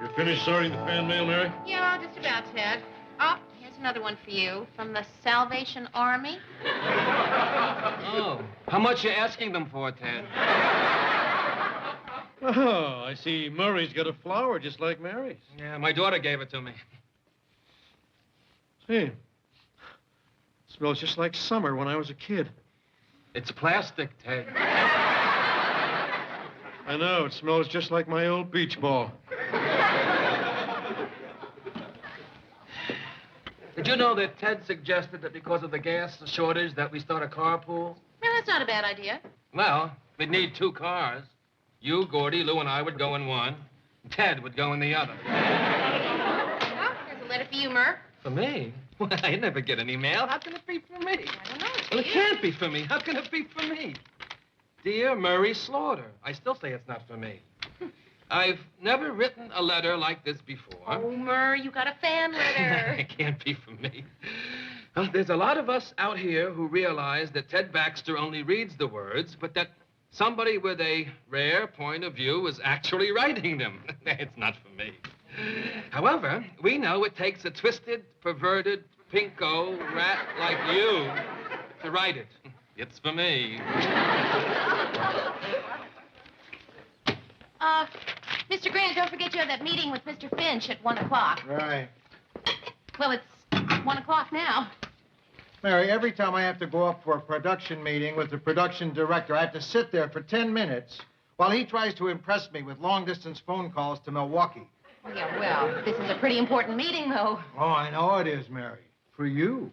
S14: You finished sorting the fan mail, Mary?
S3: Yeah, just about, Ted. Oh, here's another one for you from the Salvation Army.
S5: Oh, how much you asking them for, Ted?
S14: Oh, I see Murray's got a flower just like Mary's.
S5: Yeah, my daughter gave it to me.
S14: Hey, it smells just like summer when I was a kid.
S5: It's plastic, Ted.
S14: I know, it smells just like my old beach ball.
S5: Did you know that Ted suggested that because of the gas shortage that we start a carpool?
S3: No, that's not a bad idea.
S5: Well, We'd need 2 cars. You, Gordy, Lou, and I would go in one. Ted would go in the other.
S3: Oh, here's a letter for you, Murr.
S5: For me? Well, I never get any mail. How can it be for me?
S3: I don't know.
S5: Well, it can't be for me. How can it be for me? Dear Murray Slaughter. I still say it's not for me. I've never written a letter like this before.
S3: Oh, Murr, you got a fan letter.
S5: It can't be for me. Well, there's a lot of us out here who realize that Ted Baxter only reads the words, but that somebody with a rare point of view is actually writing them. It's not for me. However, we know it takes a twisted, perverted, pinko rat like you to write it. It's for me.
S3: Mr. Grant, don't forget you have that meeting with Mr. Finch at 1 o'clock.
S15: Right.
S3: Well, it's 1 o'clock now.
S15: Mary, every time I have to go up for a production meeting with the production director, I have to sit there for 10 minutes while he tries to impress me with long-distance phone calls to Milwaukee.
S3: Yeah, well, this is a pretty important meeting, though.
S15: Oh, I know it is, Mary. For you.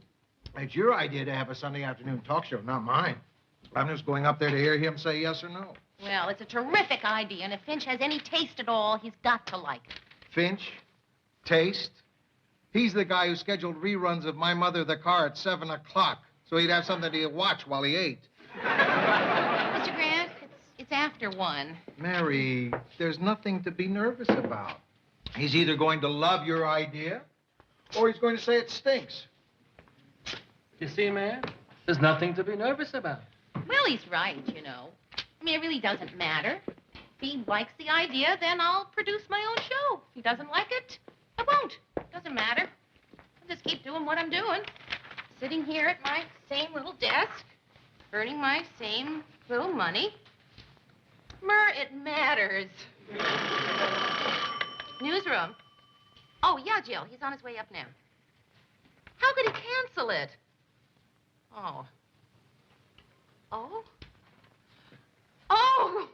S15: It's your idea to have a Sunday afternoon talk show, not mine. I'm just going up there to hear him say yes or no.
S3: Well, it's a terrific idea, and if Finch has any taste at all, he's got to like it.
S15: Finch? Taste? He's the guy who scheduled reruns of My Mother the Car at 7 o'clock, so he'd have something to watch while he ate.
S3: Mr. Grant, it's after 1.
S15: Mary, there's nothing to be nervous about. He's either going to love your idea, or he's going to say it stinks.
S5: You see, man? There's nothing to be nervous about.
S3: Well, he's right, you know. I mean, it really doesn't matter. If he likes the idea, then I'll produce my own show. If he doesn't like it, I won't. Doesn't matter. I'll just keep doing what I'm doing. Sitting here at my same little desk, earning my same little money. Murr, it matters. Newsroom. Oh, yeah, Jill. He's on his way up now. How could he cancel it? Oh. Oh? Oh!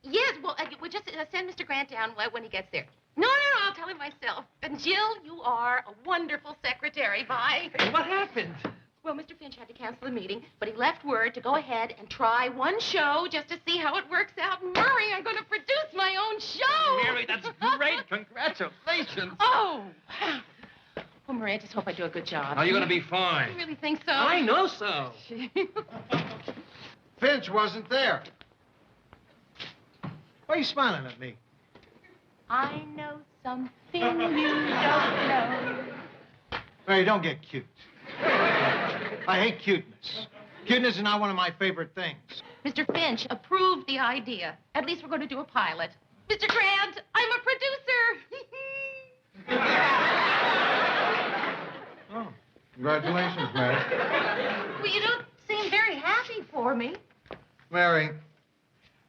S3: Yes, well, we'll just send Mr. Grant down when he gets there. No, I'll tell him myself. And Jill, you are a wonderful secretary. Bye.
S5: Hey, what happened?
S3: Well, Mr. Finch had to cancel the meeting, but he left word to go ahead and try one show just to see how it works out. Murray, I'm going to produce my own show.
S5: Mary, that's great. Congratulations.
S3: Oh, wow. Well, Murray, I just hope I do a good job.
S5: Oh, you're going to be fine.
S3: You really think so?
S5: I know so.
S15: Finch wasn't there. Why are you smiling at me?
S3: I know something you don't know.
S15: Mary, don't get cute. I hate cuteness. Cuteness is not one of my favorite things.
S3: Mr. Finch approved the idea. At least we're going to do a pilot. Mr. Grant, I'm a producer.
S15: Oh, congratulations, Mary.
S3: Well, you don't seem very happy for me.
S15: Mary,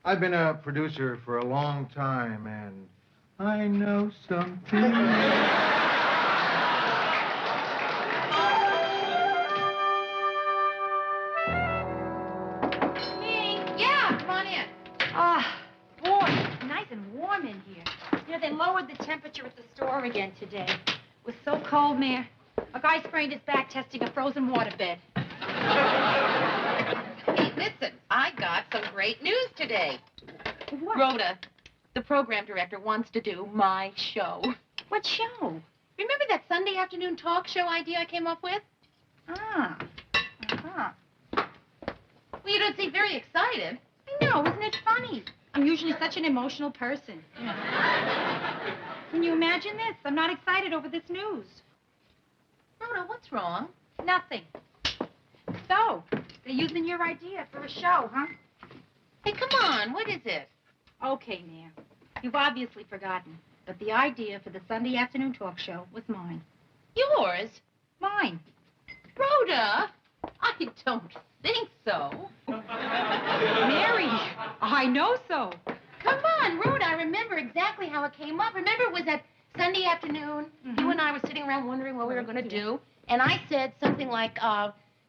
S15: I've been a producer for a long time, and I know something.
S3: Yeah, come on in.
S8: Ah, boy, it's nice and warm in here. You know, they lowered the temperature at the store again today. It was so cold, Mayor. A guy sprained his back testing a frozen waterbed.
S3: Hey, listen, I got some great news today.
S8: What?
S3: Rhoda, the program director, wants to do my show.
S8: What show?
S3: Remember that Sunday afternoon talk show idea I came up with?
S8: Ah. Uh-huh.
S3: Well, you don't seem very excited.
S8: I know, isn't it funny? I'm usually such an emotional person. Can you imagine this? I'm not excited over this news.
S3: Rhoda, what's wrong?
S8: Nothing. So, they're using your idea for a show, huh?
S3: Hey, come on, what is it?
S8: Okay, Mayor. You've obviously forgotten, but the idea for the Sunday afternoon talk show was mine.
S3: Yours?
S8: Mine.
S3: Rhoda, I don't think so.
S8: Mary, I know so.
S3: Come on, Rhoda, I remember exactly how it came up. Remember it was that Sunday afternoon, you and I were sitting around wondering what we were going to do, and I said something like,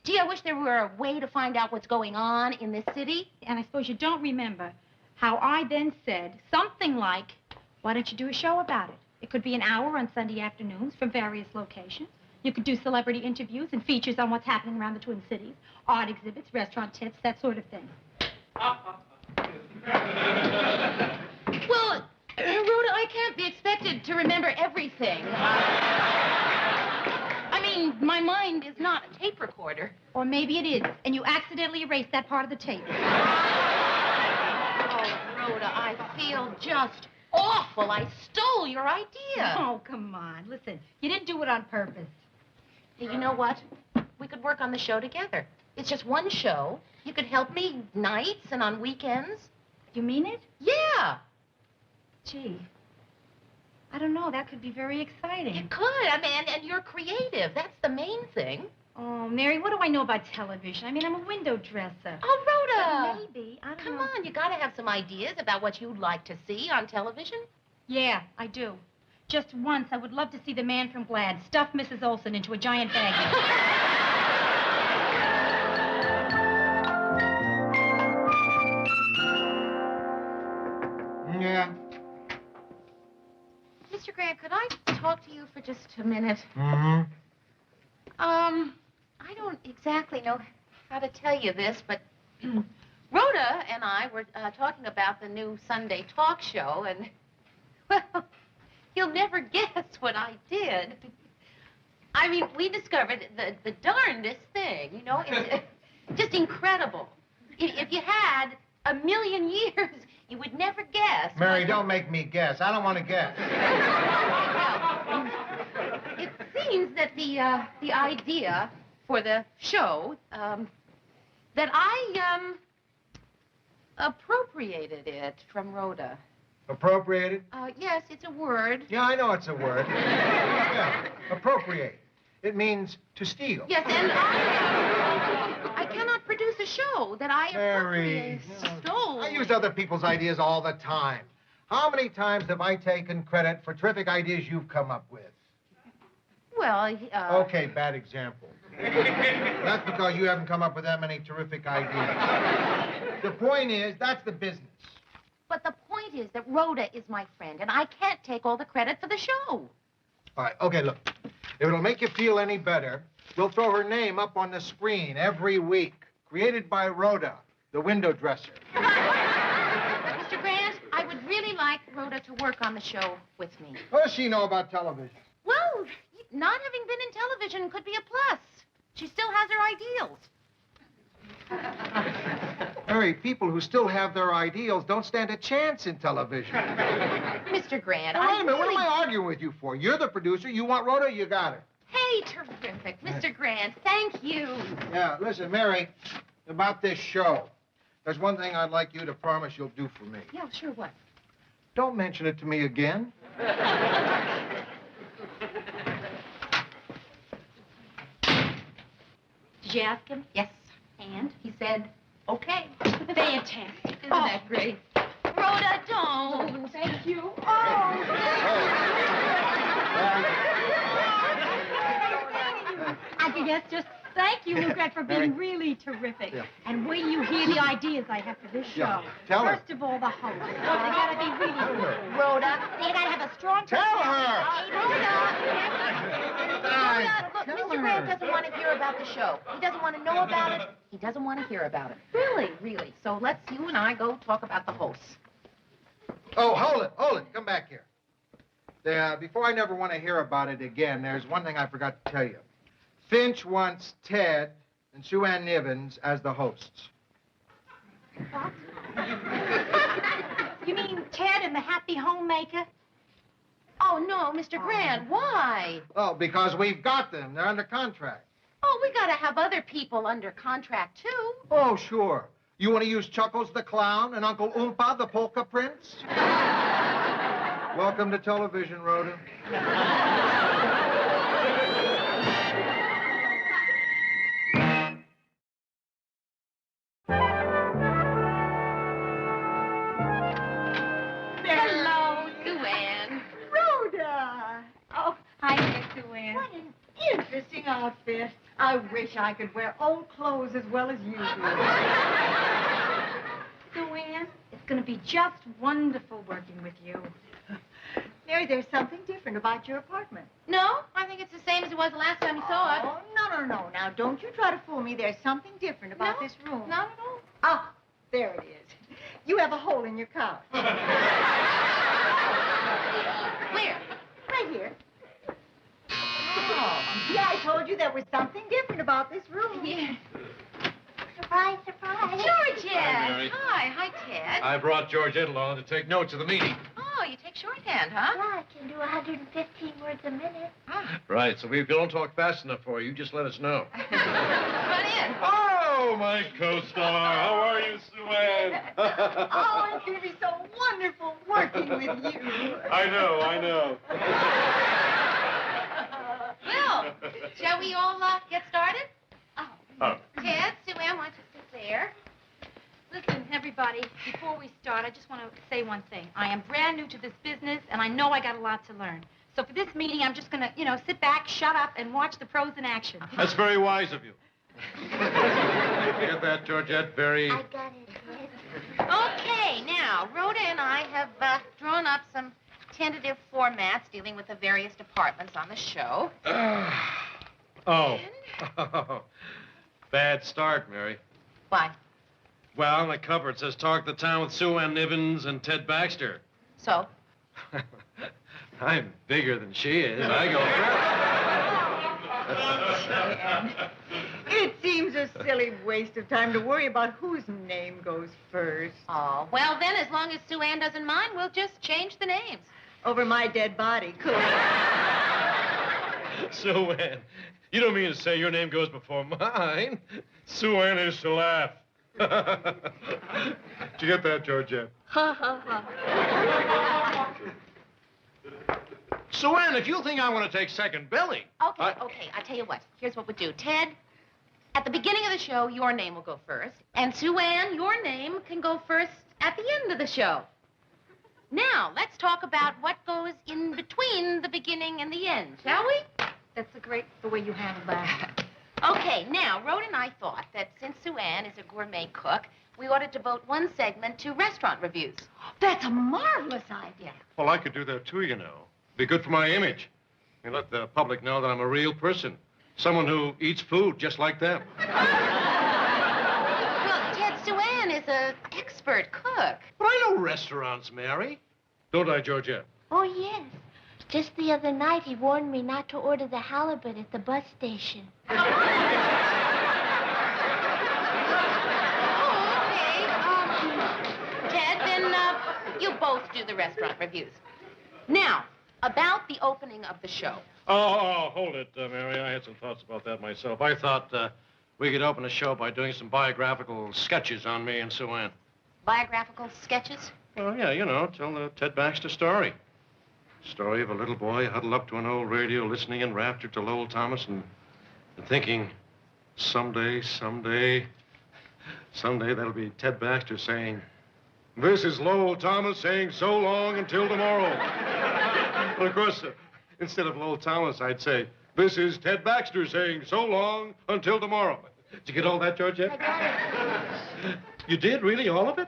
S3: gee, I wish there were a way to find out what's going on in this city.
S8: And I suppose you don't remember how I then said something like, why don't you do a show about it? It could be an hour on Sunday afternoons from various locations. You could do celebrity interviews and features on what's happening around the Twin Cities, art exhibits, restaurant tips, that sort of thing.
S3: Well, Rhoda, I can't be expected to remember everything. I mean, my mind is not a tape recorder.
S8: Or maybe it is, and you accidentally erased that part of the tape.
S3: Oh, Rhoda, I feel just awful. I stole your idea.
S8: Oh, come on. Listen, you didn't do it on purpose.
S3: Hey, you know what? We could work on the show together. It's just one show. You could help me nights and on weekends.
S8: You mean it?
S3: Yeah.
S8: Gee, I don't know. That could be very exciting.
S3: It could. I mean, and you're creative. That's the main thing.
S8: Oh, Mary, what do I know about television? I mean, I'm a window dresser.
S3: Oh, Rhoda.
S8: Maybe. I don't
S3: Come
S8: know.
S3: on, you gotta have some ideas about what you'd like to see on television.
S8: Yeah, I do. Just once, I would love to see the man from Glad stuff Mrs. Olson into a giant baggie.
S15: Yeah.
S3: Mr. Grant, could I talk to you for just a minute?
S15: Mm-hmm.
S3: I don't exactly know how to tell you this, but Rhoda and I were talking about the new Sunday talk show, and, well, you'll never guess what I did. I mean, we discovered the darndest thing, you know? It's just incredible. If you had a million years, you would never guess.
S15: Mary, don't make me guess. I don't want to guess.
S3: It seems that the idea for the show, that I, appropriated it from Rhoda.
S15: Appropriated?
S3: Yes, it's a word.
S15: Yeah, I know it's a word. Yeah, appropriate. It means to steal.
S3: Yes, and I cannot produce a show that I
S15: Mary,
S3: stole.
S15: I use other people's ideas all the time. How many times have I taken credit for terrific ideas you've come up with?
S3: Well,
S15: Okay, bad example. That's because you haven't come up with that many terrific ideas. The point is, that's the business.
S3: But the point is that Rhoda is my friend, and I can't take all the credit for the show.
S15: All right, okay, look. If it'll make you feel any better, we'll throw her name up on the screen every week. Created by Rhoda, the window dresser.
S3: Mr. Grant, I would really like Rhoda to work on the show with me.
S15: What does she know about television?
S3: Well, not having been in television could be a plus. She still has her ideals.
S15: Mary, people who still have their ideals don't stand a chance in television.
S3: Mr. Grant,
S15: Now, wait a minute, what am I arguing with you for? You're the producer. You want Rhoda, you got her.
S3: Hey, terrific. Mr. Grant, thank you.
S15: Yeah, listen, Mary, about this show, there's one thing I'd like you to promise you'll do for me.
S3: Yeah, sure, what?
S15: Don't mention it to me again.
S8: Did you ask him?
S3: Yes.
S8: And?
S3: He said, okay.
S8: Fantastic.
S3: Isn't that great? Rhoda, don't.
S8: Thank you. I think that's just thank you, Lou Grant, for being really terrific.
S15: Yeah.
S8: And when you hear the ideas I have for this show,
S15: Yeah. Tell her.
S8: first of all, the host. Oh, they gotta be really good.
S3: Rhoda, you gotta have a strong...
S15: Tell her.
S3: Hey, Rhoda, look, Mr. Grant doesn't want to hear about the show. He doesn't want to know about it. He doesn't want to hear about it. Really? Really. So let's you and I go talk about the hosts.
S15: Oh, hold it. Come back here. Before I never want to hear about it again, there's one thing I forgot to tell you. Finch wants Ted and Sue Ann Nivens as the hosts.
S8: What? You mean Ted and the Happy Homemaker?
S3: Oh, no, Mr. Grant, why?
S15: Oh, because we've got them. They're under contract.
S3: Oh, we gotta have other people under contract, too.
S15: Oh, sure. You want to use Chuckles the Clown and Uncle Oompa the Polka Prince? Welcome to television, Rhoda.
S3: Hello, Sue Ann.
S8: Rhoda! Oh, hi there, Sue Ann. What an interesting outfit. I wish I could wear old clothes as well as you do. Sue Ann, it's going to be just wonderful working with you. Mary, there's something different about your apartment.
S3: No, I think it's the same as it was the last time you saw it.
S8: Oh, no. Now, don't you try to fool me. There's something different about this room.
S3: Not at all.
S8: Ah, there it is.
S21: You have a hole in your couch.
S3: Where?
S21: Right here. Oh. Yeah, I told you there was something different about this room.
S3: Yeah.
S21: Surprise, surprise.
S3: Georgette.
S14: Hi, Mary.
S3: Hi, Ted.
S14: I brought Georgette along to take notes of the meeting.
S3: Oh, you take shorthand, huh?
S21: Yeah, I can do 115 words a minute.
S14: Right, so if we don't talk fast enough for you, just let us know.
S3: Run in.
S14: Oh, my co-star. How are you, Sue Ann?
S21: Oh, it's going to be so wonderful working with you.
S14: I know.
S3: Well, shall we all get started?
S14: Oh.
S3: Ted, Sue Ann, why don't you sit there?
S8: Listen, everybody, before we start, I just want to say one thing. I am brand new to this business, and I know I got a lot to learn. So for this meeting, I'm just going to, sit back, shut up, and watch the pros in action.
S14: That's very wise of you. Get that, Georgette? Very...
S21: I got it, Ted.
S3: Okay, now, Rhoda and I have drawn up some tentative formats dealing with the various departments on the show.
S14: Oh. Bad start, Mary.
S3: Why?
S14: Well, on the cover it says Talk the Town with Sue Ann Nivens and Ted Baxter.
S3: So?
S14: I'm bigger than she is. I go first.
S21: It seems a silly waste of time to worry about whose name goes first.
S3: Oh, well then, as long as Sue Ann doesn't mind, we'll just change the names.
S21: Over my dead body, cool.
S14: Sue Ann, you don't mean to say your name goes before mine? Sue Ann is to laugh. Did you get that, Georgette?
S21: Ha, ha, ha.
S14: Sue Ann, if you think I want to take second billing...
S3: Okay, I tell you what. Here's what we'll do. Ted, at the beginning of the show, your name will go first. And Sue Ann, your name can go first at the end of the show. Now, let's talk about what goes in between the beginning and the end, shall we?
S8: That's the way you handle that.
S3: Okay, now, Rhoda and I thought that since Sue Ann is a gourmet cook, we ought to devote one segment to restaurant reviews.
S21: That's a marvelous idea.
S14: Well, I could do that, too, you know. Be good for my image. And let the public know that I'm a real person. Someone who eats food just like them.
S3: Well, Ted, Sue Ann is an expert cook.
S14: But I know restaurants, Mary. Don't I, Georgette?
S21: Oh, yes. Just the other night, he warned me not to order the halibut at the bus station.
S3: Oh, okay. Ted, then you both do the restaurant reviews. Now, about the opening of the show.
S14: Oh, hold it, Mary. I had some thoughts about that myself. I thought we could open a show by doing some biographical sketches on me and Sue Ann.
S3: Biographical sketches?
S14: Well, yeah, tell the Ted Baxter story. Story of a little boy huddled up to an old radio, listening enraptured to Lowell Thomas and thinking, someday, that'll be Ted Baxter saying, "This is Lowell Thomas saying so long until tomorrow." Well, of course, instead of Lowell Thomas, I'd say, "This is Ted Baxter saying so long until tomorrow." Did you get all that, Georgette?
S21: I got it.
S14: You did? Really? All of it?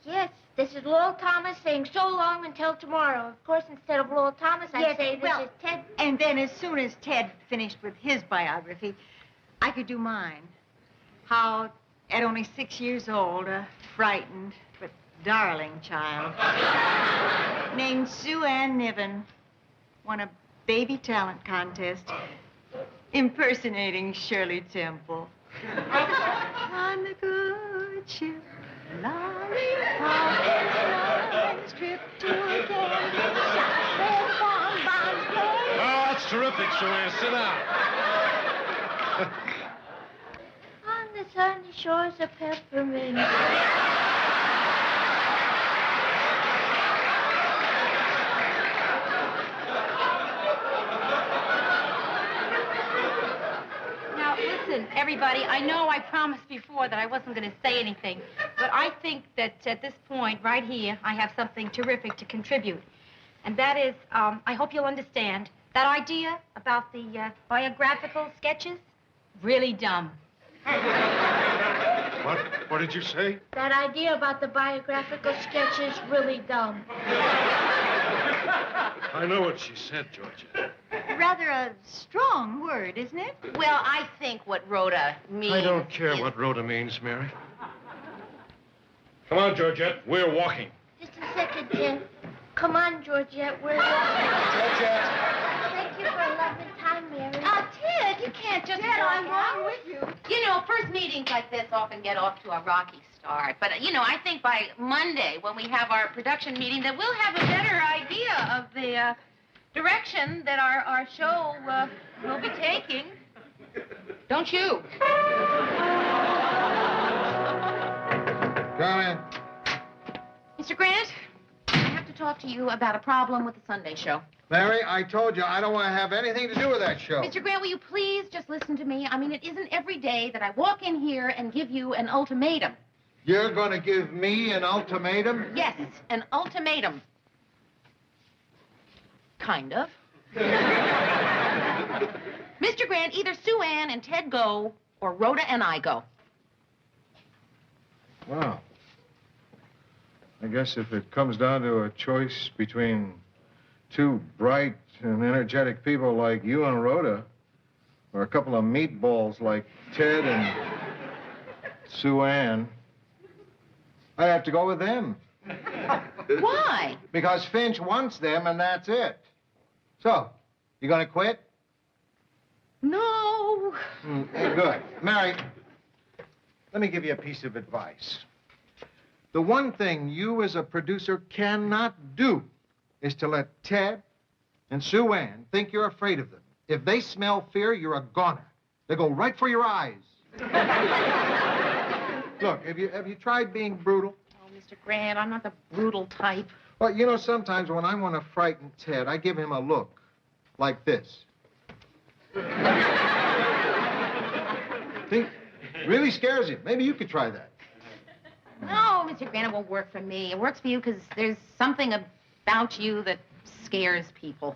S21: Yes, this is Lowell Thomas saying so long until tomorrow. Of course, instead of Lowell Thomas, I'd say this is Ted. And then as soon as Ted finished with his biography, I could do mine. How, at only 6 years old, a frightened but darling child named Sue Ann Niven won a baby talent contest impersonating Shirley Temple. On the good ship, lollipop, trip to a candy shop, where bonbons play.
S14: Oh, that's terrific, Sue Ann. Sit down.
S21: On the sunny shores of peppermint.
S8: Now, listen, everybody, I know I promised before that I wasn't going to say anything, but I think that at this point, right here, I have something terrific to contribute. And that is, I hope you'll understand, that idea about the biographical sketches, really dumb.
S14: What did you say?
S21: That idea about the biographical sketch is really dumb.
S14: I know what she said, Georgia.
S21: Rather a strong word, isn't it?
S3: Well, I think what Rhoda means...
S14: I don't care what Rhoda means, Mary.
S2: Come on, Georgette. We're walking.
S21: Just a second, Ted. Come on, Georgette. We're walking. Thank you for a lovely time, Mary.
S3: Ted, you can't just
S21: Ted,
S3: walk
S21: I'm
S3: out.
S21: going with you.
S3: You know, first meetings like this often get off to a rocky start. But, I think by Monday, when we have our production meeting, that we'll have a better idea of the direction that our show will be taking. Don't you?
S15: Come in.
S3: Mr. Grant, I have to talk to you about a problem with the Sunday show.
S15: Mary, I told you I don't want to have anything to do with that show.
S3: Mr. Grant, will you please just listen to me? I mean, it isn't every day that I walk in here and give you an ultimatum.
S15: You're going to give me an ultimatum?
S3: Yes, an ultimatum. Kind of. Mr. Grant, either Sue Ann and Ted go, or Rhoda and I go.
S15: Wow. I guess if it comes down to a choice between two bright and energetic people like you and Rhoda, or a couple of meatballs like Ted and Sue Ann, I'd have to go with them.
S3: Why?
S15: Because Finch wants them, and that's it. So, you gonna quit?
S3: No.
S15: Good. Mary, let me give you a piece of advice. The one thing you as a producer cannot do is to let Ted and Sue Ann think you're afraid of them. If they smell fear, you're a goner. They go right for your eyes. Look, have you tried being brutal?
S3: Oh, Mr. Grant, I'm not the brutal type.
S15: Well, sometimes when I want to frighten Ted, I give him a look like this. See? Really scares him. Maybe you could try that.
S3: No, Mr. Grant, it won't work for me. It works for you because there's something about you that scares people.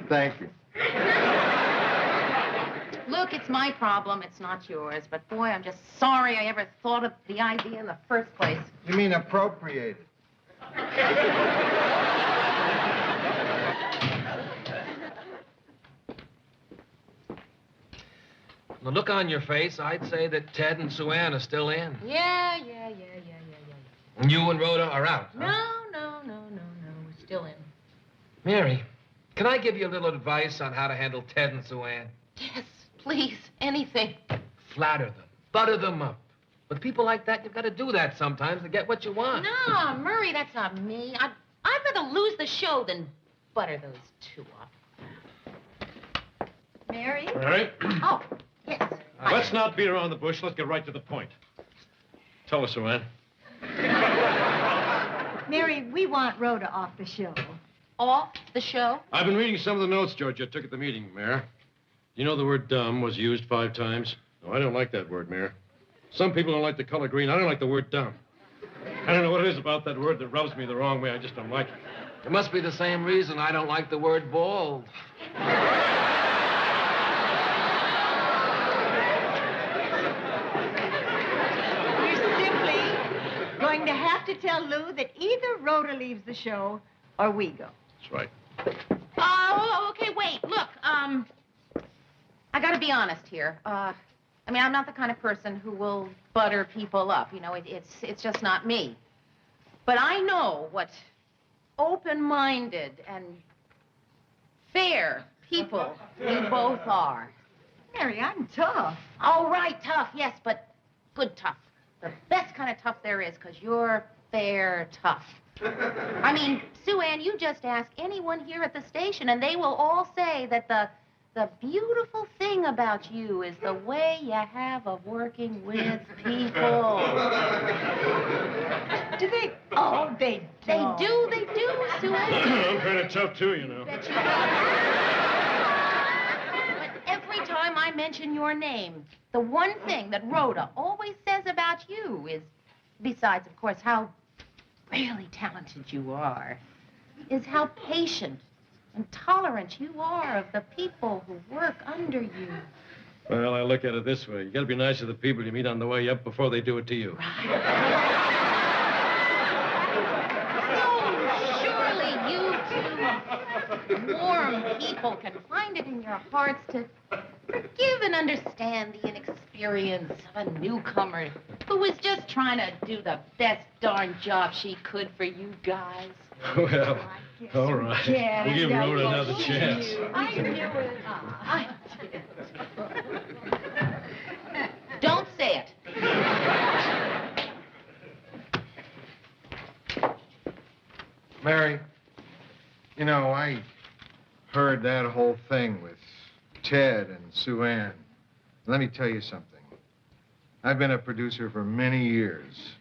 S15: Thank you.
S3: Look, it's my problem. It's not yours. But, boy, I'm just sorry I ever thought of the idea in the first place.
S15: You mean appropriated?
S5: The look on your face, I'd say that Ted and Sue Ann are still in.
S3: Yeah.
S5: And you and Rhoda are out. Huh?
S3: No. We're still in.
S5: Mary, can I give you a little advice on how to handle Ted and Sue Ann?
S3: Yes, please. Anything.
S5: Flatter them. Butter them up. With people like that, you've got to do that sometimes to get what you want.
S3: No, Murray, that's not me. I'd rather lose the show than butter those two up.
S21: Mary?
S2: All right.
S3: Oh, yes.
S2: Let's not beat around the bush. Let's get right to the point. Tell us, Sue Ann.
S21: Mary, we want Rhoda off the show.
S3: Off the show?
S2: I've been reading some of the notes Georgette took at the meeting, Mayor. You know the word dumb was used 5 times? No, I don't like that word, Mayor. Some people don't like the color green. I don't like the word dumb. I don't know what it is about that word that rubs me the wrong way. I just don't like it.
S5: It must be the same reason I don't like the word bald.
S21: Going to have to tell Lou that either Rhoda leaves the show or we go.
S2: That's right.
S3: Oh, okay, wait. Look, I gotta be honest here. I'm not the kind of person who will butter people up. It's just not me. But I know what open-minded and fair people you both are.
S21: Mary, I'm tough.
S3: Oh, right, tough, yes, but good tough. The best kind of tough there is, because you're fair tough. Sue Ann, you just ask anyone here at the station, and they will all say that the beautiful thing about you is the way you have of working with people.
S21: Do they? Oh, they don't.
S3: They do, Sue Ann.
S2: I'm kind of tough, too, you know.
S3: But every time I mention your name, the one thing that Rhoda always says about you is, besides, of course, how really talented you are, is how patient and tolerant you are of the people who work under you.
S2: Well, I look at it this way. You gotta be nice to the people you meet on the way up before they do it to you.
S3: Surely you two warm people can find it in your hearts to forgive and understand the inexperience experience of a newcomer who was just trying to do the best darn job she could for you guys.
S14: Well, all right.
S3: Yeah,
S14: We'll give Rhoda another chance.
S3: I knew it. I did. Don't say it.
S15: Mary, you know, I heard that whole thing with Ted and Sue Ann. Let me tell you something. I've been a producer for many years.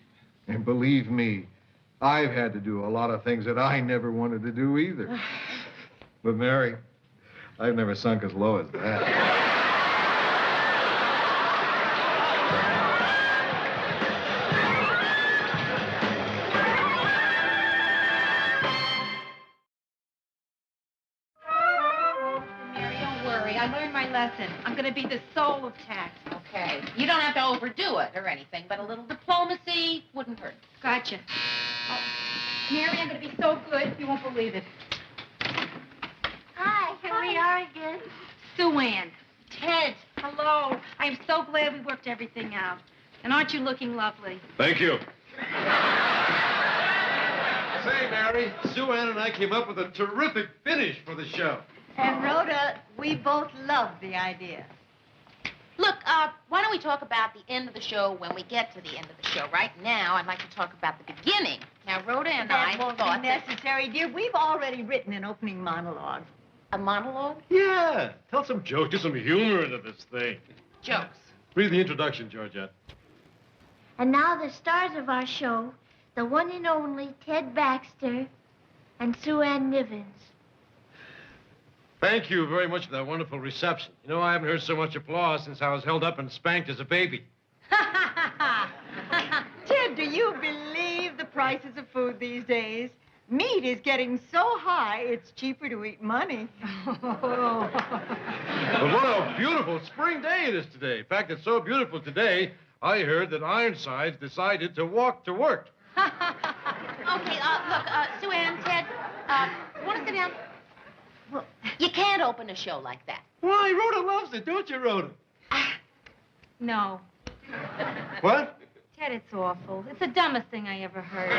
S15: And believe me, I've had to do a lot of things that I never wanted to do either. But Mary, I've never sunk as low as that.
S21: Lesson. I'm going to be the soul of tax.
S3: Okay. You don't have to overdo it or anything, but a little diplomacy wouldn't hurt.
S21: Gotcha. Oh, Mary, I'm going to be so good, you won't believe it. Hi, here we are again. Sue Ann. Ted, hello. I am so glad we worked everything out. And aren't you looking lovely?
S14: Thank you.
S6: Say, Mary, Sue Ann and I came up with a terrific finish for the show.
S21: And Rhoda, we both love the idea.
S3: Look, why don't we talk about the end of the show when we get to the end of the show? Right now, I'd like to talk about the beginning. Now, Rhoda and I
S21: thought... That won't be necessary, dear. We've already written an opening monologue.
S3: A monologue?
S6: Yeah. Tell some jokes. Get some humor into this thing.
S3: Jokes.
S6: Read the introduction, Georgette.
S21: And now the stars of our show, the one and only Ted Baxter and Sue Ann Nivens.
S6: Thank you very much for that wonderful reception. You know, I haven't heard so much applause since I was held up and spanked as a baby.
S21: Ted, do you believe the prices of food these days? Meat is getting so high, it's cheaper to eat money.
S6: But what a beautiful spring day it is today. In fact, it's so beautiful today, I heard that Ironsides decided to walk to work.
S3: Okay, look, Sue Ann, Ted, you want to sit down? Well, you can't open a show like that.
S6: Why? Rhoda loves it, don't you, Rhoda?
S21: No.
S6: What?
S21: Ted, it's awful. It's the dumbest thing I ever heard.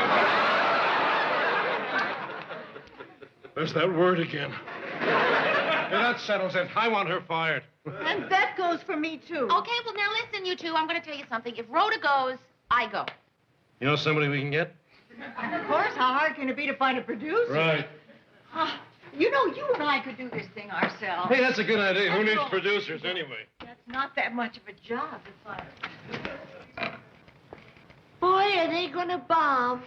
S6: There's that word again. Hey, that settles it. I want her fired.
S21: And that goes for me, too.
S3: Okay, well, now listen, you two. I'm going to tell you something. If Rhoda goes, I go.
S6: You know somebody we can get?
S21: Of course. How hard can it be to find a producer?
S6: Right.
S21: You know, you and I could do this thing ourselves.
S6: Hey, that's a good idea. Who needs producers anyway?
S21: That's not that much of a job to find. Boy, are they gonna bomb.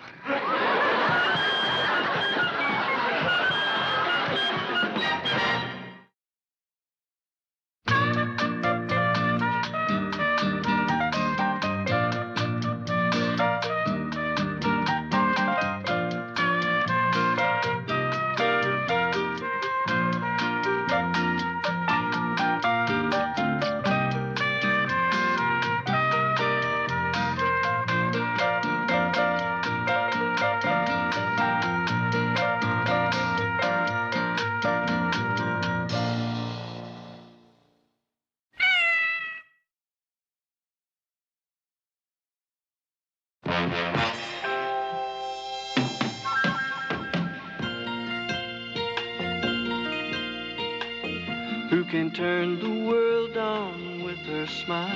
S1: Who can turn the world on with her smile?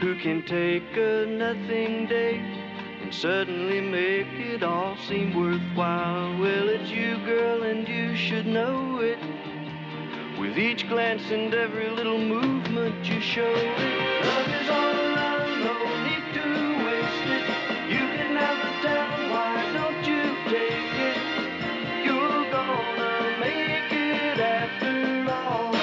S1: Who can take a nothing day and suddenly make it all seem worthwhile? Well, it's you, girl, and you should know it. With each glance and every little movement you show it. Love is all around, no need to waste it. You can never tell, why don't you take it? You're gonna make it after all.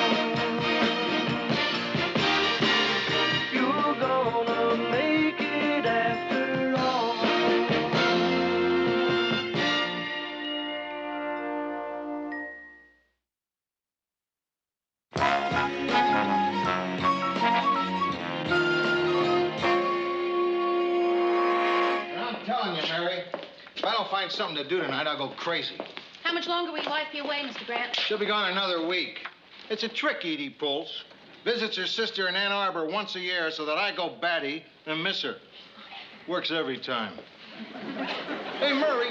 S1: You're gonna make it after all.
S16: I'm telling you, Mary, if I don't find something to do tonight, I'll go crazy.
S3: How much longer will your wife be away, Mr. Grant?
S16: She'll be gone another week.
S15: It's a trick Edie pulls. Visits her sister in Ann Arbor once a year so that I go batty and miss her. Works every time. Hey, Murray,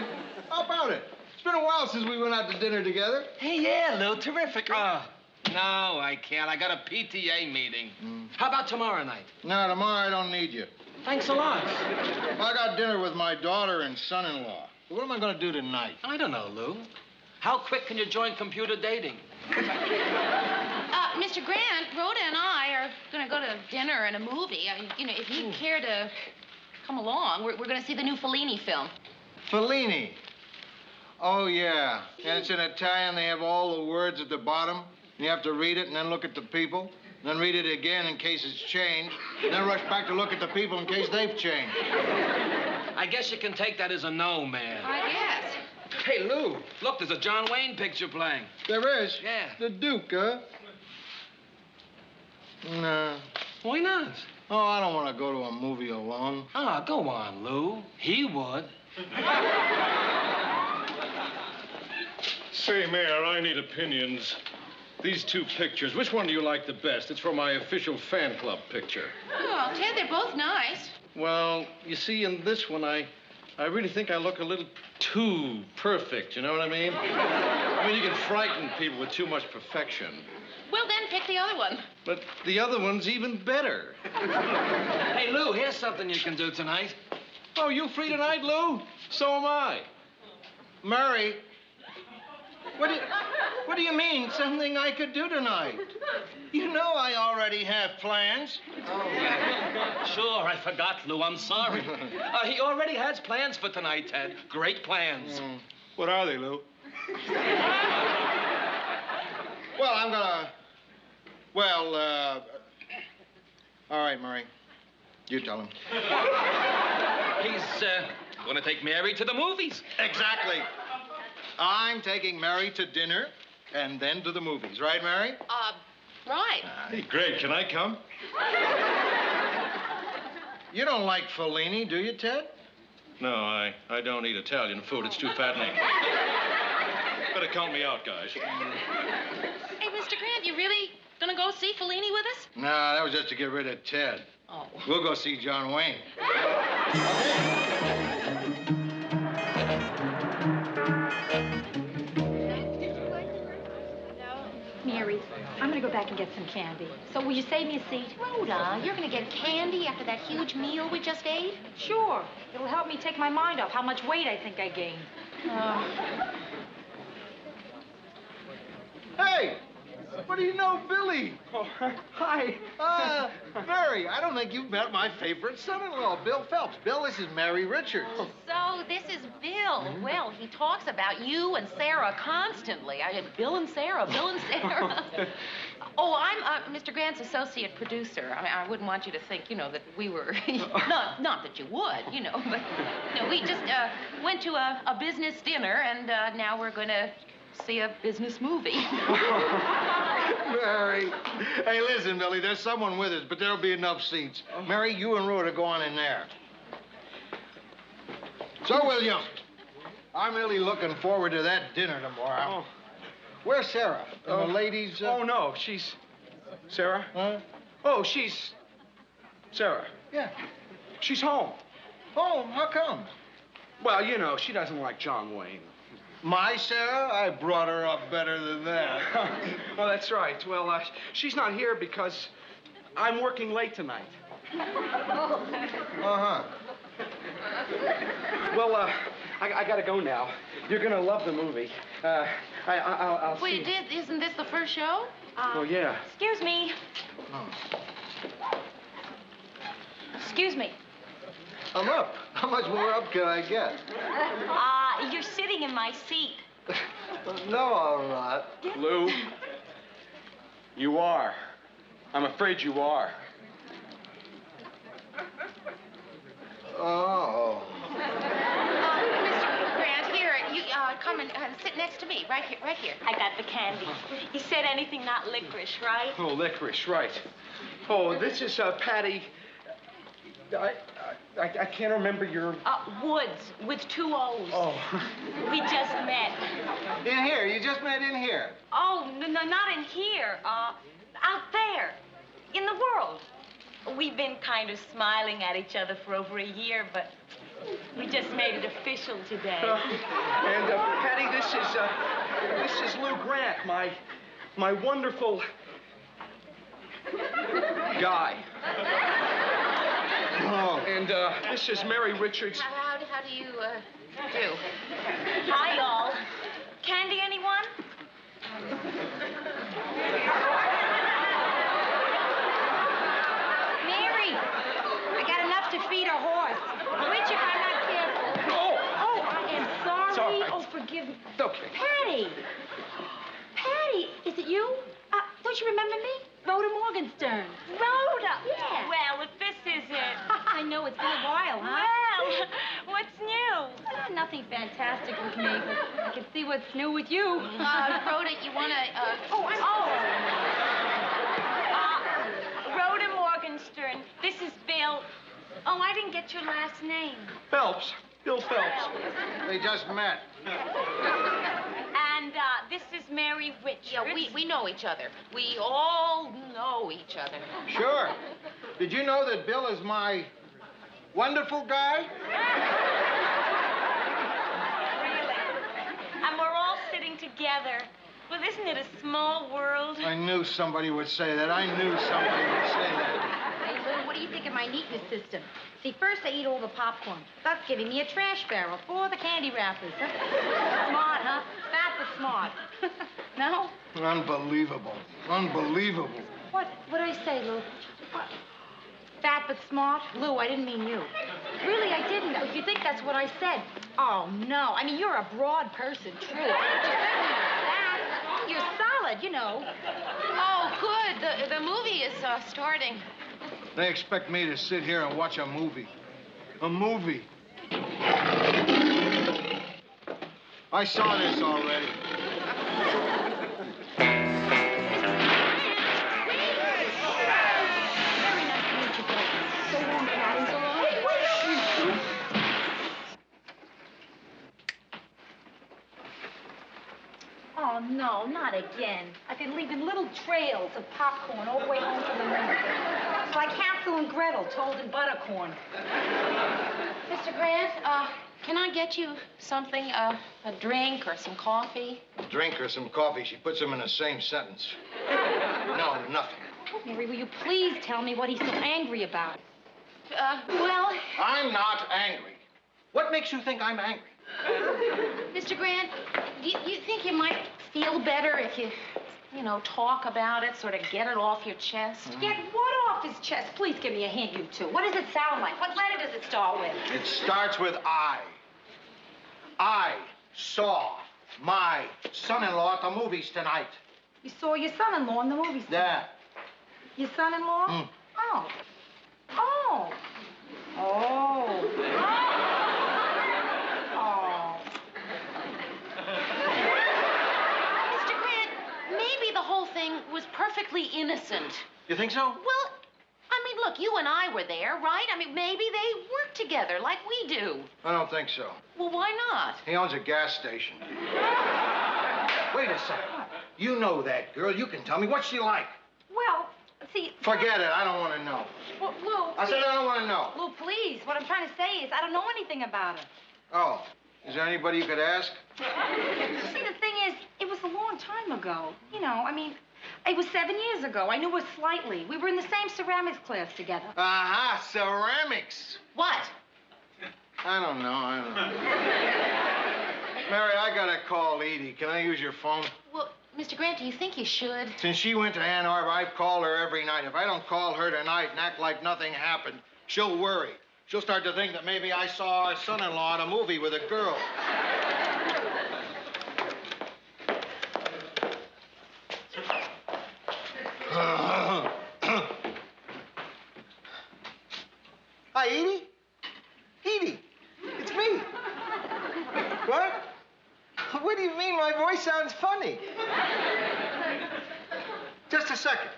S15: how about it? It's been a while since we went out to dinner together.
S5: Hey, yeah, Lou, terrific. Oh, no, I can't. I got a PTA meeting. How about tomorrow night?
S15: No, tomorrow I don't need you.
S5: Thanks a lot.
S15: I got dinner with my daughter and son-in-law. What am I going to do tonight?
S5: I don't know, Lou. How quick can you join computer dating?
S3: Mr. Grant, Rhoda and I are going to go to dinner and a movie. If you'd care to come along, we're going to see the new Fellini film.
S15: Fellini? Oh, yeah. And it's in Italian. They have all the words at the bottom. You have to read it and then look at the people. Then read it again in case it's changed. And then rush back to look at the people in case they've changed.
S5: I guess you can take that as a no, man.
S3: I guess.
S5: Hey, Lou, look, there's a John Wayne picture playing.
S15: There is?
S5: Yeah.
S15: The Duke, huh? No.
S5: Why not?
S15: Oh, I don't want to go to a movie alone.
S5: Ah, go on, Lou. He would.
S6: Say, Mayor, I need opinions. These two pictures, which one do you like the best? It's for my official fan club picture.
S3: Oh, Ted, they're both nice.
S6: Well, you see, in this one, I really think I look a little too perfect, you know what I mean? I mean, you can frighten people with too much perfection.
S3: Well, then pick the other one.
S6: But the other one's even better.
S5: Hey, Lou, here's something you can do tonight.
S6: Oh, you free tonight, Lou? So am I.
S15: Murray, what do you mean, something I could do tonight? You know I already have plans.
S5: Oh, sure, I forgot, Lou. I'm sorry. He already has plans for tonight, Ted. Great plans.
S6: What are they, Lou?
S15: Well, I'm gonna... Well, all right, Murray. You tell him.
S5: He's, gonna take Mary to the movies.
S15: Exactly. I'm taking Mary to dinner and then to the movies. Right, Mary?
S3: Right.
S6: Hey, great. Can I come?
S15: You don't like Fellini, do you, Ted?
S6: No, I don't eat Italian food. It's too fattening. Better count me out, guys.
S3: Hey, Mr. Grant, you really gonna go see Fellini with us?
S15: No, that was just to get rid of Ted.
S3: Oh.
S15: We'll go see John Wayne.
S8: Mary, I'm gonna go back and get some candy. So will you save me a seat?
S3: Rhoda, you're gonna get candy after that huge meal we just ate?
S8: Sure. It'll help me take my mind off how much weight I think I gained.
S15: Hey! What do you know, Billy?
S10: Oh, hi.
S15: Mary, I don't think you've met my favorite son-in-law, Bill Phelps. Bill, this is Mary Richards.
S3: So this is Bill. Well, he talks about you and Sarah constantly. Bill and Sarah, Bill and Sarah. Oh, I'm Mr. Grant's associate producer. I mean, I wouldn't want you to think, that we were... not that you would, but... we just went to a business dinner, and now we're going to see a business movie.
S15: Mary. Hey, listen, Billy, there's someone with us, but there'll be enough seats. Mary, you and Rhoda go on in there. So, William, I'm really looking forward to that dinner tomorrow. Where's Sarah? The ladies...
S10: Oh, no, she's... Sarah?
S15: Huh?
S10: Oh, she's... Sarah.
S15: Yeah.
S10: She's home.
S15: Home? How come?
S10: Well, she doesn't like John Wayne.
S15: My Sarah? I brought her up better than that.
S10: Oh, that's right. Well, she's not here because I'm working late tonight.
S15: Uh-huh.
S10: Well, I gotta go now. You're gonna love the movie. I'll see.
S3: Wait, isn't this the first show?
S10: Oh, yeah.
S8: Excuse me. Excuse me.
S15: I'm up. How much more up can I get?
S8: You're sitting in my seat.
S15: No, I'm not.
S10: Lou, you are. I'm afraid you are.
S15: Oh.
S3: Mr. Grant, here, you come and sit next to me, right here.
S8: I got the candy. He said anything not licorice, right?
S10: Oh, licorice, right. Oh, this is Patty. I can't remember your...
S9: Woods, with 2 O's.
S10: Oh.
S9: We just met.
S12: In here. You just met in here.
S9: Oh, no, not in here. Out there, in the world. We've been kind of smiling at each other for over a year, but we just made it official today.
S10: And, Patty, this is Lou Grant, my wonderful guy. Oh. And, this is Mary Richards.
S3: How do you, do?
S9: Hi, y'all. Candy, anyone?
S8: Mary, I got enough to feed a horse. Which if I'm not careful. Oh, I am sorry.
S10: It's all right.
S8: Oh, forgive me.
S10: Okay.
S8: Patty. Patty, is it you? Don't you remember me? Rhoda Morgenstern. Rhoda? Yeah.
S9: Well, if this is it.
S8: I know, it's been a while, huh?
S9: Well, what's new?
S8: Nothing fantastic with me, but I can see what's new with you.
S3: Rhoda, you want to,
S9: Rhoda Morgenstern. This is Bill. Oh, I didn't get your last name.
S10: Phelps. Bill Phelps.
S15: They just met.
S9: And this is Mary Richards.
S3: Yeah, we know each other. We all know each other.
S15: Sure. Did you know that Bill is my wonderful guy?
S9: Really? And we're all sitting together. Well, isn't it a small world?
S15: I knew somebody would say that. I knew somebody would say that.
S8: Hey, Lou, what do you think of my neatness system? See, first I eat all the popcorn. That's giving me a trash barrel for the candy wrappers. Huh? Smart, huh? Fat but smart. No?
S15: Unbelievable. Unbelievable.
S8: What'd I say, Lou? What? Fat but smart? Lou, I didn't mean you. Really, I didn't. If you think that's what I said. Oh, no. I mean, you're a broad person, true. You're solid, you know.
S3: Oh, good. The movie is starting.
S15: They expect me to sit here and watch a movie. A movie. I saw this already.
S8: Oh, no, not again. I've been leaving little trails of popcorn all the way home from the ring. It's like Hansel and Gretel told in buttercorn.
S3: Mr. Grant, can I get you something, a drink or some coffee?
S15: A drink or some coffee. She puts them in the same sentence. No, nothing.
S8: Mary, will you please tell me what he's so angry about?
S3: Well...
S15: I'm not angry. What makes you think I'm angry?
S3: Mr. Grant, do you think you might feel better if you know, talk about it, sort of get it off your chest?
S8: Get what off his chest? Please give me a hint, you two. What does it sound like? What letter does it start with?
S15: It starts with I. I saw my son-in-law at the movies tonight.
S8: You saw your son-in-law in the movies tonight?
S15: Yeah.
S8: Your son-in-law? Oh. Oh. Oh.
S3: Mr. Grant, maybe the whole thing was perfectly innocent.
S15: You think so?
S3: Well, I mean, look, you and I were there, right? I mean, maybe they work together like we do.
S15: I don't think so.
S3: Well, why not?
S15: He owns a gas station. Wait a second. You know that girl. You can tell me. What's she like?
S8: Well, see...
S15: Forget it. I don't want to know.
S8: Well, Lou...
S15: I said I don't want to know.
S8: Lou, please. What I'm trying to say is I don't know anything about her.
S15: Oh. Is there anybody you could ask?
S8: See, the thing is, it was a long time ago. You know, I mean, it was 7 years ago. I knew her slightly. We were in the same ceramics class together.
S15: Aha, ceramics.
S3: What?
S15: I don't know. Mary, I gotta call Edie. Can I use your phone?
S3: Well, Mr. Grant, do you think you should?
S15: Since she went to Ann Arbor, I've called her every night. If I don't call her tonight and act like nothing happened, she'll worry. She'll start to think that maybe I saw our son-in-law in a movie with a girl. Hi, Edie. Edie, it's me. What? What do you mean my voice sounds funny? Just a second.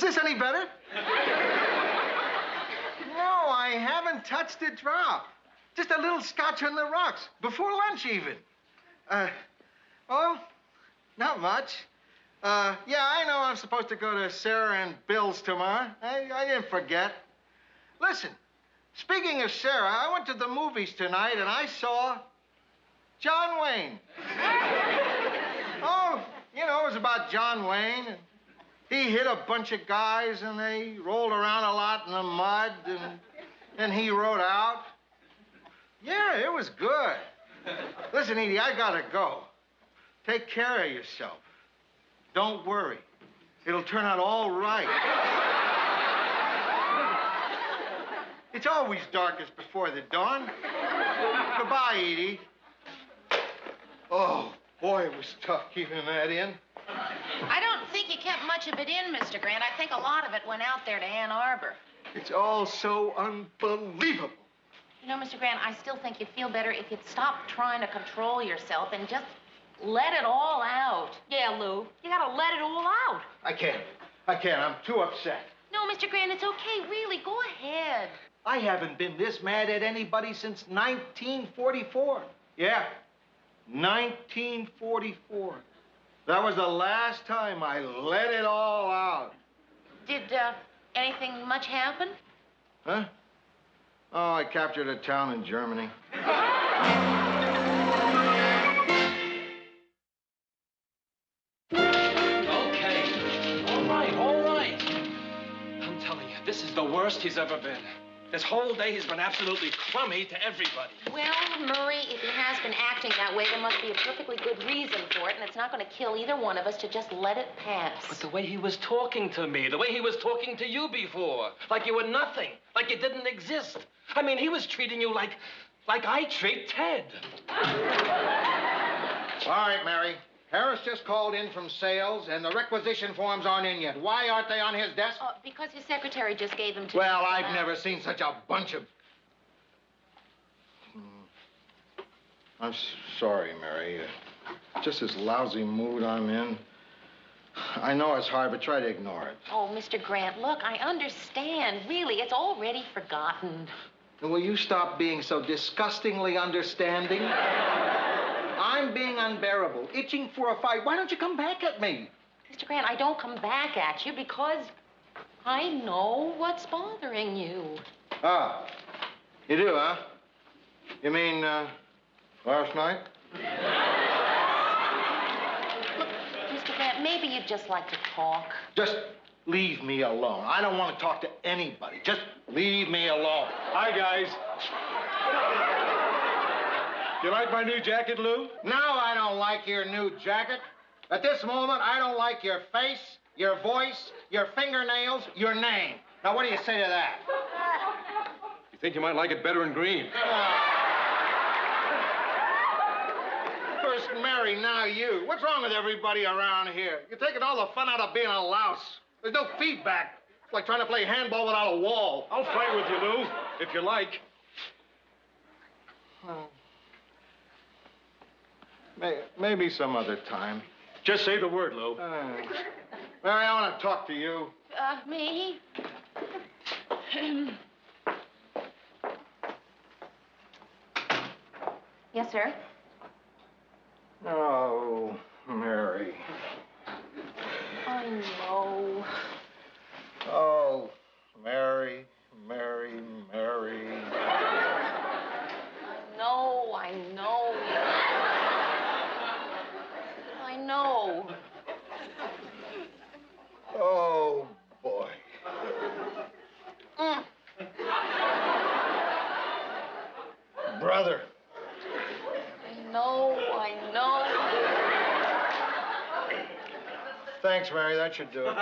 S12: this any better? No, I haven't touched a drop. Just a little scotch on the rocks, before lunch even. Oh, not much. Yeah, I know I'm supposed to go to Sarah and Bill's tomorrow. I didn't forget. Listen, speaking of Sarah, I went to the movies tonight and I saw John Wayne. Oh, you know, it was about John Wayne. And he hit a bunch of guys and they rolled around a lot in the mud and he rode out. Yeah, it was good. Listen, Edie, I gotta go. Take care of yourself. Don't worry. It'll turn out all right. It's always darkest before the dawn. Goodbye, Edie. Oh, boy, it was tough keeping that in.
S3: I don't think you kept much of it in, Mr. Grant. I think a lot of it went out there to Ann Arbor.
S12: It's all so unbelievable.
S3: You know, Mr. Grant, I still think you'd feel better if you'd stop trying to control yourself and just let it all out.
S9: Yeah, Lou. You gotta let it all out.
S12: I can't. I'm too upset.
S3: No, Mr. Grant, it's okay. Really, go ahead.
S12: I haven't been this mad at anybody since 1944. Yeah, 1944. That was the last time I let it all out.
S3: Did anything much happen?
S12: Huh? Oh, I captured a town in Germany.
S5: Okay. All right. I'm telling you, this is the worst he's ever been. This whole day he's been absolutely crummy to everybody.
S3: Well, Murray, if he has been acting that way, there must be a perfectly good reason for it, and it's not going to kill either one of us to just let it pass.
S5: But the way he was talking to me, the way he was talking to you before, like you were nothing, like you didn't exist. I mean, he was treating you like I treat Ted.
S12: All right, Mary. Harris just called in from sales, and the requisition forms aren't in yet. Why aren't they on his desk?
S3: Because his secretary just gave them to
S12: Well,
S3: me.
S12: I've never seen such a bunch of... I'm sorry, Mary. Just this lousy mood I'm in. I know it's hard, but try to ignore it.
S3: Oh, Mr. Grant, look, I understand. Really, it's already forgotten.
S12: Will you stop being so disgustingly understanding? I'm being unbearable, itching for a fight. Why don't you come back at me?
S3: Mr. Grant, I don't come back at you because I know what's bothering you.
S12: Ah, you do, huh? You mean, last night?
S3: Look, Mr. Grant, maybe you'd just like to talk.
S12: Just leave me alone. I don't want to talk to anybody. Just leave me alone.
S6: Hi, guys. You like my new jacket, Lou?
S12: No, I don't like your new jacket. At this moment, I don't like your face, your voice, your fingernails, your name. Now, what do you say to that?
S6: You think you might like it better in green?
S12: First Mary, now you. What's wrong with everybody around here? You're taking all the fun out of being a louse. There's no feedback. It's like trying to play handball without a wall.
S6: I'll fight with you, Lou, if you like.
S12: Maybe some other time.
S6: Just say the word, Lou.
S12: Mary, I want to talk to you.
S3: Me? Yes, sir?
S12: Oh, Mary.
S3: I know.
S12: Oh, Mary, Mary, Mary.
S3: I know. I know.
S12: Oh, boy. Brother.
S3: I know.
S12: Thanks, Mary. That should do it.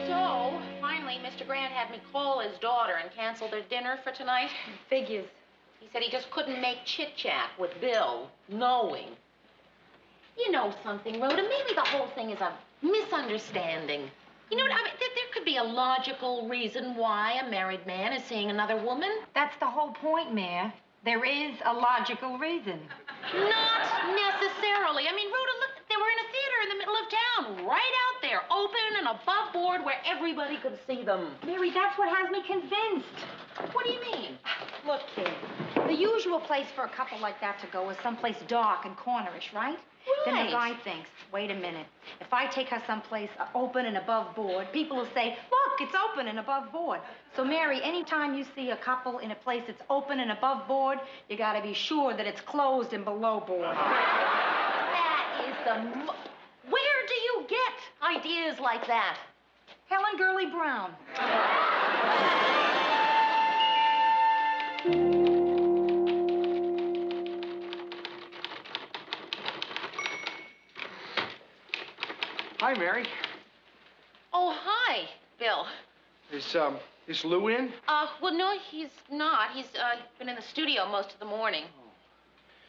S3: So, finally, Mr. Grant had me call his daughter and cancel their dinner for tonight.
S9: Figures.
S3: He said he just couldn't make chit-chat with Bill, knowing. You know something, Rhoda? Maybe the whole thing is a misunderstanding. You know what? I mean, there could be a logical reason why a married man is seeing another woman.
S21: That's the whole point, Mayor. There is a logical reason.
S3: Not necessarily. I mean, Rhoda, look, they were in a theater in the middle of town, right out there, open and above board where everybody could see them.
S8: Mary, that's what has me convinced.
S3: What do you mean?
S8: Look, kid, the usual place for a couple like that to go is someplace dark and cornerish, right? Then the guy thinks, wait a minute, if I take her someplace open and above board, people will say, look, it's open and above board. So, Mary, anytime you see a couple in a place that's open and above board, you gotta be sure that it's closed and below board.
S3: That is the... Where do you get ideas like that?
S8: Helen Gurley Brown.
S13: Hi, Mary.
S3: Oh, hi, Bill.
S13: Is Lou in?
S3: Well, no, he's not. He's been in the studio most of the morning.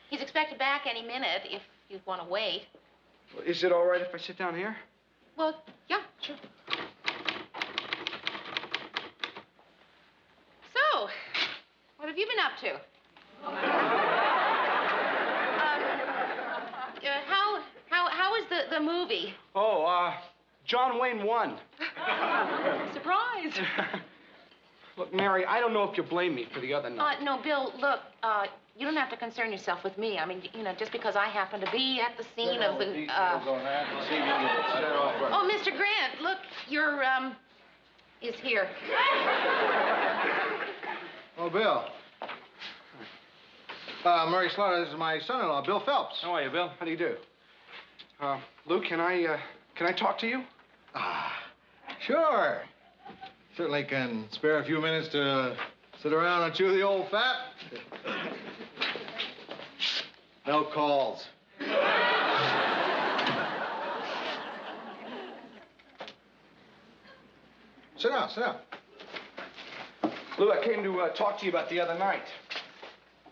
S3: He's expected back any minute if you want to wait.
S13: Is it all right if I sit down here?
S3: Well, yeah, sure. So, what have you been up to? How was the movie?
S13: Oh, John Wayne won.
S3: Surprise.
S13: Look, Mary, I don't know if you blame me for the other night.
S3: No, Bill, look, you don't have to concern yourself with me. I mean, you know, just because I happen to be at the scene of the, Oh, Mr. Grant, look, your, is here.
S15: Oh, Bill. Mary Slaughter, this is my son-in-law, Bill Phelps.
S13: How are you, Bill? How do you do? Lou, can I talk to you?
S15: Sure. Certainly can spare a few minutes to sit around and chew the old fat. No calls. Sit down, sit down.
S13: Lou, I came to talk to you about the other night.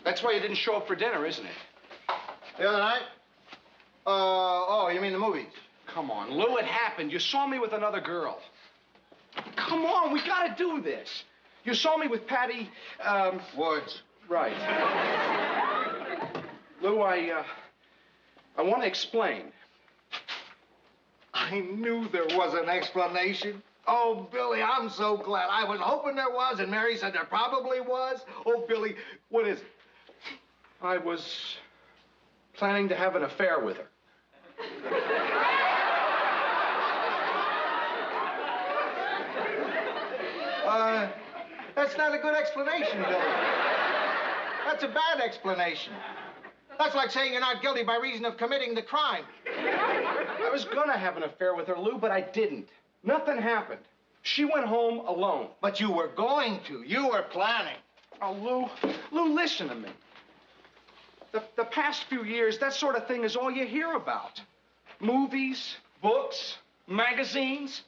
S13: That's why you didn't show up for dinner, isn't it?
S15: The other night? Oh, you mean the movies?
S13: Come on, Lou, it happened. You saw me with another girl. Come on, we gotta do this. You saw me with Patty,
S15: Woods.
S13: Right. Lou, I want to explain.
S15: I knew there was an explanation. Oh, Billy, I'm so glad. I was hoping there was, and Mary said there probably was. Oh, Billy, what is it?
S13: I was planning to have an affair with her.
S15: That's not a good explanation, Billy. That's a bad explanation. That's like saying you're not guilty by reason of committing the crime.
S13: I was gonna have an affair with her, Lou, but I didn't. Nothing happened. She went home alone.
S15: But you were going to. You were planning.
S13: Oh, Lou, listen to me. The past few years, that sort of thing is all you hear about. Movies, books, magazines.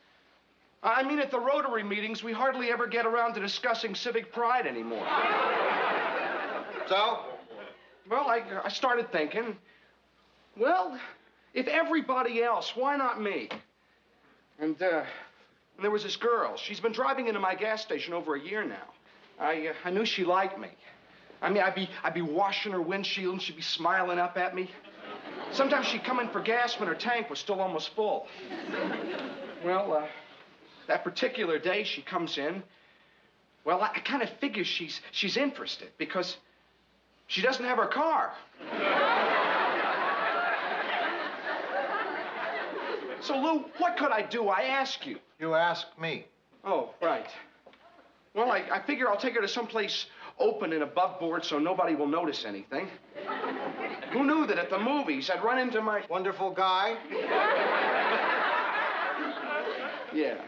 S13: I mean, at the Rotary meetings, we hardly ever get around to discussing civic pride anymore.
S15: So?
S13: Well, I started thinking, well, if everybody else, why not me? And there was this girl. She's been driving into my gas station over a year now. I knew she liked me. I mean, I'd be washing her windshield and she'd be smiling up at me. Sometimes she'd come in for gas when her tank was still almost full. Well, that particular day she comes in, well, I kind of figure she's interested because she doesn't have her car. So, Lou, what could I do? I ask you.
S15: You ask me.
S13: Oh, right. Well, I figure I'll take her to someplace open and above board so nobody will notice anything. Who knew that at the movies I'd run into my...
S15: Wonderful guy?
S13: Yeah.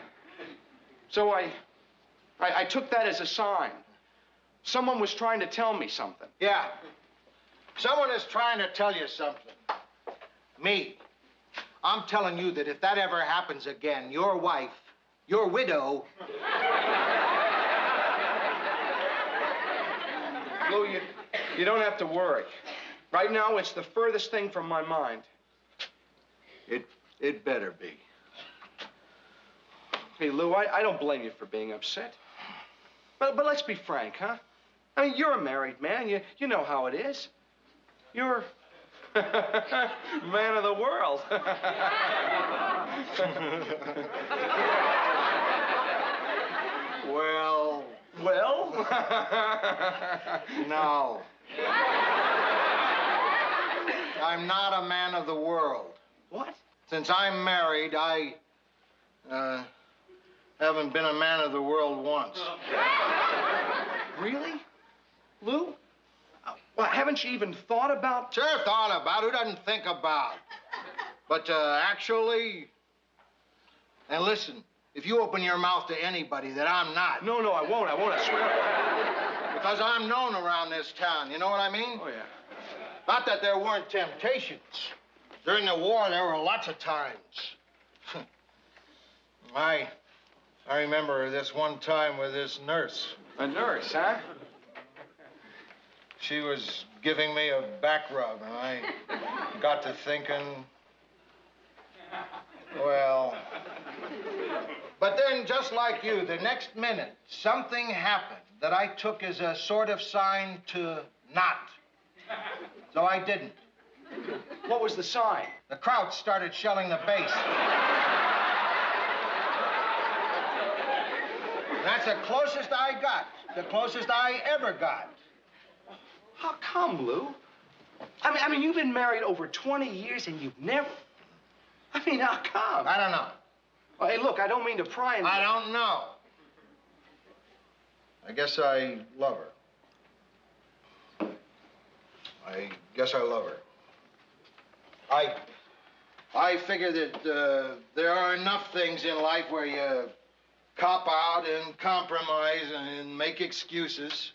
S13: So I took that as a sign. Someone was trying to tell me something.
S15: Yeah. Someone is trying to tell you something. Me. I'm telling you that if that ever happens again, your wife, your widow...
S13: Lou, you don't have to worry. Right now, it's the furthest thing from my mind.
S15: It better be.
S13: Hey, Lou, I don't blame you for being upset. But let's be frank, huh? I mean, you're a married man. You know how it is. You're Man of the world.
S15: Well, no. I'm not a man of the world.
S13: What?
S15: Since I'm married, I haven't been a man of the world once.
S13: Really? Lou? Well, haven't you even thought about...
S15: Sure, thought about. Who doesn't think about? But actually... And listen, if you open your mouth to anybody that I'm not...
S13: No, I won't, I swear.
S15: Because I'm known around this town, you know what I mean?
S13: Oh, yeah.
S15: Not that there weren't temptations. During the war, there were lots of times. I remember this one time with this nurse.
S13: A nurse, huh?
S15: She was giving me a back rub, and I got to thinking, well... But then, just like you, the next minute, something happened that I took as a sort of sign to not. So I didn't.
S13: What was the sign?
S15: The Krauts started shelling the base. That's the closest I got. The closest I ever got.
S13: How come, Lou? I mean, you've been married over 20 years and you've never... I mean, how come?
S15: I don't know.
S13: Well, hey, look, I don't mean to pry into...
S15: I don't know. I guess I love her. I guess I love her. I figure that there are enough things in life where you cop out and compromise and make excuses.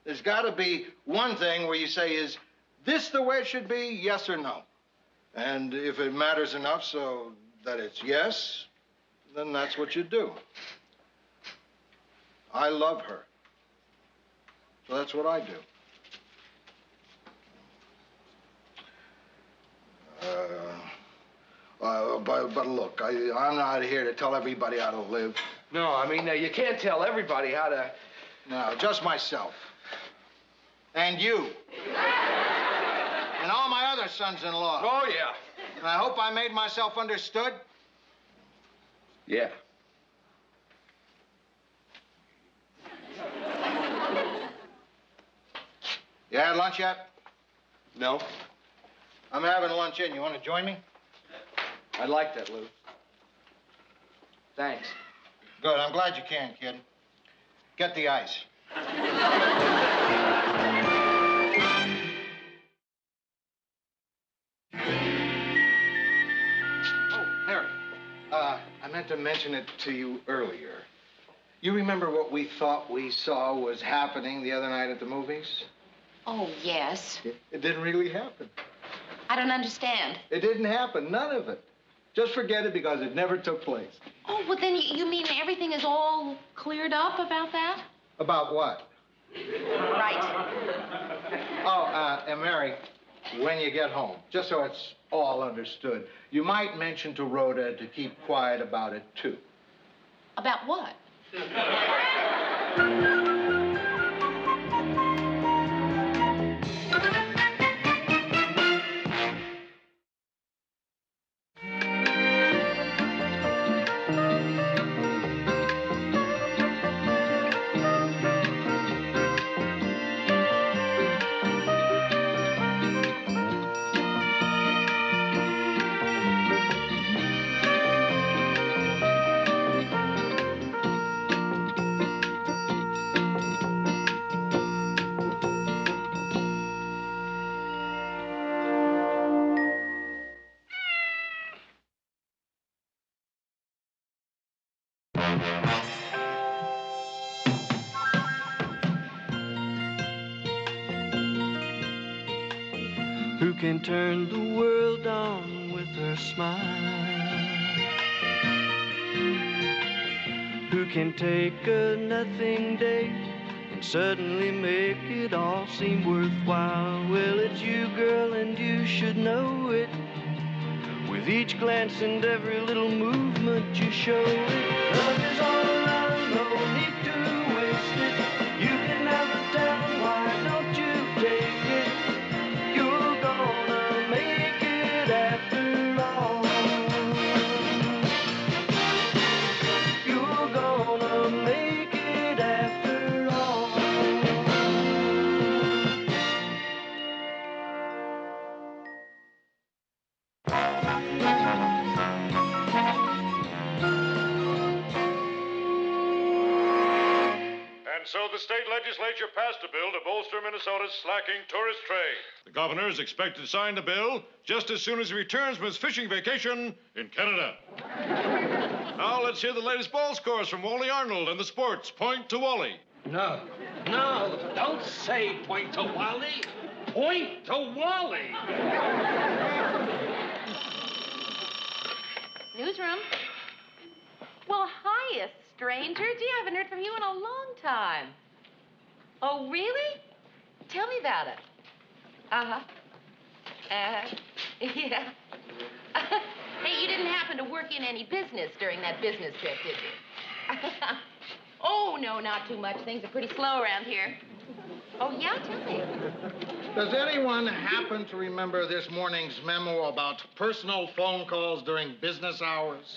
S15: There's got to be one thing where you say, is this the way it should be, yes or no? And if it matters enough so that it's yes, then that's what you do. I love her. So that's what I do. But look, I'm not here to tell everybody how to live.
S13: No, I mean, you can't tell everybody how to...
S15: No, just myself. And you. And all my other sons-in-law.
S13: Oh, yeah.
S15: And I hope I made myself understood.
S13: Yeah.
S15: You had lunch yet?
S13: No.
S15: I'm having lunch in. You want to join me?
S13: I'd like that, Lou. Thanks.
S15: Good. I'm glad you can, kid. Get the ice. Oh, Harry. I meant to mention it to you earlier. You remember what we thought we saw was happening the other night at the movies?
S3: Oh, yes.
S15: It didn't really happen.
S3: I don't understand.
S15: It didn't happen. None of it. Just forget it because it never took place.
S3: Oh, well, then you mean everything is all cleared up about that?
S15: About what?
S3: Right.
S15: Oh, and Mary, when you get home, just so it's all understood, you might mention to Rhoda to keep quiet about it, too.
S3: About what?
S1: Who can turn the world on with her smile? Who can take a nothing day and suddenly make it all seem worthwhile? Well, it's you, girl, and you should know it. With each glance and every little movement you show it. Love is all around, no need to waste it. You can never tell, why don't you take it? You're gonna
S2: so the state legislature passed a bill to bolster Minnesota's slacking tourist trade. The governor is expected to sign the bill just as soon as he returns from his fishing vacation in Canada. Now let's hear the latest ball scores from Wally Arnold and the sports. Point to Wally.
S5: No, don't say point to Wally. Point to Wally.
S3: Newsroom. Well, hiya, stranger. Gee, I haven't heard from you in a long time. Oh, really? Tell me about it. Uh-huh. Yeah. Hey, you didn't happen to work in any business during that business trip, did you? Oh, no, not too much. Things are pretty slow around here. Oh, yeah? Tell me.
S15: Does anyone happen to remember this morning's memo about personal phone calls during business hours?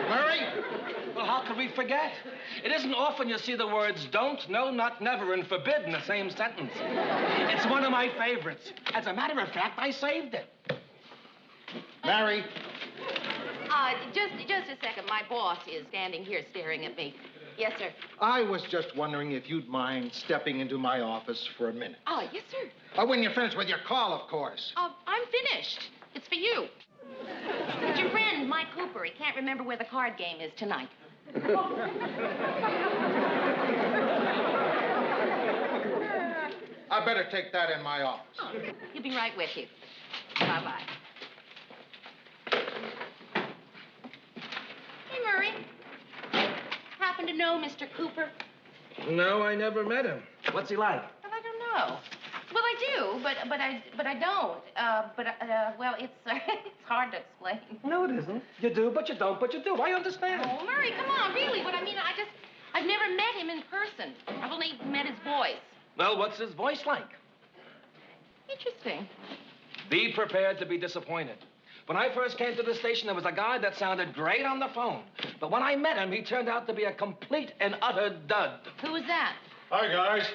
S15: Murray?
S5: Well, how could we forget? It isn't often you see the words don't, no, not, never, and forbid in the same sentence. It's one of my favorites. As a matter of fact, I saved it.
S15: Mary?
S3: Just a second. My boss is standing here staring at me. Yes, sir.
S15: I was just wondering if you'd mind stepping into my office for a minute.
S3: Oh, yes, sir.
S15: When you're finished with your call, of course.
S3: I'm finished. It's for you. It's your friend, Mike Cooper. He can't remember where the card game is tonight.
S15: I better take that in my office.
S3: Oh, he'll be right with you. Bye-bye. Hey, Murray. Happen to know Mr. Cooper?
S5: No, I never met him. What's he like?
S3: Well, I don't know. Well, I do, but I don't. Well, it's it's hard to explain.
S5: No, it isn't. You do, but you don't, but you do. I understand.
S3: Oh, Murray, come on, really. But I mean, I've never met him in person. I've only met his voice.
S5: Well, what's his voice like?
S3: Interesting.
S5: Be prepared to be disappointed. When I first came to the station, there was a guy that sounded great on the phone. But when I met him, he turned out to be a complete and utter dud.
S3: Who was that?
S6: Hi, guys.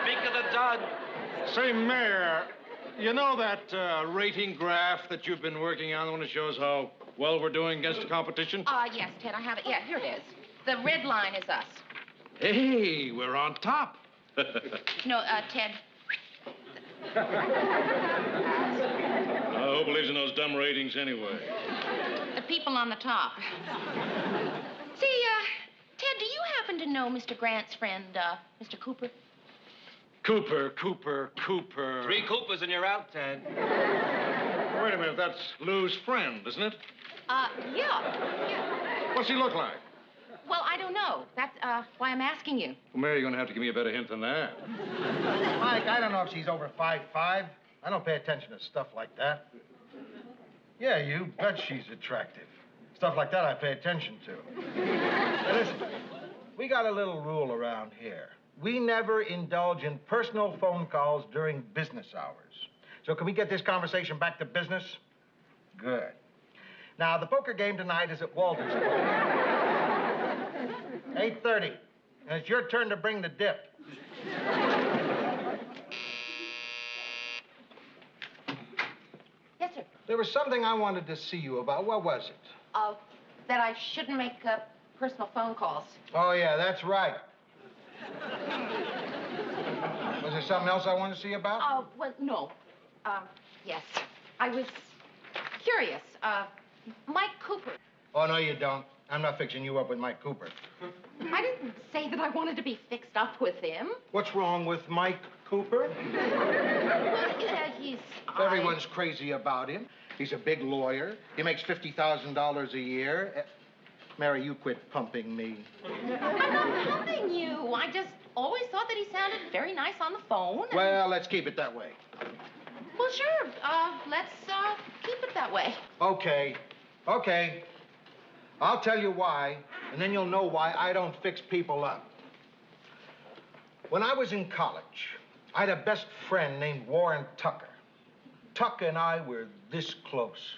S5: Speak of the dud.
S6: Say, Mayor, you know that rating graph that you've been working on, the one that shows how well we're doing against the competition?
S3: Yes, Ted, I have it. Yeah, here it is. The red line is us.
S6: Hey, we're on top.
S3: No, Ted.
S2: I hope believes in those dumb ratings anyway.
S3: The people on the top. See, Ted, do you happen to know Mr. Grant's friend, Mr. Cooper?
S6: Cooper.
S5: 3 Coopers and you're out, Ted.
S6: Wait a minute, that's Lou's friend, isn't it?
S3: Yeah.
S6: What's he look like?
S3: Well, I don't know. That's why I'm asking you.
S6: Well, Mary, you're going to have to give me a better hint than that.
S12: Mike, I don't know if she's over 5'5". I don't pay attention to stuff like that. Yeah, you bet she's attractive. Stuff like that I pay attention to. Now, listen, we got a little rule around here. We never indulge in personal phone calls during business hours. So can we get this conversation back to business? Good. Now, the poker game tonight is at Walter's. 8:30. And it's your turn to bring the dip.
S3: Yes, sir.
S12: There was something I wanted to see you about. What was it?
S3: That I shouldn't make personal phone calls.
S12: Oh, yeah, that's right. Was there something else I wanted to see you about?
S3: Well, no. Yes. I was curious. Mike Cooper.
S12: Oh, no, you don't. I'm not fixing you up with Mike Cooper.
S3: I didn't say that I wanted to be fixed up with him.
S12: What's wrong with Mike Cooper?
S3: Well, he's...
S12: Everyone's crazy about him. He's a big lawyer. He makes $50,000 a year. Mary, you quit pumping me.
S3: I'm not pumping you. I just always thought that he sounded very nice on the phone.
S12: Well, let's keep it that way.
S3: Well, sure. Let's keep it that way.
S12: Okay. I'll tell you why, and then you'll know why I don't fix people up. When I was in college, I had a best friend named Warren Tucker. Tucker and I were this close.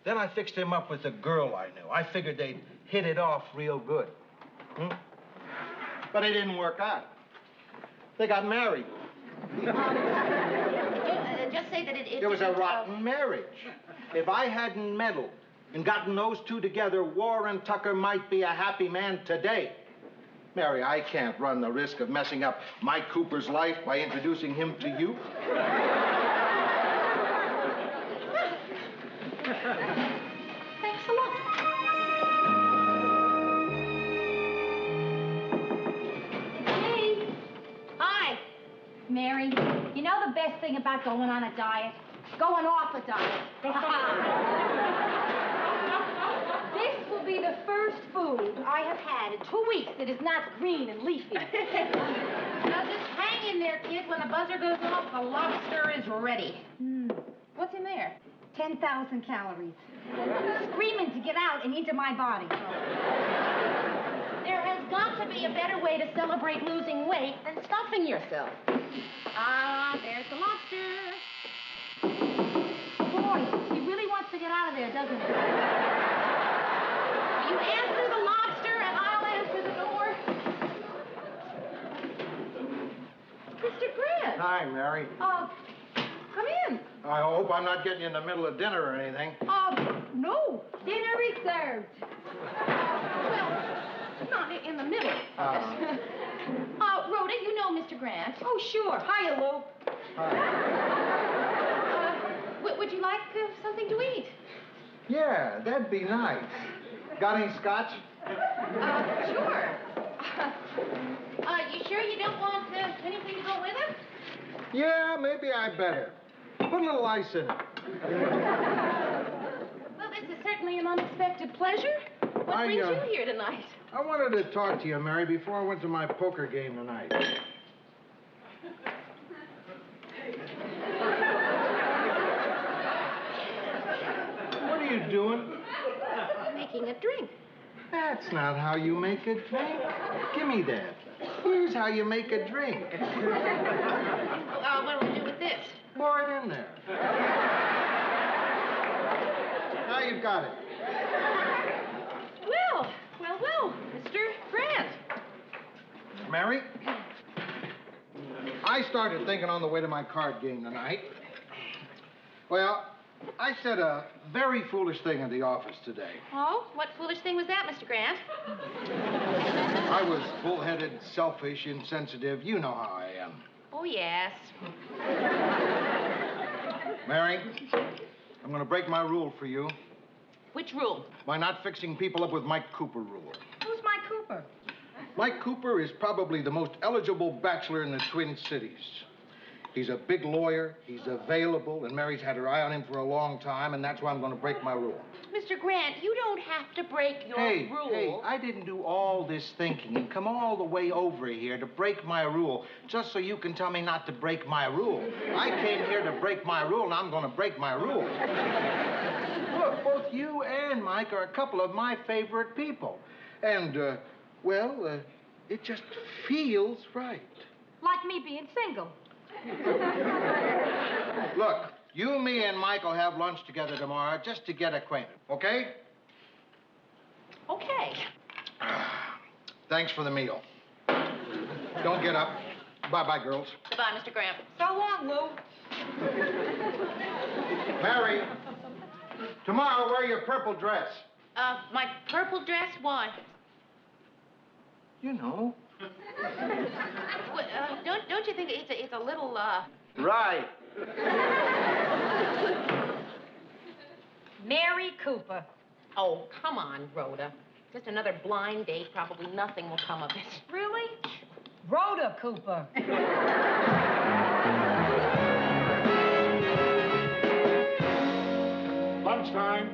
S12: Then I fixed him up with a girl I knew. I figured they'd hit it off real good. But it didn't work out. They got married.
S3: Just say that it
S12: was a rotten marriage. If I hadn't meddled, and gotten those two together, Warren Tucker might be a happy man today. Mary, I can't run the risk of messing up Mike Cooper's life by introducing him to you.
S3: Thanks a lot.
S8: Hey. Hi. Mary, you know the best thing about going on a diet? Going off a diet. This will be the first food I have had in 2 weeks that is not green and leafy. Now just hang in there, kid. When the buzzer goes off, the lobster is ready. What's in there? 10,000 calories. Screaming to get out and into my body.
S3: There has got to be a better way to celebrate losing weight than stuffing yourself. Ah, there's the lobster.
S8: Boy, he really wants to get out of there, doesn't he?
S3: You answer the lobster and I'll answer the door. Mr. Grant.
S12: Hi, Mary.
S3: Come in.
S12: I hope I'm not getting you in the middle of dinner or anything.
S3: No. Dinner reserved. Well, not in the middle of it. Rhoda, you know Mr. Grant.
S8: Oh, sure. Hiya, Lou.
S3: Would you like something to eat?
S12: Yeah, that'd be nice. Got any scotch?
S3: Sure. You sure you don't want anything to go with it?
S12: Yeah, maybe I better. Put a little ice in it.
S3: Well, this is certainly an unexpected pleasure. What brings you here tonight?
S12: I wanted to talk to you, Mary, before I went to my poker game tonight. What are you doing?
S3: Making a drink.
S12: That's not how you make a drink. Give me that. Here's how you make a drink.
S3: What do we do with this?
S12: Pour it in there. Now you've got it.
S3: Well, Mr. Grant.
S12: Mary, I started thinking on the way to my card game tonight. Well, I said a very foolish thing in the office today.
S3: Oh, what foolish thing was that, Mr. Grant?
S12: I was bullheaded, selfish, insensitive. You know how I am.
S3: Oh, yes.
S12: Mary, I'm going to break my rule for you.
S3: Which rule?
S12: My not fixing people up with Mike Cooper rule.
S8: Who's Mike Cooper?
S12: Mike Cooper is probably the most eligible bachelor in the Twin Cities. He's a big lawyer, he's available, and Mary's had her eye on him for a long time, and that's why I'm going to break my rule.
S3: Mr. Grant, you don't have to break your rule.
S12: Hey, I didn't do all this thinking and come all the way over here to break my rule just so you can tell me not to break my rule. I came here to break my rule, and I'm going to break my rule. Look, both you and Mike are a couple of my favorite people. And, it just feels right.
S8: Like me being single.
S12: Look, you, me, and Mike will have lunch together tomorrow just to get acquainted, okay?
S3: Okay.
S12: Thanks for the meal. Don't get up. Bye-bye, girls.
S3: Goodbye, Mr. Grant.
S8: So long, Lou.
S12: Mary, tomorrow wear your purple dress.
S3: My purple dress? Why?
S12: You know.
S3: Don't you think it's a little,
S12: Right.
S8: Mary Cooper.
S3: Oh, come on, Rhoda. Just another blind date. Probably nothing will come of it.
S8: Really? Rhoda Cooper.
S2: Lunchtime.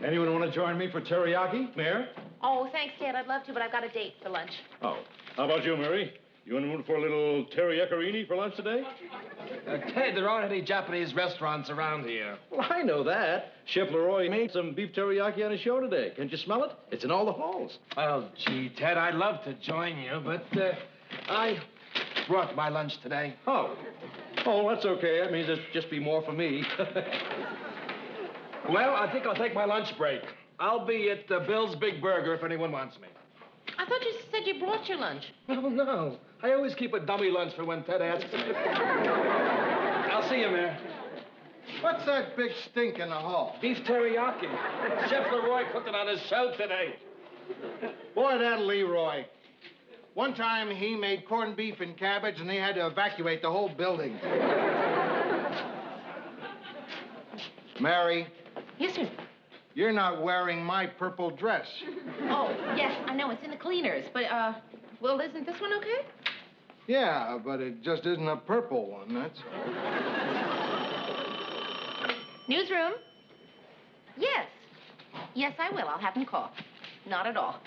S2: Anyone want to join me for teriyaki, Mayor?
S3: Oh, thanks, Ted. I'd love to, but I've got a date for lunch.
S2: Oh. How about you, Mary? You in the mood for a little teriyaki for lunch today?
S5: Ted, there aren't any Japanese restaurants around here.
S2: Well, I know that. Chef Leroy made some beef teriyaki on his show today. Can't you smell it? It's in all the halls.
S5: Well, gee, Ted, I'd love to join you, but I brought my lunch today.
S2: Oh. Oh, that's okay. That means there'll just be more for me.
S5: Well, I think I'll take my lunch break. I'll be at Bill's Big Burger if anyone wants me.
S3: I thought you said you brought your lunch.
S5: Oh, no. I always keep a dummy lunch for when Ted asks. I'll see you, Mayor.
S15: What's that big stink in the hall?
S5: Beef teriyaki. Chef Leroy cooked it on his show today.
S15: Boy, that Leroy. One time he made corned beef and cabbage, and they had to evacuate the whole building. Mary.
S3: Yes, sir.
S15: You're not wearing my purple dress.
S3: Oh, yes, I know. It's in the cleaners. But, well, isn't this one okay?
S15: Yeah, but it just isn't a purple one, that's all.
S3: Newsroom? Yes. Yes, I will. I'll have him call. Not at all.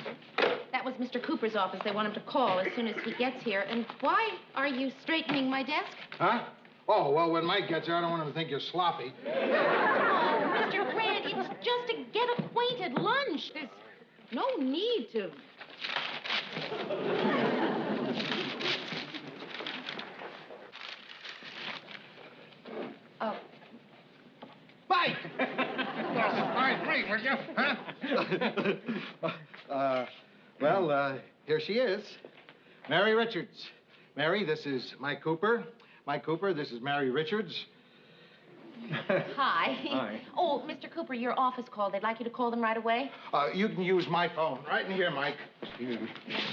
S3: That was Mr. Cooper's office. They want him to call as soon as he gets here. And why are you straightening my desk?
S15: Huh? Oh, well, when Mike gets here, I don't want him to think you're sloppy.
S3: Oh, Mr. Grant, it's just a get-acquainted lunch. There's no need to... Oh.
S15: Mike! Nice meet, would you? Huh? Here she is. Mary Richards. Mary, this is Mike Cooper. Mike Cooper, this is Mary Richards.
S3: Hi.
S15: Hi.
S3: Oh, Mr. Cooper, your office called. They'd like you to call them right away.
S15: You can use my phone. Right in here, Mike. Excuse me.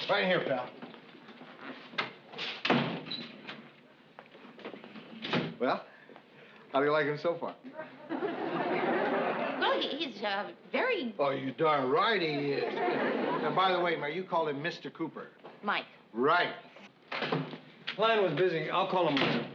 S15: Right in here, pal. Well, how do you like him so far?
S3: Well, he's very...
S15: Oh, you darn right he is. And by the way, Mary, you call him Mr. Cooper.
S3: Mike.
S15: Right.
S10: Line was busy. I'll call him later.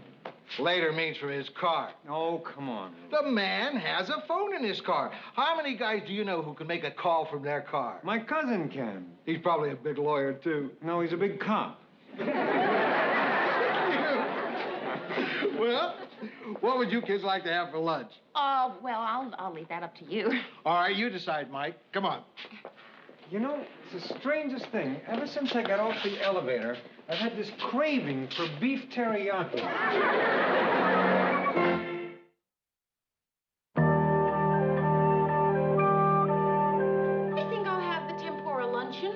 S15: Later means from his car.
S10: Oh, come on.
S15: The man has a phone in his car. How many guys do you know who can make a call from their car?
S10: My cousin can.
S15: He's probably a big lawyer, too.
S10: No, he's a big cop.
S15: Well, what would you kids like to have for lunch?
S3: Well, I'll leave that up to you.
S15: All right, you decide, Mike. Come on.
S10: You know, it's the strangest thing. Ever since I got off the elevator, I've had this craving for beef teriyaki.
S3: I think I'll have the tempura luncheon.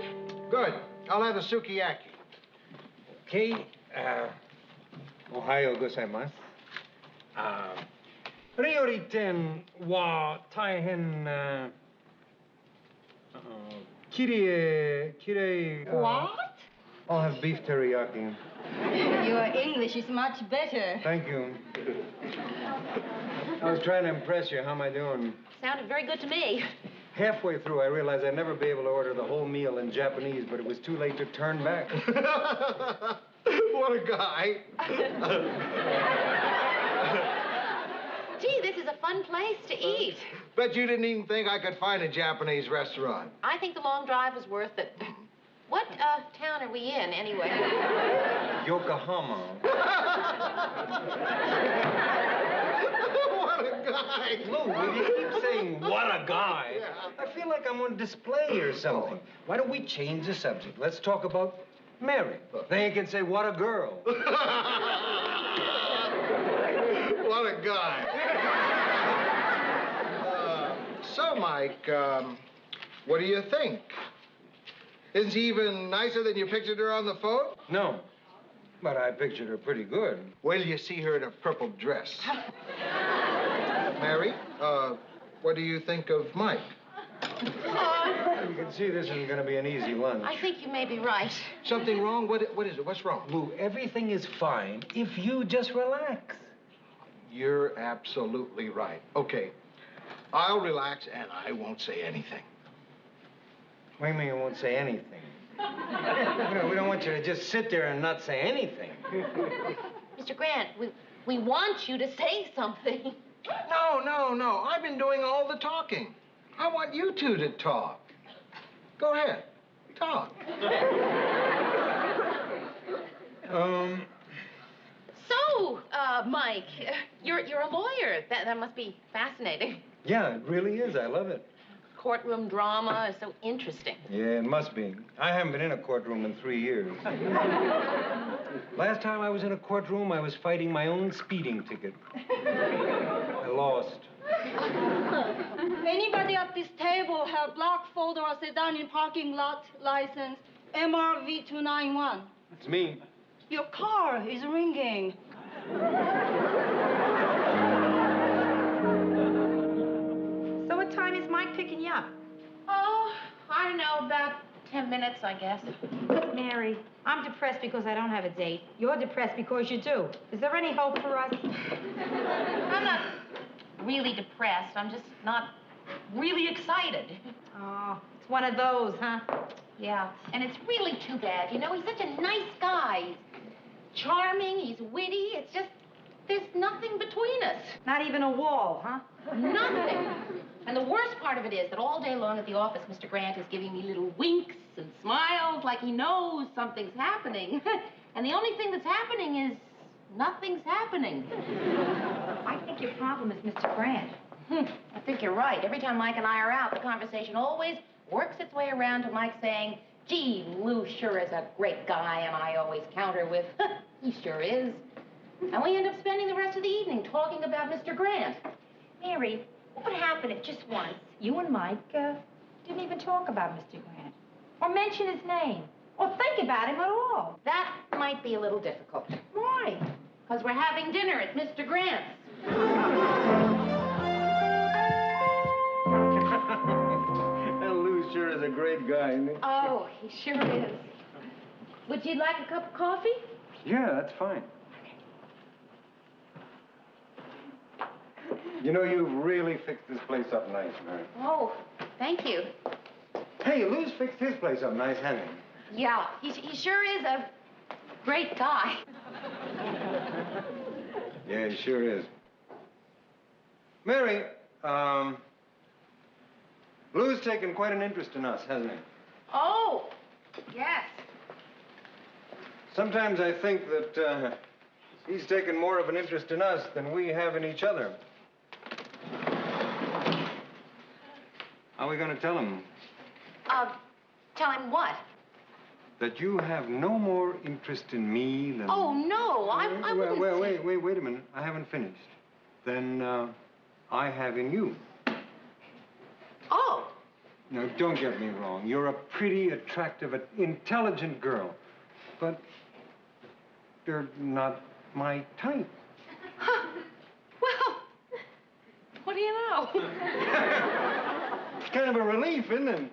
S15: Good. I'll have the sukiyaki.
S10: Okay, Ohio gozaimasu. Ryoriten wa taihen, kirei...
S21: What?
S10: I'll have beef teriyaki.
S21: Your English is much better.
S10: Thank you. I was trying to impress you. How am I doing?
S3: Sounded very good to me.
S10: Halfway through, I realized I'd never be able to order the whole meal in Japanese, but it was too late to turn back.
S15: What a guy.
S3: Gee, this is a fun place to eat.
S15: Bet you didn't even think I could find a Japanese restaurant.
S3: I think the long drive was worth it. What town are we in, anyway?
S10: Yokohama.
S15: What a guy.
S10: Lou, will you keep saying, what a guy? Yeah. I feel like I'm on display or something. Why don't we change the subject? Let's talk about Mary. Then you can say, what a girl.
S15: What a guy. So, Mike, what do you think? Isn't she even nicer than you pictured her on the phone?
S10: No, but I pictured her pretty good.
S15: Wait till you see her in a purple dress. Mary, what do you think of Mike?
S10: You can see this isn't going to be an easy lunch.
S3: I think you may be right.
S15: Something wrong? What is it? What's wrong?
S10: Lou, everything is fine if you just relax.
S15: You're absolutely right. Okay, I'll relax and I won't say anything.
S10: What do you mean you won't say anything? We don't want you to just sit there and not say anything.
S3: Mr. Grant, we want you to say something.
S15: No. I've been doing all the talking. I want you two to talk. Go ahead. Talk.
S3: So, Mike, you're a lawyer. That must be fascinating.
S10: Yeah, it really is. I love it.
S3: Courtroom drama is so interesting.
S10: Yeah, it must be. I haven't been in a courtroom in 3 years. Last time I was in a courtroom, I was fighting my own speeding ticket. I lost.
S21: Anybody at this table have black Ford or sedan in parking lot license MRV 291?
S10: It's me.
S21: Your car is ringing.
S7: What time is Mike picking you up?
S3: Oh, I don't know, about 10 minutes, I guess.
S7: Mary, I'm depressed because I don't have a date. You're depressed because you do. Is there any hope for us?
S3: I'm not really depressed. I'm just not really excited.
S7: Oh, it's one of those, huh?
S3: Yeah, and it's really too bad. You know, he's such a nice guy. He's charming, he's witty. It's just, there's nothing between us.
S7: Not even a wall, huh?
S3: Nothing. And the worst part of it is that all day long at the office, Mr. Grant is giving me little winks and smiles like he knows something's happening. And the only thing that's happening is nothing's happening.
S7: I think your problem is Mr. Grant.
S3: I think you're right. Every time Mike and I are out, the conversation always works its way around to Mike saying, gee, Lou sure is a great guy, and I always counter with, he sure is. And we end up spending the rest of the evening talking about Mr. Grant.
S7: Mary, what would happen if just once you and Mike didn't even talk about Mr. Grant? Or mention his name? Or think about him at all?
S3: That might be a little difficult.
S7: Why?
S3: Because we're having dinner at Mr. Grant's.
S10: Lou sure is a great guy, isn't he?
S3: Oh, he sure is. Would you like a cup of coffee?
S10: Yeah, that's fine. You know, you've really fixed this place up nice, Mary.
S3: Oh, thank you.
S10: Hey, Lou's fixed his place up nice, hasn't he?
S3: Yeah, he sure is a great guy.
S10: Yeah, he sure is. Mary, Lou's taken quite an interest in us, hasn't he?
S3: Oh, yes.
S10: Sometimes I think that he's taken more of an interest in us than we have in each other. How are we going to tell him?
S3: Tell him what?
S10: That you have no more interest in me than...
S3: Oh, no, I wouldn't say...
S10: Wait a minute. I haven't finished. Than I have in you.
S3: Oh.
S10: Now, don't get me wrong. You're a pretty, attractive, intelligent girl. But you're not my type.
S3: Huh. Well, what do you know?
S10: It's kind of a relief, isn't it?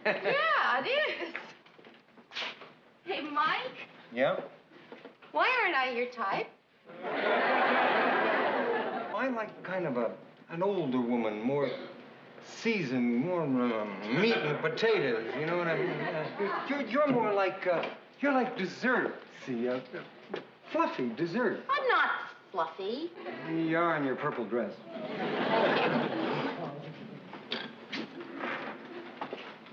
S3: Yeah, it is. Hey, Mike?
S10: Yeah?
S3: Why aren't I your type?
S10: I like kind of an older woman, more seasoned, more meat and potatoes, you know what I mean? You're more like, you're like dessert, see, fluffy dessert.
S3: I'm not fluffy.
S10: You are in your purple dress.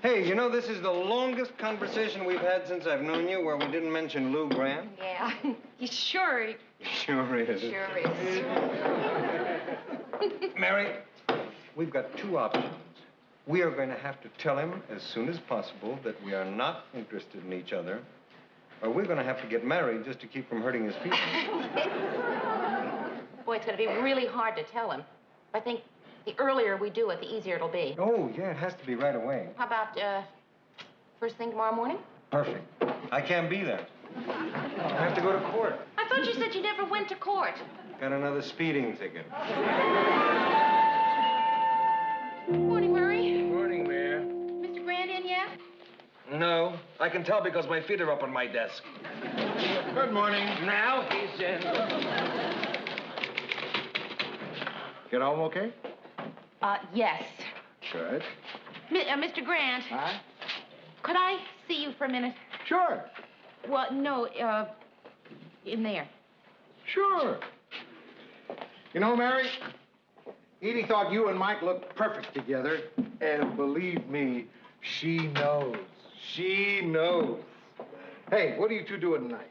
S10: Hey, you know, this is the longest conversation we've had since I've known you where we didn't mention Lou Grant.
S3: Yeah, you sure?
S10: Sure is.
S3: Sure is.
S10: Mary, we've got two options. We are going to have to tell him as soon as possible that we are not interested in each other, or we're going to have to get married just to keep from hurting his feelings.
S3: Boy, it's going to be really hard to tell him. I think the earlier we do it, the easier it'll be.
S10: Oh, yeah, it has to be right away.
S3: How about, first thing tomorrow morning?
S10: Perfect. I can't be there. I have to go to court.
S3: I thought you said you never went to court.
S10: Got another speeding ticket.
S3: Morning, Murray.
S5: Morning, Mayor.
S3: Mr. Grant in yet?
S5: No, I can tell because my feet are up on my desk.
S15: Good morning.
S5: Now he's in.
S15: Get home okay?
S3: Yes.
S15: Good.
S3: Mr. Grant.
S15: Huh?
S3: Could I see you for a minute?
S15: Sure.
S3: Well, no, in there.
S15: Sure. You know, Mary, Edie thought you and Mike looked perfect together. And believe me, she knows. She knows. Hey, what are you two doing tonight?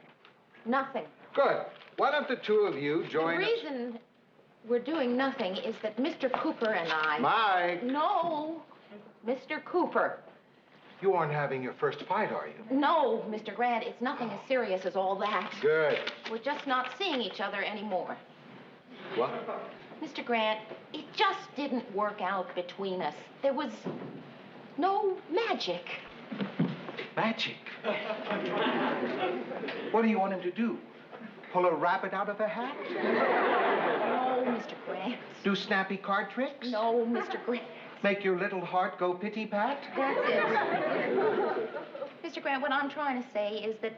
S3: Nothing.
S15: Good. Why don't the two of you join
S3: The
S15: us?
S3: reason we're doing nothing is that Mr. Cooper and I...
S15: Mike!
S3: No, Mr. Cooper.
S15: You aren't having your first fight, are you?
S3: No, Mr. Grant, it's nothing as serious as all that.
S15: Good.
S3: We're just not seeing each other anymore.
S15: What?
S3: Mr. Grant, it just didn't work out between us. There was no magic.
S15: Magic? What do you want him to do? Pull a rabbit out of a hat?
S3: No, Mr. Grant.
S15: Do snappy card tricks?
S3: No, Mr. Grant.
S12: Make your little heart go pity-pat?
S3: That's it. Mr. Grant, what I'm trying to say is that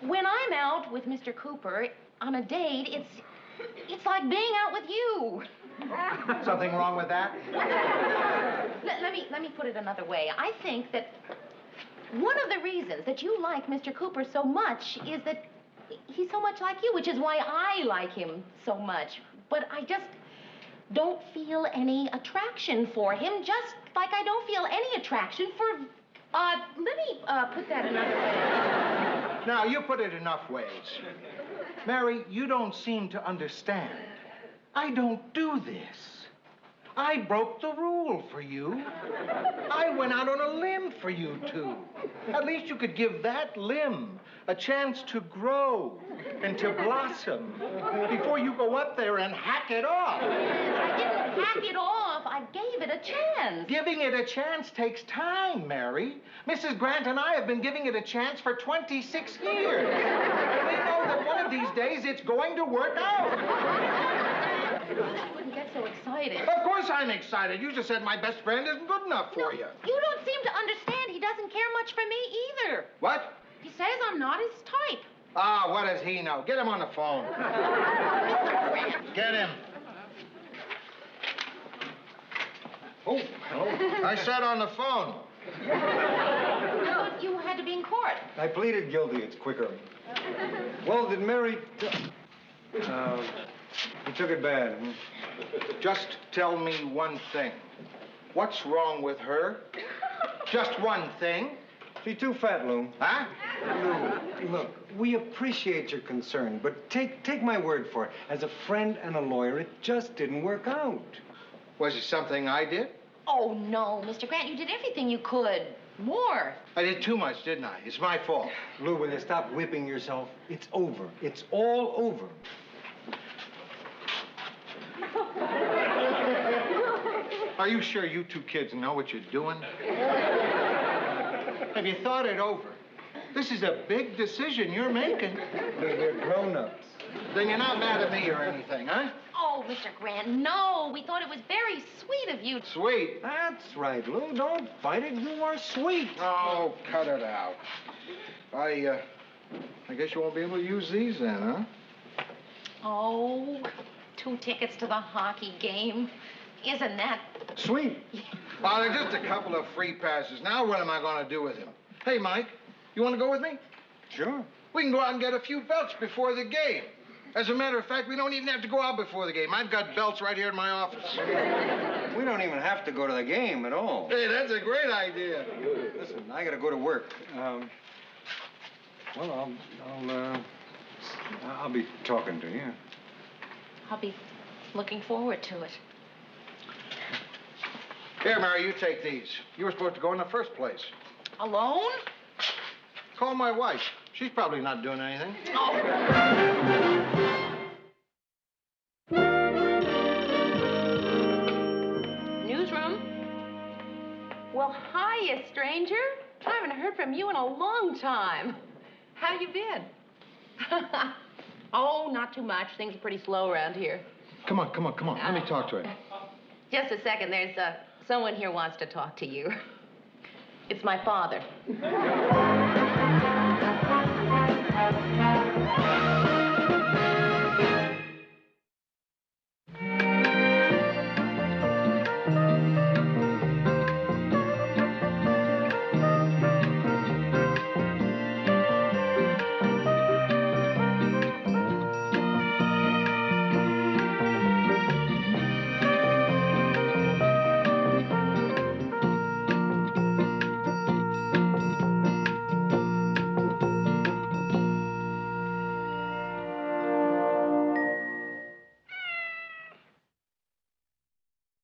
S3: when I'm out with Mr. Cooper on a date, it's like being out with you.
S12: Something wrong with that?
S3: Let me put it another way. I think that one of the reasons that you like Mr. Cooper so much is that he's so much like you, which is why I like him so much. But I just don't feel any attraction for him, just like I don't feel any attraction for, let me put that another way.
S12: Now, you put it enough ways. Mary, you don't seem to understand. I don't do this. I broke the rule for you. I went out on a limb for you two. At least you could give that limb a chance to grow and to blossom before you go up there and hack it off.
S3: I didn't hack it off. I gave it a chance.
S12: Giving it a chance takes time, Mary. Mrs. Grant and I have been giving it a chance for 26 years. And we know that one of these days it's going to work out.
S3: I wouldn't get so excited.
S12: Of course I'm excited. You just said my best friend isn't good enough for you.
S3: You don't seem to understand. He doesn't care much for me either.
S12: What?
S3: He says I'm not his type.
S12: Ah, what does he know? Get him on the phone. Get him. Oh, I said on the phone.
S3: No, you had to be in court.
S10: I pleaded guilty. It's quicker. Well, did Mary... you took it bad.
S12: Just tell me one thing. What's wrong with her? Just one thing.
S10: She's too fat, Lou.
S12: Huh?
S10: Lou, look, we appreciate your concern, but take my word for it. As a friend and a lawyer, it just didn't work out.
S12: Was it something I did?
S3: Oh, no, Mr. Grant, you did everything you could. More.
S12: I did too much, didn't I? It's my fault.
S10: Lou, will you stop whipping yourself? It's over. It's all over.
S12: Are you sure you two kids know what you're doing? Have you thought it over? This is a big decision you're making.
S10: They're grown-ups.
S12: Then you're not mad at me or anything, huh?
S3: Oh, Mr. Grant, no. We thought it was very sweet of you.
S12: Sweet?
S10: That's right, Lou. Don't fight it. You are sweet.
S12: Oh, cut it out. I guess you won't be able to use these then, huh?
S3: Oh, 2 tickets to the hockey game. Isn't that...
S12: Sweet. Well, they're just a couple of free passes. Now what am I going to do with him? Hey, Mike, you want to go with me?
S10: Sure.
S12: We can go out and get a few belts before the game. As a matter of fact, we don't even have to go out before the game. I've got belts right here in my office.
S10: We don't even have to go to the game at all.
S12: Hey, that's a great idea.
S10: Listen, I got to go to work. Well, I'll be talking to you.
S3: I'll be looking forward to it.
S12: Here, Mary, you take these. You were supposed to go in the first place.
S3: Alone?
S12: Call my wife. She's probably not doing anything.
S3: Oh. Newsroom? Well, hiya, stranger. I haven't heard from you in a long time. How you been? Oh, not too much. Things are pretty slow around here.
S12: Come on. Let me talk to her.
S3: Just a second. There's someone here wants to talk to you. It's my father.